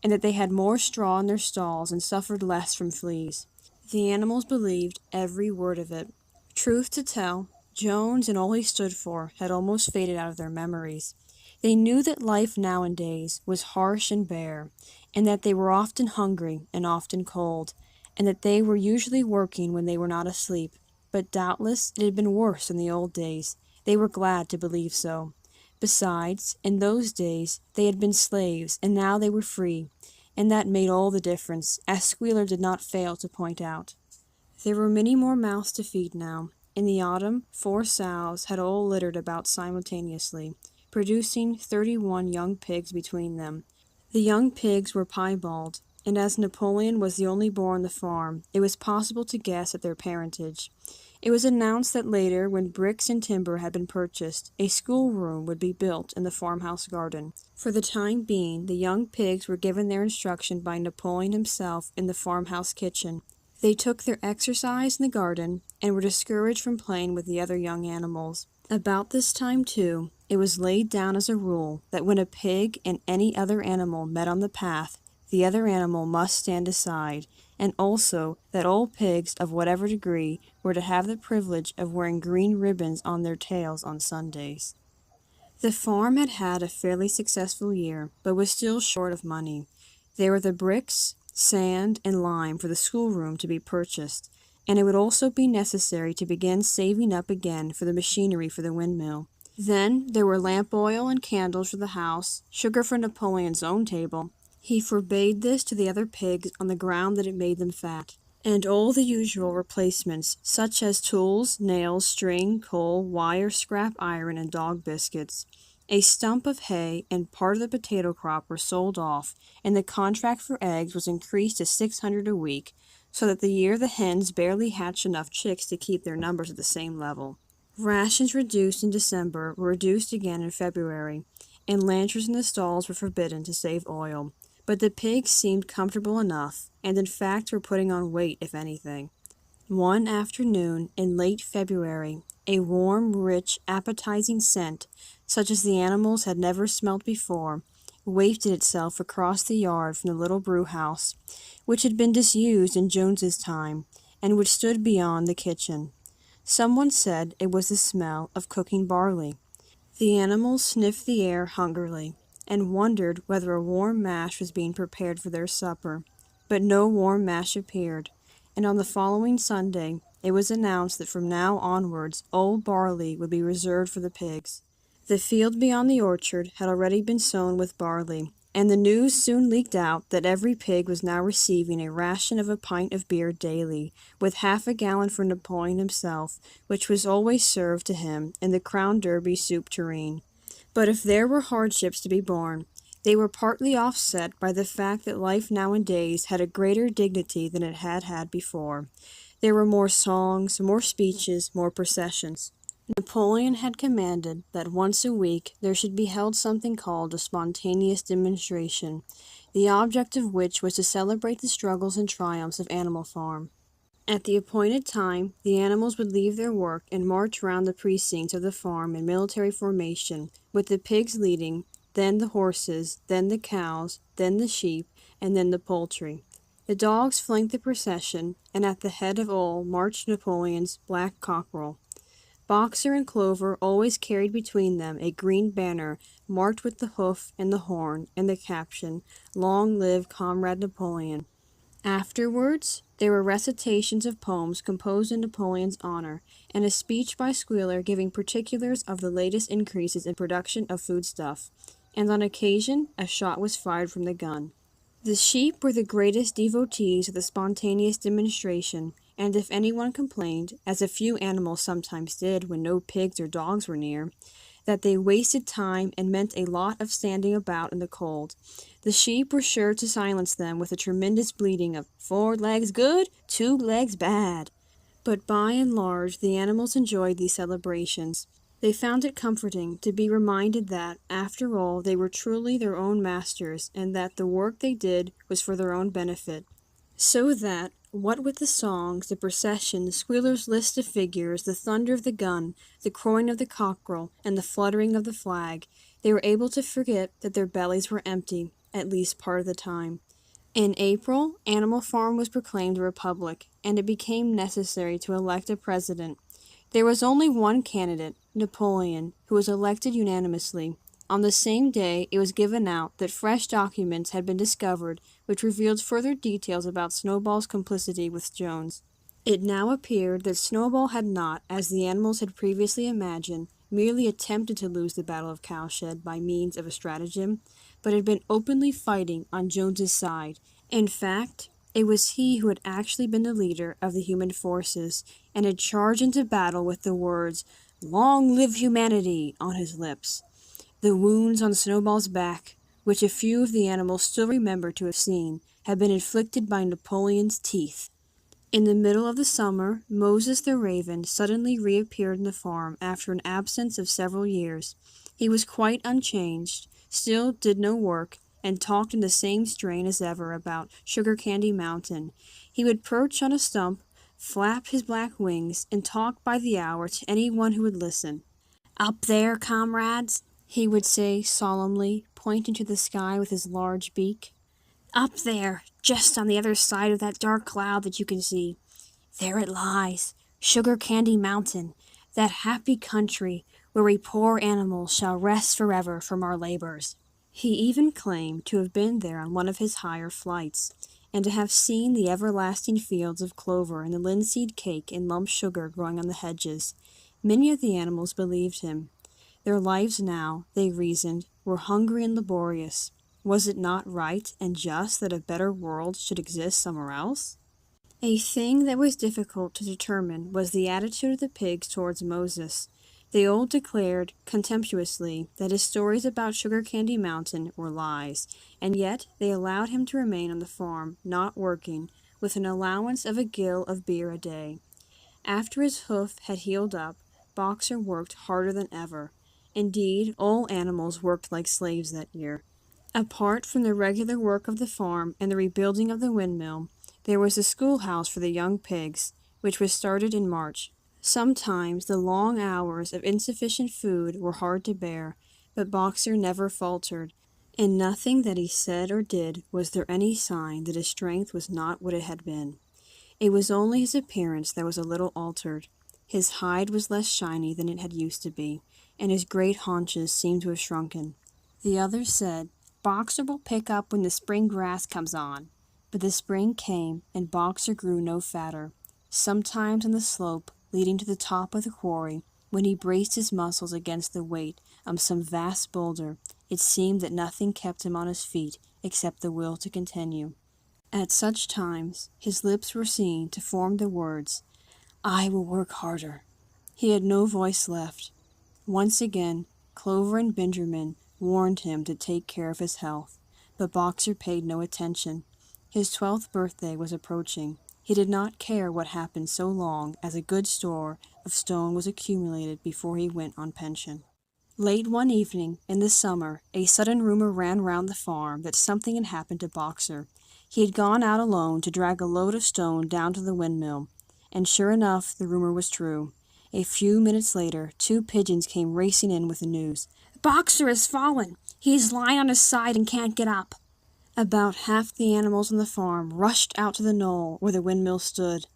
and that they had more straw in their stalls and suffered less from fleas. The animals believed every word of it. Truth to tell, Jones and all he stood for had almost faded out of their memories. They knew that life nowadays was harsh and bare, and that they were often hungry and often cold, and that they were usually working when they were not asleep. But doubtless it had been worse in the old days. They were glad to believe so. Besides, in those days they had been slaves, and now they were free, and that made all the difference, as Squealer did not fail to point out. There were many more mouths to feed now. In the autumn, 4 sows had all littered about simultaneously, producing 31 young pigs between them. The young pigs were piebald, and as Napoleon was the only boy on the farm, it was possible to guess at their parentage. It was announced that later, when bricks and timber had been purchased, a schoolroom would be built in the farmhouse garden. For the time being, the young pigs were given their instruction by Napoleon himself in the farmhouse kitchen. They took their exercise in the garden, and were discouraged from playing with the other young animals. About this time, too, it was laid down as a rule that when a pig and any other animal met on the path, the other animal must stand aside, and also that all pigs of whatever degree were to have the privilege of wearing green ribbons on their tails on Sundays. The farm had had a fairly successful year, but was still short of money. There were the bricks, sand, and lime for the schoolroom to be purchased, and it would also be necessary to begin saving up again for the machinery for the windmill. Then there were lamp oil and candles for the house, sugar for Napoleon's own table. He forbade this to the other pigs on the ground that it made them fat. And all the usual replacements, such as tools, nails, string, coal, wire, scrap iron, and dog biscuits. A stump of hay and part of the potato crop were sold off, and the contract for eggs was increased to 600 a week, so that the year the hens barely hatched enough chicks to keep their numbers at the same level. Rations reduced in December were reduced again in February, and lanterns in the stalls were forbidden to save oil. But the pigs seemed comfortable enough, and in fact were putting on weight, if anything. One afternoon in late February, a warm, rich, appetizing scent, such as the animals had never smelt before, wafted itself across the yard from the little brew-house, which had been disused in Jones's time, and which stood beyond the kitchen. Someone said it was the smell of cooking barley. The animals sniffed the air hungrily, and wondered whether a warm mash was being prepared for their supper. But no warm mash appeared, and on the following Sunday it was announced that from now onwards old barley would be reserved for the pigs. The field beyond the orchard had already been sown with barley, and the news soon leaked out that every pig was now receiving a ration of a pint of beer daily, with half a gallon for Napoleon himself, which was always served to him in the Crown Derby soup tureen. But if there were hardships to be borne, they were partly offset by the fact that life nowadays had a greater dignity than it had had before. There were more songs, more speeches, more processions. Napoleon had commanded that once a week there should be held something called a spontaneous demonstration, the object of which was to celebrate the struggles and triumphs of Animal Farm. At the appointed time, the animals would leave their work and march round the precincts of the farm in military formation, with the pigs leading, then the horses, then the cows, then the sheep, and then the poultry. The dogs flanked the procession, and at the head of all marched Napoleon's black cockerel. Boxer and Clover always carried between them a green banner marked with the hoof and the horn, and the caption, "Long live Comrade Napoleon." Afterwards, there were recitations of poems composed in Napoleon's honor, and a speech by Squealer giving particulars of the latest increases in production of foodstuff, and on occasion a shot was fired from the gun. The sheep were the greatest devotees of the spontaneous demonstration, and if anyone complained, as a few animals sometimes did when no pigs or dogs were near, that they wasted time and meant a lot of standing about in the cold, the sheep were sure to silence them with a tremendous bleating of 4 legs good, 2 legs bad. But by and large the animals enjoyed these celebrations. They found it comforting to be reminded that, after all, they were truly their own masters, and that the work they did was for their own benefit. So that, what with the songs, the procession, the Squealer's list of figures, the thunder of the gun, the crowing of the cockerel, and the fluttering of the flag, they were able to forget that their bellies were empty, at least part of the time. In April, Animal Farm was proclaimed a republic, and it became necessary to elect a president. There was only one candidate, Napoleon, who was elected unanimously. On the same day it was given out that fresh documents had been discovered which revealed further details about Snowball's complicity with Jones. It now appeared that Snowball had not, as the animals had previously imagined, merely attempted to lose the Battle of Cowshed by means of a stratagem, but had been openly fighting on Jones's side. In fact, it was he who had actually been the leader of the human forces, and had charged into battle with the words, "Long live humanity," on his lips. The wounds on Snowball's back, which a few of the animals still remembered to have seen, had been inflicted by Napoleon's teeth. In the middle of the summer, Moses the raven suddenly reappeared in the farm after an absence of several years. He was quite unchanged, still did no work, and talked in the same strain as ever about Sugar Candy Mountain. He would perch on a stump, flap his black wings, and talk by the hour to anyone who would listen. "Up there, comrades," he would say solemnly, pointing to the sky with his large beak. "Up there, just on the other side of that dark cloud that you can see. There it lies, Sugar Candy Mountain, that happy country where we poor animals shall rest forever from our labors." He even claimed to have been there on one of his higher flights, and to have seen the everlasting fields of clover and the linseed cake and lump sugar growing on the hedges. Many of the animals believed him. Their lives now, they reasoned, were hungry and laborious. Was it not right and just that a better world should exist somewhere else? A thing that was difficult to determine was the attitude of the pigs towards Moses. They all declared, contemptuously, that his stories about Sugar Candy Mountain were lies, and yet they allowed him to remain on the farm, not working, with an allowance of a gill of beer a day. After his hoof had healed up, Boxer worked harder than ever. Indeed, all animals worked like slaves that year. Apart from the regular work of the farm and the rebuilding of the windmill, there was the schoolhouse for the young pigs, which was started in March. Sometimes the long hours of insufficient food were hard to bear, but Boxer never faltered. In nothing that he said or did was there any sign that his strength was not what it had been. It was only his appearance that was a little altered. His hide was less shiny than it had used to be, and his great haunches seemed to have shrunken. The others said, "Boxer will pick up when the spring grass comes on." But the spring came, and Boxer grew no fatter. Sometimes on the slope leading to the top of the quarry, when he braced his muscles against the weight of some vast boulder, it seemed that nothing kept him on his feet except the will to continue. At such times his lips were seen to form the words, "I will work harder." He had no voice left. Once again, Clover and Benjamin warned him to take care of his health, but Boxer paid no attention. His 12th birthday was approaching. He did not care what happened so long as a good store of stone was accumulated before he went on pension. Late one evening in the summer, a sudden rumor ran round the farm that something had happened to Boxer. He had gone out alone to drag a load of stone down to the windmill, and sure enough the rumor was true. A few minutes later 2 pigeons came racing in with the news. "Boxer has fallen. He is lying on his side and can't get up." About half the animals on the farm rushed out to the knoll where the windmill stood.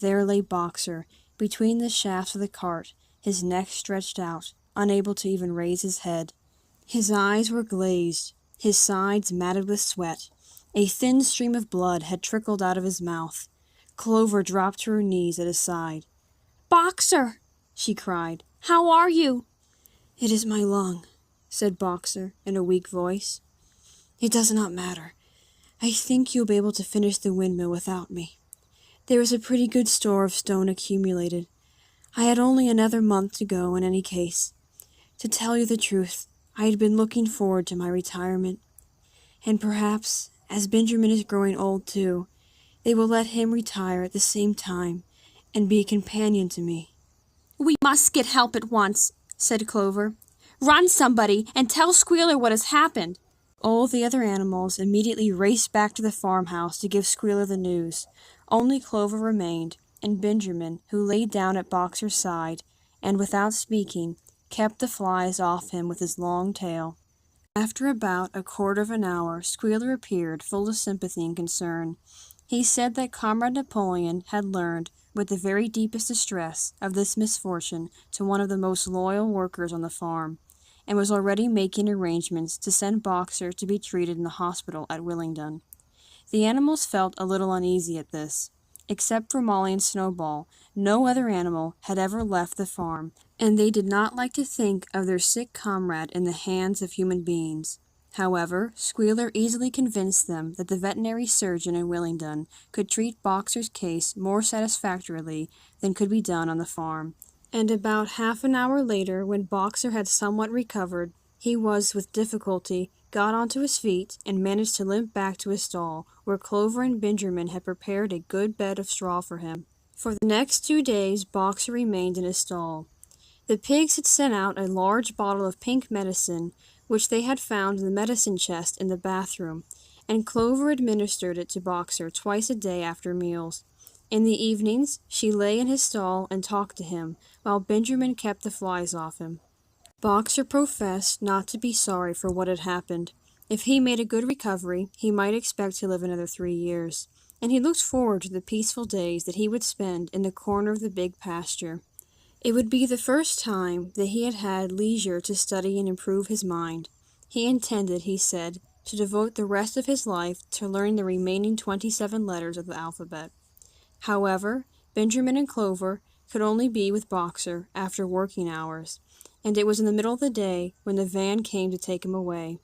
There lay Boxer, between the shafts of the cart, his neck stretched out, unable to even raise his head. His eyes were glazed, his sides matted with sweat. A thin stream of blood had trickled out of his mouth. Clover dropped to her knees at his side. "Boxer!" she cried. "How are you?" "It is my lung," said Boxer in a weak voice. "It does not matter. I think you'll be able to finish the windmill without me. There is a pretty good store of stone accumulated. I had only another month to go in any case. To tell you the truth, I had been looking forward to my retirement. And perhaps, as Benjamin is growing old too, they will let him retire at the same time and be a companion to me." "We must get help at once," said Clover. "Run, somebody, and tell Squealer what has happened." All the other animals immediately raced back to the farmhouse to give Squealer the news. Only Clover remained, and Benjamin, who lay down at Boxer's side, and without speaking, kept the flies off him with his long tail. After about a quarter of an hour, Squealer appeared, full of sympathy and concern. He said that Comrade Napoleon had learned, with the very deepest distress, of this misfortune to one of the most loyal workers on the farm, and was already making arrangements to send Boxer to be treated in the hospital at Willingdon. The animals felt a little uneasy at this. Except for Molly and Snowball, no other animal had ever left the farm, and they did not like to think of their sick comrade in the hands of human beings. However, Squealer easily convinced them that the veterinary surgeon in Willingdon could treat Boxer's case more satisfactorily than could be done on the farm. And about half an hour later, when Boxer had somewhat recovered, he was, with difficulty, got onto his feet and managed to limp back to his stall, where Clover and Benjamin had prepared a good bed of straw for him. For the next 2 days Boxer remained in his stall. The pigs had sent out a large bottle of pink medicine, which they had found in the medicine chest in the bathroom, and Clover administered it to Boxer twice a day after meals. In the evenings she lay in his stall and talked to him, while Benjamin kept the flies off him. Boxer professed not to be sorry for what had happened. If he made a good recovery, he might expect to live another 3 years, and he looked forward to the peaceful days that he would spend in the corner of the big pasture. It would be the first time that he had had leisure to study and improve his mind. He intended, he said, to devote the rest of his life to learning the remaining 27 letters of the alphabet. However, Benjamin and Clover could only be with Boxer after working hours, and it was in the middle of the day when the van came to take him away.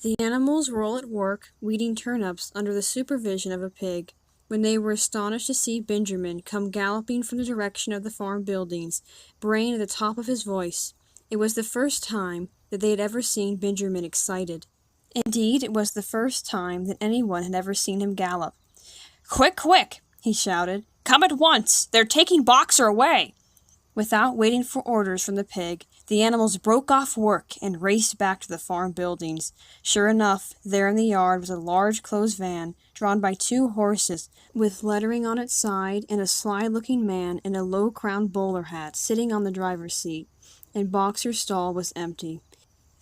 The animals were all at work, weeding turnips under the supervision of a pig, when they were astonished to see Benjamin come galloping from the direction of the farm buildings, braying at the top of his voice. It was the first time that they had ever seen Benjamin excited. Indeed, it was the first time that anyone had ever seen him gallop. "Quick, quick!" he shouted. "Come at once! They're taking Boxer away!" Without waiting for orders from the pig, the animals broke off work and raced back to the farm buildings. Sure enough, there in the yard was a large closed van, drawn by 2 horses, with lettering on its side, and a sly-looking man in a low-crowned bowler hat sitting on the driver's seat, and Boxer's stall was empty.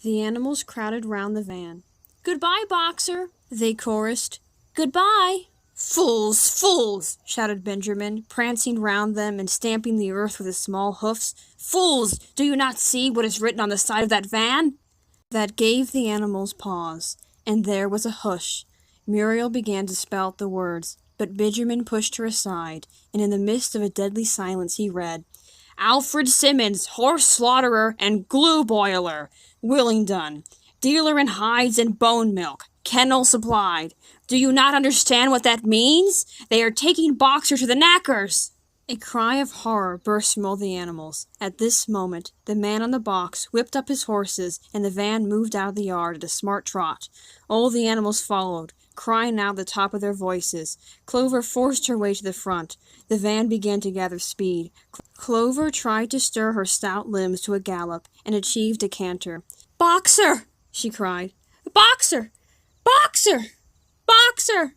The animals crowded round the van. "Goodbye, Boxer!" they chorused. "Goodbye!" "Fools! Fools!" shouted Benjamin, prancing round them and stamping the earth with his small hoofs. "Fools! Do you not see what is written on the side of that van?" That gave the animals pause, and there was a hush. Muriel began to spell out the words, but Benjamin pushed her aside, and in the midst of a deadly silence he read, "Alfred Simmons, horse slaughterer and glue boiler, Willingdon, dealer in hides and bone milk, kennel supplied. Do you not understand what that means? They are taking Boxer to the knackers!" A cry of horror burst from all the animals. At this moment, the man on the box whipped up his horses, and the van moved out of the yard at a smart trot. All the animals followed, crying out at the top of their voices. Clover forced her way to the front. The van began to gather speed. Clover tried to stir her stout limbs to a gallop, and achieved a canter. "Boxer!" she cried. "Boxer! Boxer! Boxer!"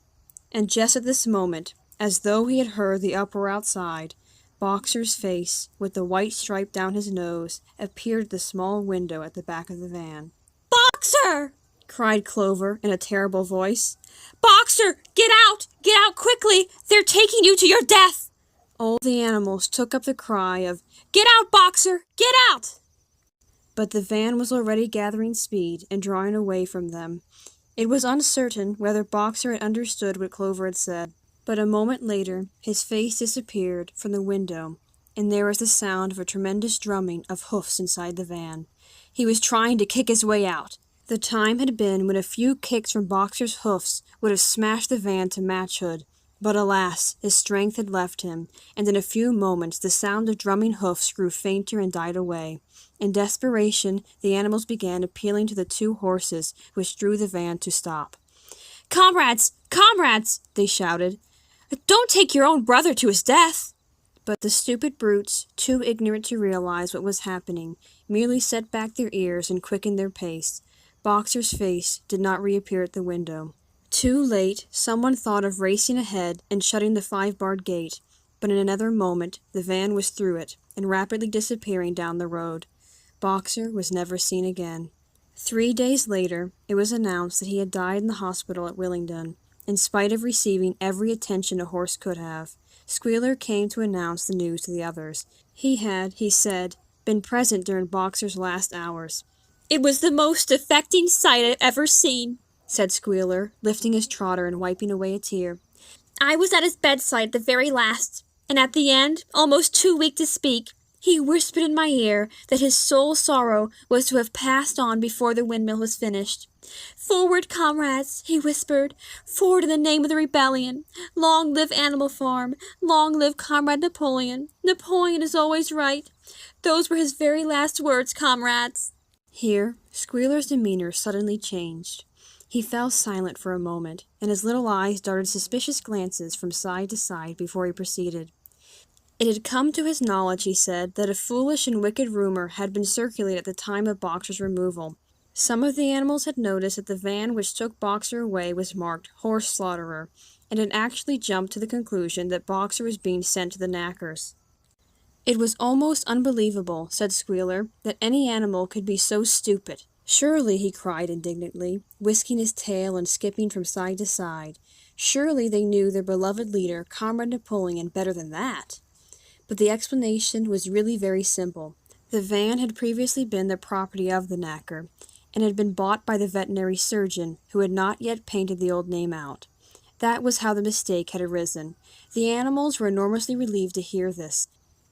And just at this moment, as though he had heard the uproar outside, Boxer's face, with the white stripe down his nose, appeared at the small window at the back of the van. "Boxer!" cried Clover in a terrible voice. "Boxer! Get out! Get out quickly! They're taking you to your death!" All the animals took up the cry of, "Get out, Boxer! Get out!" But the van was already gathering speed and drawing away from them. It was uncertain whether Boxer had understood what Clover had said, but a moment later his face disappeared from the window, and there was the sound of a tremendous drumming of hoofs inside the van. He was trying to kick his way out. The time had been when a few kicks from Boxer's hoofs would have smashed the van to matchwood, but alas, his strength had left him, and in a few moments the sound of drumming hoofs grew fainter and died away. In desperation, the animals began appealing to the 2 horses which drew the van to stop. "Comrades! Comrades!" they shouted. "Don't take your own brother to his death!" But the stupid brutes, too ignorant to realize what was happening, merely set back their ears and quickened their pace. Boxer's face did not reappear at the window. Too late, someone thought of racing ahead and shutting the 5-barred gate, but in another moment the van was through it and rapidly disappearing down the road. Boxer was never seen again. 3 days later, it was announced that he had died in the hospital at Willingdon, in spite of receiving every attention a horse could have. Squealer came to announce the news to the others. He had, he said, been present during Boxer's last hours. "It was the most affecting sight I've ever seen," said Squealer, lifting his trotter and wiping away a tear. "I was at his bedside at the very last, and at the end, almost too weak to speak, he whispered in my ear that his sole sorrow was to have passed on before the windmill was finished. 'Forward, comrades,' he whispered, 'forward in the name of the rebellion. Long live Animal Farm. Long live Comrade Napoleon. Napoleon is always right.' Those were his very last words, comrades." Here, Squealer's demeanor suddenly changed. He fell silent for a moment, and his little eyes darted suspicious glances from side to side before he proceeded. It had come to his knowledge, he said, that a foolish and wicked rumor had been circulated at the time of Boxer's removal. Some of the animals had noticed that the van which took Boxer away was marked Horse Slaughterer, and had actually jumped to the conclusion that Boxer was being sent to the knackers. It was almost unbelievable, said Squealer, that any animal could be so stupid. Surely, he cried indignantly, whisking his tail and skipping from side to side, surely they knew their beloved leader, Comrade Napoleon, better than that. But the explanation was really very simple. The van had previously been the property of the knacker, and had been bought by the veterinary surgeon, who had not yet painted the old name out. That was how the mistake had arisen. The animals were enormously relieved to hear this.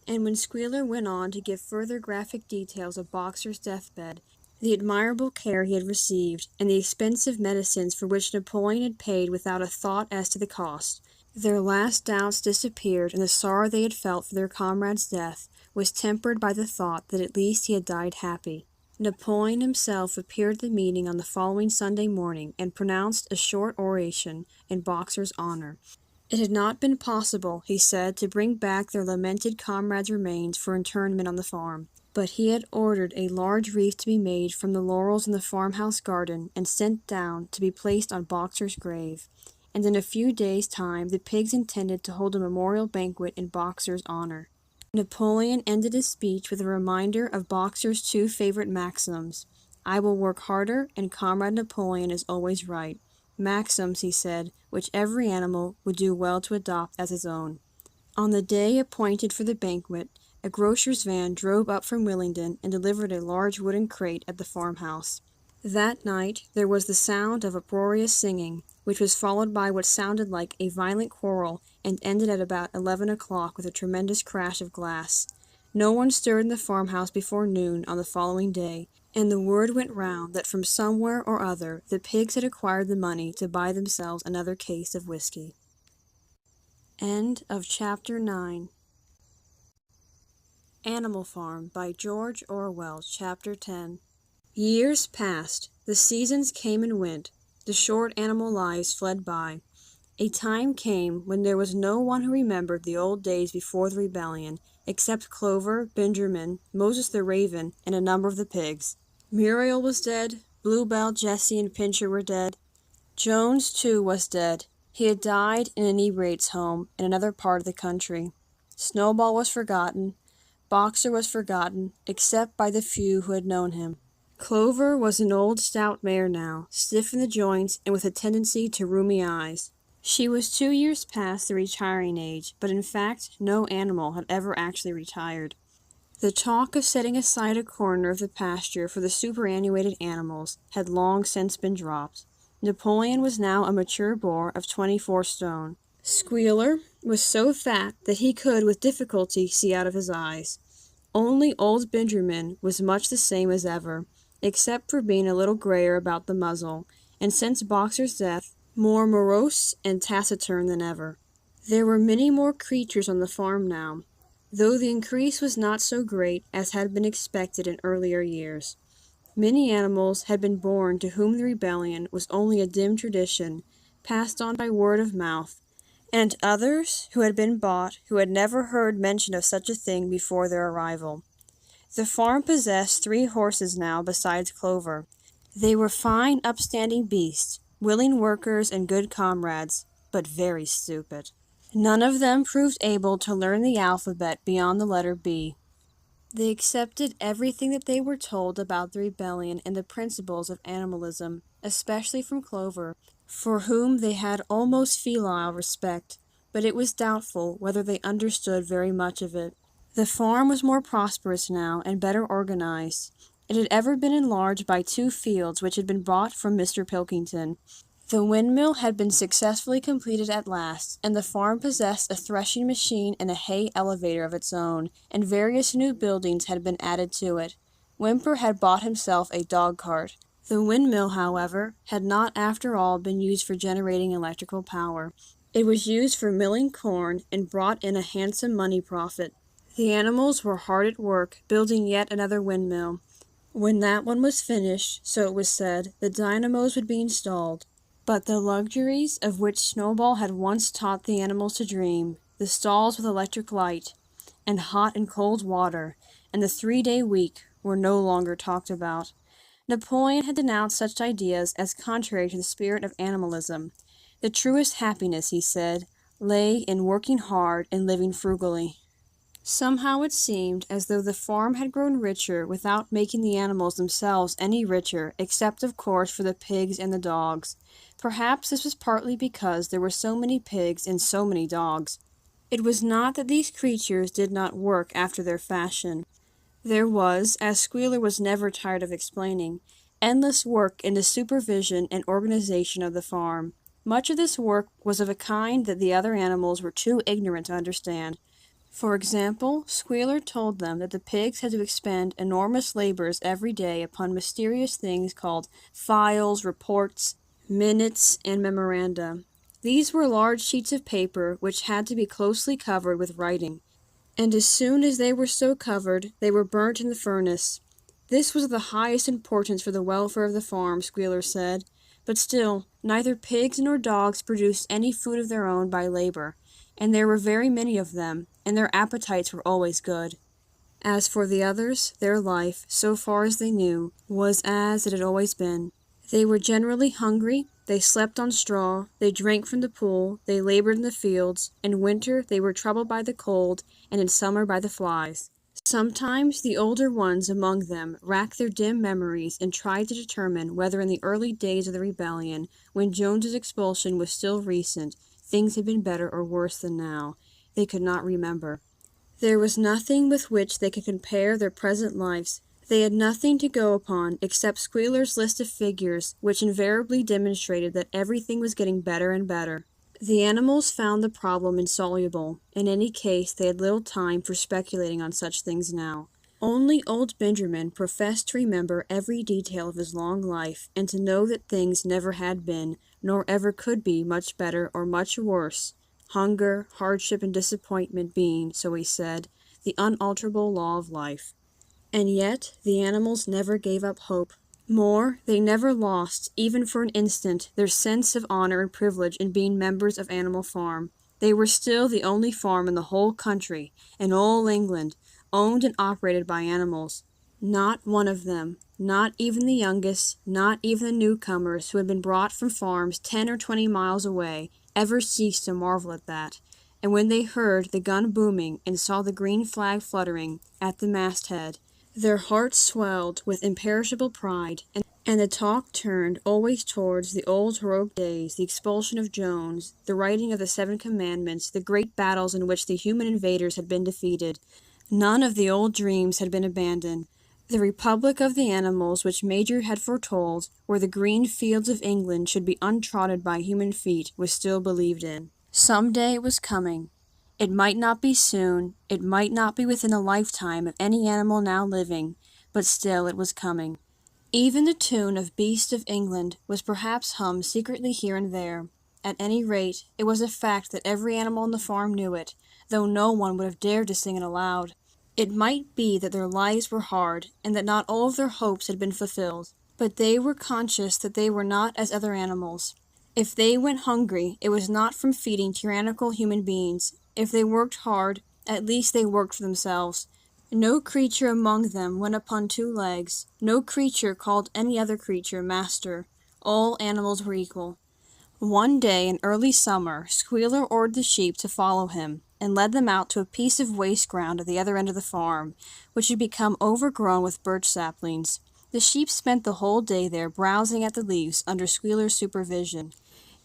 And when Squealer went on to give further graphic details of Boxer's deathbed, the admirable care he had received, and the expensive medicines for which Napoleon had paid without a thought as to the cost, their last doubts disappeared, and the sorrow they had felt for their comrade's death was tempered by the thought that at least he had died happy. Napoleon himself appeared at the meeting on the following Sunday morning and pronounced a short oration in Boxer's honor. It had not been possible, he said, to bring back their lamented comrade's remains for interment on the farm, but he had ordered a large wreath to be made from the laurels in the farmhouse garden and sent down to be placed on Boxer's grave, and in a few days' time the pigs intended to hold a memorial banquet in Boxer's honor. Napoleon ended his speech with a reminder of Boxer's two favorite maxims: "I will work harder," and "Comrade Napoleon is always right." Maxims, he said, which every animal would do well to adopt as his own. On the day appointed for the banquet, a grocer's van drove up from Willingdon and delivered a large wooden crate at the farmhouse. That night there was the sound of uproarious singing, which was followed by what sounded like a violent quarrel and ended at about 11 o'clock with a tremendous crash of glass. No one stirred in the farmhouse before noon on the following day, and the word went round that from somewhere or other the pigs had acquired the money to buy themselves another case of whiskey. End of Chapter 9. Animal Farm by George Orwell. Chapter 10. Years passed. The seasons came and went. The short animal lives fled by. A time came when there was no one who remembered the old days before the rebellion, except Clover, Benjamin, Moses the Raven, and a number of the pigs. Muriel was dead. Bluebell, Jessie, and Pincher were dead. Jones, too, was dead. He had died in an inebriate's home in another part of the country. Snowball was forgotten. Boxer was forgotten, except by the few who had known him. Clover was an old stout mare now, stiff in the joints and with a tendency to rheumy eyes. She was 2 years past the retiring age, but in fact no animal had ever actually retired. The talk of setting aside a corner of the pasture for the superannuated animals had long since been dropped. Napoleon was now a mature boar of 24 stone. Squealer was so fat that he could with difficulty see out of his eyes. Only old Benjamin was much the same as ever, except for being a little grayer about the muzzle, and since Boxer's death, more morose and taciturn than ever. There were many more creatures on the farm now, though the increase was not so great as had been expected in earlier years. Many animals had been born to whom the rebellion was only a dim tradition, passed on by word of mouth, and others who had been bought who had never heard mention of such a thing before their arrival. The farm possessed 3 horses now besides Clover. They were fine, upstanding beasts, willing workers and good comrades, but very stupid. None of them proved able to learn the alphabet beyond the letter B. They accepted everything that they were told about the rebellion and the principles of animalism, especially from Clover, for whom they had almost filial respect, but it was doubtful whether they understood very much of it. The farm was more prosperous now and better organized. It had ever been enlarged by 2 fields which had been bought from Mr. Pilkington. The windmill had been successfully completed at last, and the farm possessed a threshing machine and a hay elevator of its own, and various new buildings had been added to it. Whymper had bought himself a dog-cart. The windmill, however, had not after all been used for generating electrical power. It was used for milling corn and brought in a handsome money profit. The animals were hard at work, building yet another windmill. When that one was finished, so it was said, the dynamos would be installed. But the luxuries of which Snowball had once taught the animals to dream, the stalls with electric light, and hot and cold water, and the 3-day week, were no longer talked about. Napoleon had denounced such ideas as contrary to the spirit of animalism. The truest happiness, he said, lay in working hard and living frugally. Somehow it seemed as though the farm had grown richer without making the animals themselves any richer, except of course for the pigs and the dogs. Perhaps this was partly because there were so many pigs and so many dogs. It was not that these creatures did not work after their fashion. There was, as Squealer was never tired of explaining, endless work in the supervision and organization of the farm. Much of this work was of a kind that the other animals were too ignorant to understand. For example, Squealer told them that the pigs had to expend enormous labors every day upon mysterious things called files, reports, minutes, and memoranda. These were large sheets of paper which had to be closely covered with writing, and as soon as they were so covered, they were burnt in the furnace. This was of the highest importance for the welfare of the farm, Squealer said, but still, neither pigs nor dogs produced any food of their own by labor, and there were very many of them, and their appetites were always good. As for the others, their life, so far as they knew, was as it had always been. They were generally hungry, they slept on straw, they drank from the pool, they labored in the fields. In winter they were troubled by the cold, and in summer by the flies. Sometimes the older ones among them racked their dim memories and tried to determine whether in the early days of the rebellion, when Jones's expulsion was still recent, things had been better or worse than now. They could not remember. There was nothing with which they could compare their present lives. They had nothing to go upon except Squealer's list of figures, which invariably demonstrated that everything was getting better and better. The animals found the problem insoluble. In any case, they had little time for speculating on such things now. Only old Benjamin professed to remember every detail of his long life, and to know that things never had been, nor ever could be, much better or much worse. Hunger, hardship, and disappointment being, so he said, the unalterable law of life. And yet the animals never gave up hope. More, they never lost, even for an instant, their sense of honor and privilege in being members of Animal Farm. They were still the only farm in the whole country, in all England, owned and operated by animals. Not one of them, not even the youngest, not even the newcomers who had been brought from farms 10 or 20 miles away, ever ceased to marvel at that. And when they heard the gun booming and saw the green flag fluttering at the masthead, their hearts swelled with imperishable pride, and the talk turned always towards the old heroic days, the expulsion of Jones, the writing of the 7 Commandments, the great battles in which the human invaders had been defeated. None of the old dreams had been abandoned. The republic of the animals which Major had foretold, where the green fields of England should be untrodden by human feet, was still believed in. Some day it was coming. It might not be soon, it might not be within the lifetime of any animal now living, but still it was coming. Even the tune of Beast of England was perhaps hummed secretly here and there. At any rate, it was a fact that every animal on the farm knew it, though no one would have dared to sing it aloud. It might be that their lives were hard, and that not all of their hopes had been fulfilled, but they were conscious that they were not as other animals. If they went hungry, it was not from feeding tyrannical human beings. If they worked hard, at least they worked for themselves. No creature among them went upon 2 legs. No creature called any other creature master. All animals were equal. One day in early summer, Squealer ordered the sheep to follow him, and led them out to a piece of waste ground at the other end of the farm, which had become overgrown with birch saplings. The sheep spent the whole day there browsing at the leaves under Squealer's supervision.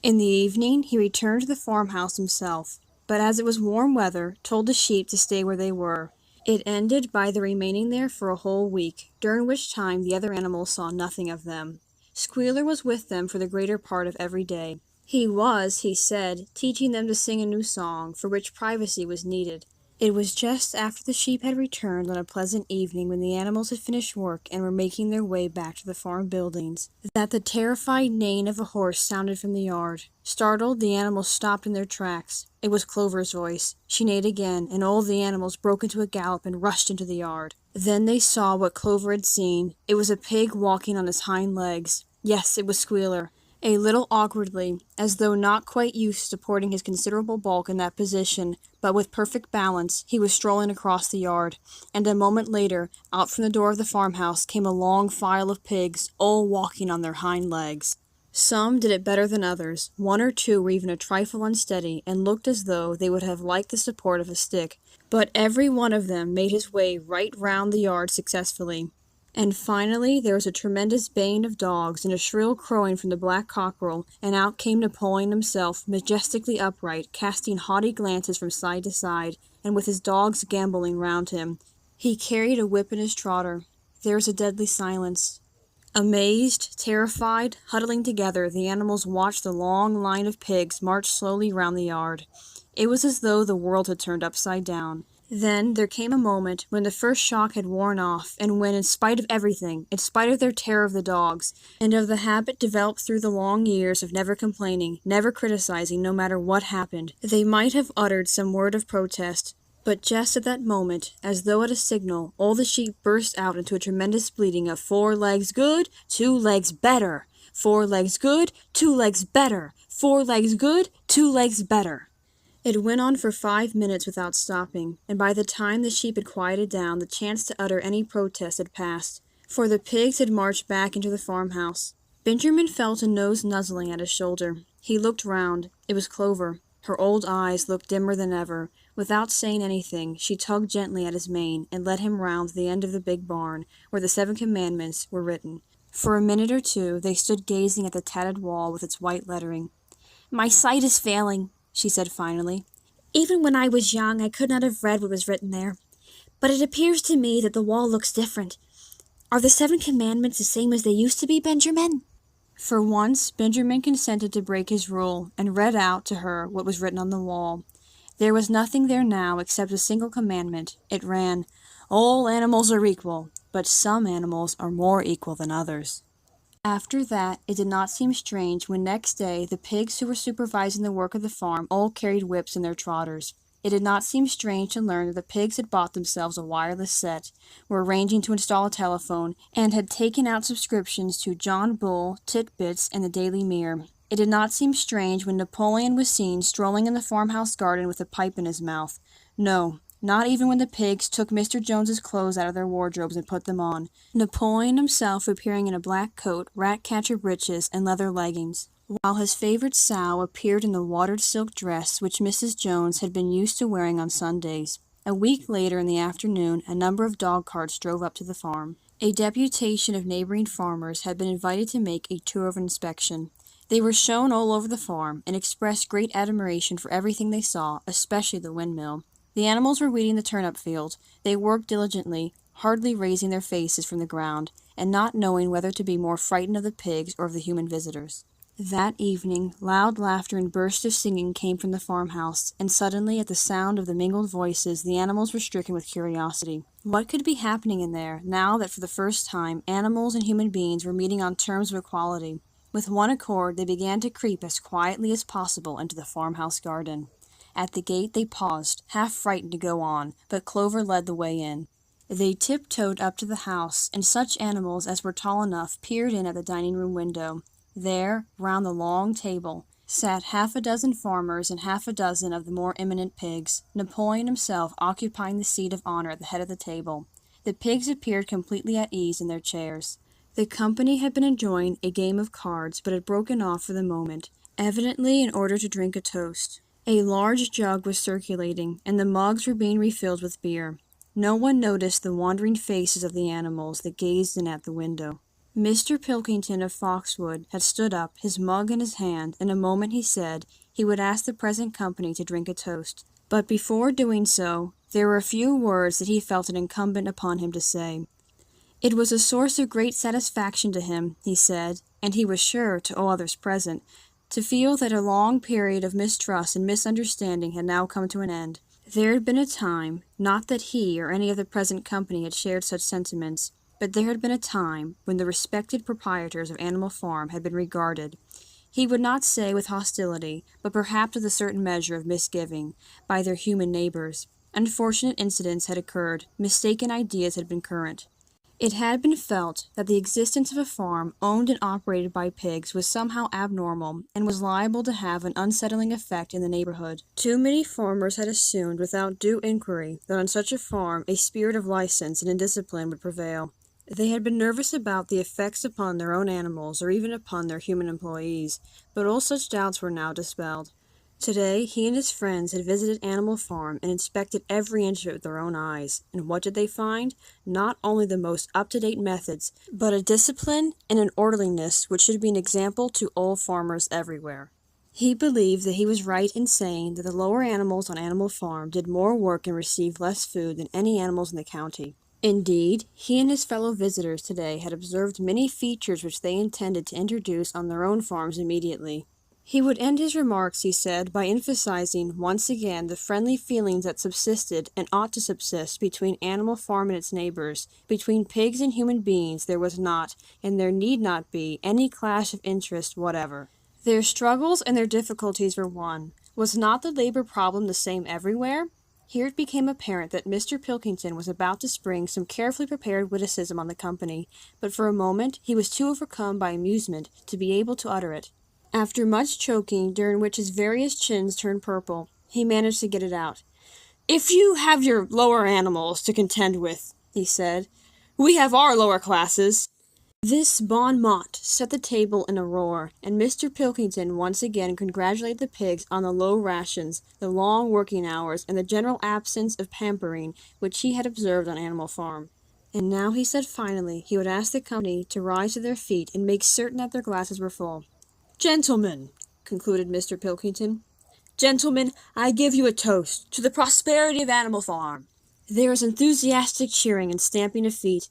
In the evening he returned to the farmhouse himself, but as it was warm weather, told the sheep to stay where they were. It ended by their remaining there for a whole week, during which time the other animals saw nothing of them. Squealer was with them for the greater part of every day. He was, he said, teaching them to sing a new song, for which privacy was needed. It was just after the sheep had returned on a pleasant evening, when the animals had finished work and were making their way back to the farm buildings, that the terrified neighing of a horse sounded from the yard. Startled, the animals stopped in their tracks. It was Clover's voice. She neighed again, and all the animals broke into a gallop and rushed into the yard. Then they saw what Clover had seen. It was a pig walking on his hind legs. Yes, it was Squealer. A little awkwardly, as though not quite used to supporting his considerable bulk in that position, but with perfect balance, he was strolling across the yard, and a moment later, out from the door of the farmhouse came a long file of pigs, all walking on their hind legs. Some did it better than others. 1 or 2 were even a trifle unsteady, and looked as though they would have liked the support of a stick, but every one of them made his way right round the yard successfully. And finally there was a tremendous baying of dogs and a shrill crowing from the black cockerel, and out came Napoleon himself, majestically upright, casting haughty glances from side to side, and with his dogs gambolling round him. He carried a whip in his trotter. There was a deadly silence. Amazed, terrified, huddling together, the animals watched the long line of pigs march slowly round the yard. It was as though the world had turned upside down. Then there came a moment when the first shock had worn off, and when, in spite of everything, in spite of their terror of the dogs, and of the habit developed through the long years of never complaining, never criticizing, no matter what happened, they might have uttered some word of protest. But just at that moment, as though at a signal, all the sheep burst out into a tremendous bleating of 4 legs good, 2 legs better, 4 legs good, 2 legs better, 4 legs good, 2 legs better. It went on for 5 minutes without stopping, and by the time the sheep had quieted down, the chance to utter any protest had passed, for the pigs had marched back into the farmhouse. Benjamin felt a nose nuzzling at his shoulder. He looked round. It was Clover. Her old eyes looked dimmer than ever. Without saying anything, she tugged gently at his mane and led him round the end of the big barn, where the 7 commandments were written. For a minute or two they stood gazing at the tattered wall with its white lettering. "My sight is failing," she said finally. "Even when I was young I could not have read what was written there. But it appears to me that the wall looks different. Are the 7 commandments the same as they used to be, Benjamin?" For once Benjamin consented to break his rule, and read out to her what was written on the wall. There was nothing there now except a single commandment. It ran, "All animals are equal, but some animals are more equal than others." After that, it did not seem strange when next day the pigs who were supervising the work of the farm all carried whips in their trotters. It did not seem strange to learn that the pigs had bought themselves a wireless set, were arranging to install a telephone, and had taken out subscriptions to John Bull, Tit-Bits, and the Daily Mirror. It did not seem strange when Napoleon was seen strolling in the farmhouse garden with a pipe in his mouth. No, not even when the pigs took Mr. Jones's clothes out of their wardrobes and put them on. Napoleon himself appearing in a black coat, rat-catcher breeches, and leather leggings, while his favorite sow appeared in the watered silk dress which Mrs. Jones had been used to wearing on Sundays. A week later in the afternoon, a number of dog carts drove up to the farm. A deputation of neighboring farmers had been invited to make a tour of inspection. They were shown all over the farm, and expressed great admiration for everything they saw, especially the windmill. The animals were weeding the turnip field. They worked diligently, hardly raising their faces from the ground, and not knowing whether to be more frightened of the pigs or of the human visitors. That evening, loud laughter and bursts of singing came from the farmhouse, and suddenly, at the sound of the mingled voices, the animals were stricken with curiosity. What could be happening in there, now that for the first time animals and human beings were meeting on terms of equality? With one accord, they began to creep as quietly as possible into the farmhouse garden. At the gate they paused, half frightened to go on, but Clover led the way in. They tiptoed up to the house, and such animals as were tall enough peered in at the dining-room window. There, round the long table, sat 6 farmers and 6 of the more eminent pigs, Napoleon himself occupying the seat of honor at the head of the table. The pigs appeared completely at ease in their chairs. The company had been enjoying a game of cards, but had broken off for the moment, evidently in order to drink a toast. A large jug was circulating, and the mugs were being refilled with beer. No one noticed the wandering faces of the animals that gazed in at the window. Mr. Pilkington of Foxwood had stood up, his mug in his hand. In a moment he said he would ask the present company to drink a toast. But before doing so, there were a few words that he felt it incumbent upon him to say. It was a source of great satisfaction to him, he said, and he was sure, to all others present, to feel that a long period of mistrust and misunderstanding had now come to an end. There had been a time, not that he or any of the present company had shared such sentiments, but there had been a time when the respected proprietors of Animal Farm had been regarded, he would not say with hostility, but perhaps with a certain measure of misgiving, by their human neighbors. Unfortunate incidents had occurred, mistaken ideas had been current. It had been felt that the existence of a farm owned and operated by pigs was somehow abnormal and was liable to have an unsettling effect in the neighborhood. Too many farmers had assumed without due inquiry that on such a farm a spirit of license and indiscipline would prevail. They had been nervous about the effects upon their own animals or even upon their human employees, but all such doubts were now dispelled. Today, he and his friends had visited Animal Farm and inspected every inch of it with their own eyes, and what did they find? Not only the most up-to-date methods, but a discipline and an orderliness which should be an example to all farmers everywhere. He believed that he was right in saying that the lower animals on Animal Farm did more work and received less food than any animals in the county. Indeed, he and his fellow visitors today had observed many features which they intended to introduce on their own farms immediately. He would end his remarks, he said, by emphasizing once again the friendly feelings that subsisted and ought to subsist between Animal Farm and its neighbors. Between pigs and human beings there was not, and there need not be, any clash of interest whatever. Their struggles and their difficulties were one. Was not the labor problem the same everywhere? Here it became apparent that Mr. Pilkington was about to spring some carefully prepared witticism on the company, but for a moment he was too overcome by amusement to be able to utter it. After much choking, during which his various chins turned purple, he managed to get it out. "If you have your lower animals to contend with," he said, "we have our lower classes." This bon mot set the table in a roar, and Mr. Pilkington once again congratulated the pigs on the low rations, the long working hours, and the general absence of pampering which he had observed on Animal Farm. And now he said finally he would ask the company to rise to their feet and make certain that their glasses were full. "Gentlemen," concluded Mr. Pilkington, "gentlemen, I give you a toast to the prosperity of Animal Farm." There was enthusiastic cheering and stamping of feet.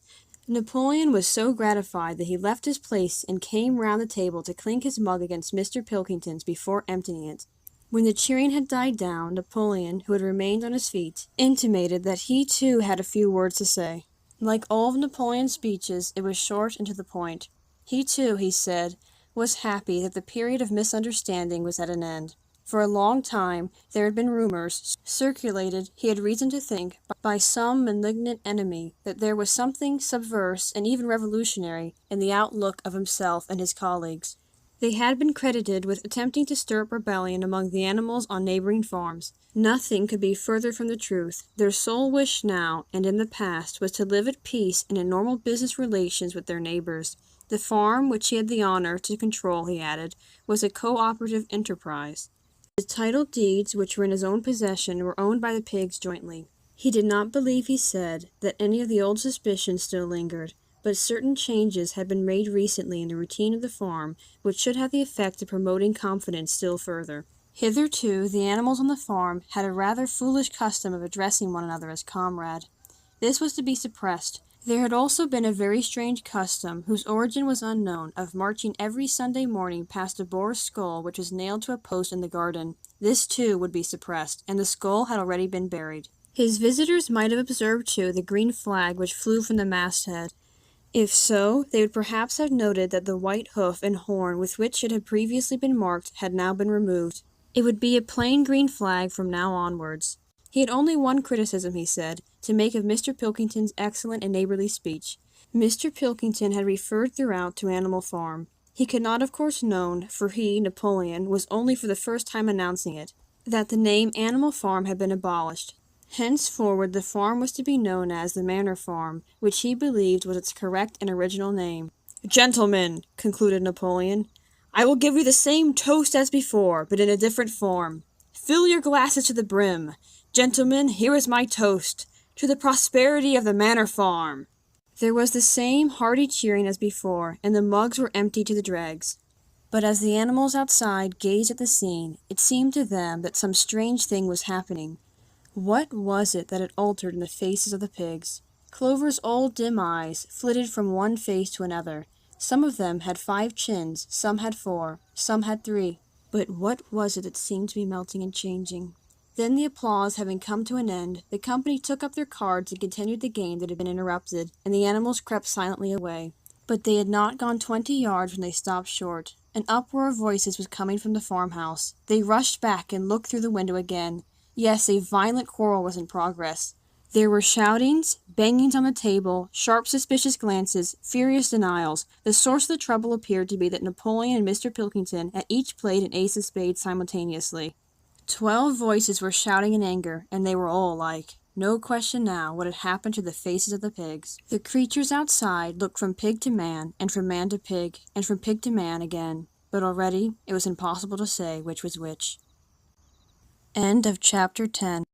Napoleon was so gratified that he left his place and came round the table to clink his mug against Mr. Pilkington's before emptying it. When the cheering had died down, Napoleon, who had remained on his feet, intimated that he too had a few words to say. Like all of Napoleon's speeches, it was short and to the point. He too, he said, was happy that the period of misunderstanding was at an end. For a long time there had been rumors circulated, he had reason to think, by some malignant enemy, that there was something subversive and even revolutionary in the outlook of himself and his colleagues. They had been credited with attempting to stir up rebellion among the animals on neighboring farms. Nothing could be further from the truth. Their sole wish now, and in the past, was to live at peace and in normal business relations with their neighbors. The farm, which he had the honor to control, he added, was a cooperative enterprise. The title deeds, which were in his own possession, were owned by the pigs jointly. He did not believe, he said, that any of the old suspicions still lingered, but certain changes had been made recently in the routine of the farm, which should have the effect of promoting confidence still further. Hitherto, the animals on the farm had a rather foolish custom of addressing one another as comrade. This was to be suppressed. There had also been a very strange custom, whose origin was unknown, of marching every Sunday morning past a boar's skull which was nailed to a post in the garden. This, too, would be suppressed, and the skull had already been buried. His visitors might have observed, too, the green flag which flew from the masthead. If so, they would perhaps have noted that the white hoof and horn with which it had previously been marked had now been removed. It would be a plain green flag from now onwards. He had only one criticism, he said, to make of Mr. Pilkington's excellent and neighborly speech. Mr. Pilkington had referred throughout to Animal Farm. He could not of course known, for he, Napoleon, was only for the first time announcing it, that the name Animal Farm had been abolished. Henceforward the farm was to be known as the Manor Farm, which he believed was its correct and original name. "Gentlemen," concluded Napoleon, "I will give you the same toast as before, but in a different form. Fill your glasses to the brim. Gentlemen, here is my toast, to the prosperity of the Manor Farm." There was the same hearty cheering as before, and the mugs were emptied to the dregs. But as the animals outside gazed at the scene, it seemed to them that some strange thing was happening. What was it that had altered in the faces of the pigs? Clover's old dim eyes flitted from one face to another. Some of them had 5 chins, some had 4, some had 3. But what was it that seemed to be melting and changing? Then, the applause having come to an end, the company took up their cards and continued the game that had been interrupted, and the animals crept silently away. But they had not gone 20 yards when they stopped short. An uproar of voices was coming from the farmhouse. They rushed back and looked through the window again. Yes, a violent quarrel was in progress. There were shoutings, bangings on the table, sharp suspicious glances, furious denials. The source of the trouble appeared to be that Napoleon and Mr. Pilkington had each played an ace of spades simultaneously. 12 voices were shouting in anger, and they were all alike. No question now what had happened to the faces of the pigs. The creatures outside looked from pig to man, and from man to pig, and from pig to man again. But already it was impossible to say which was which. End of chapter 10.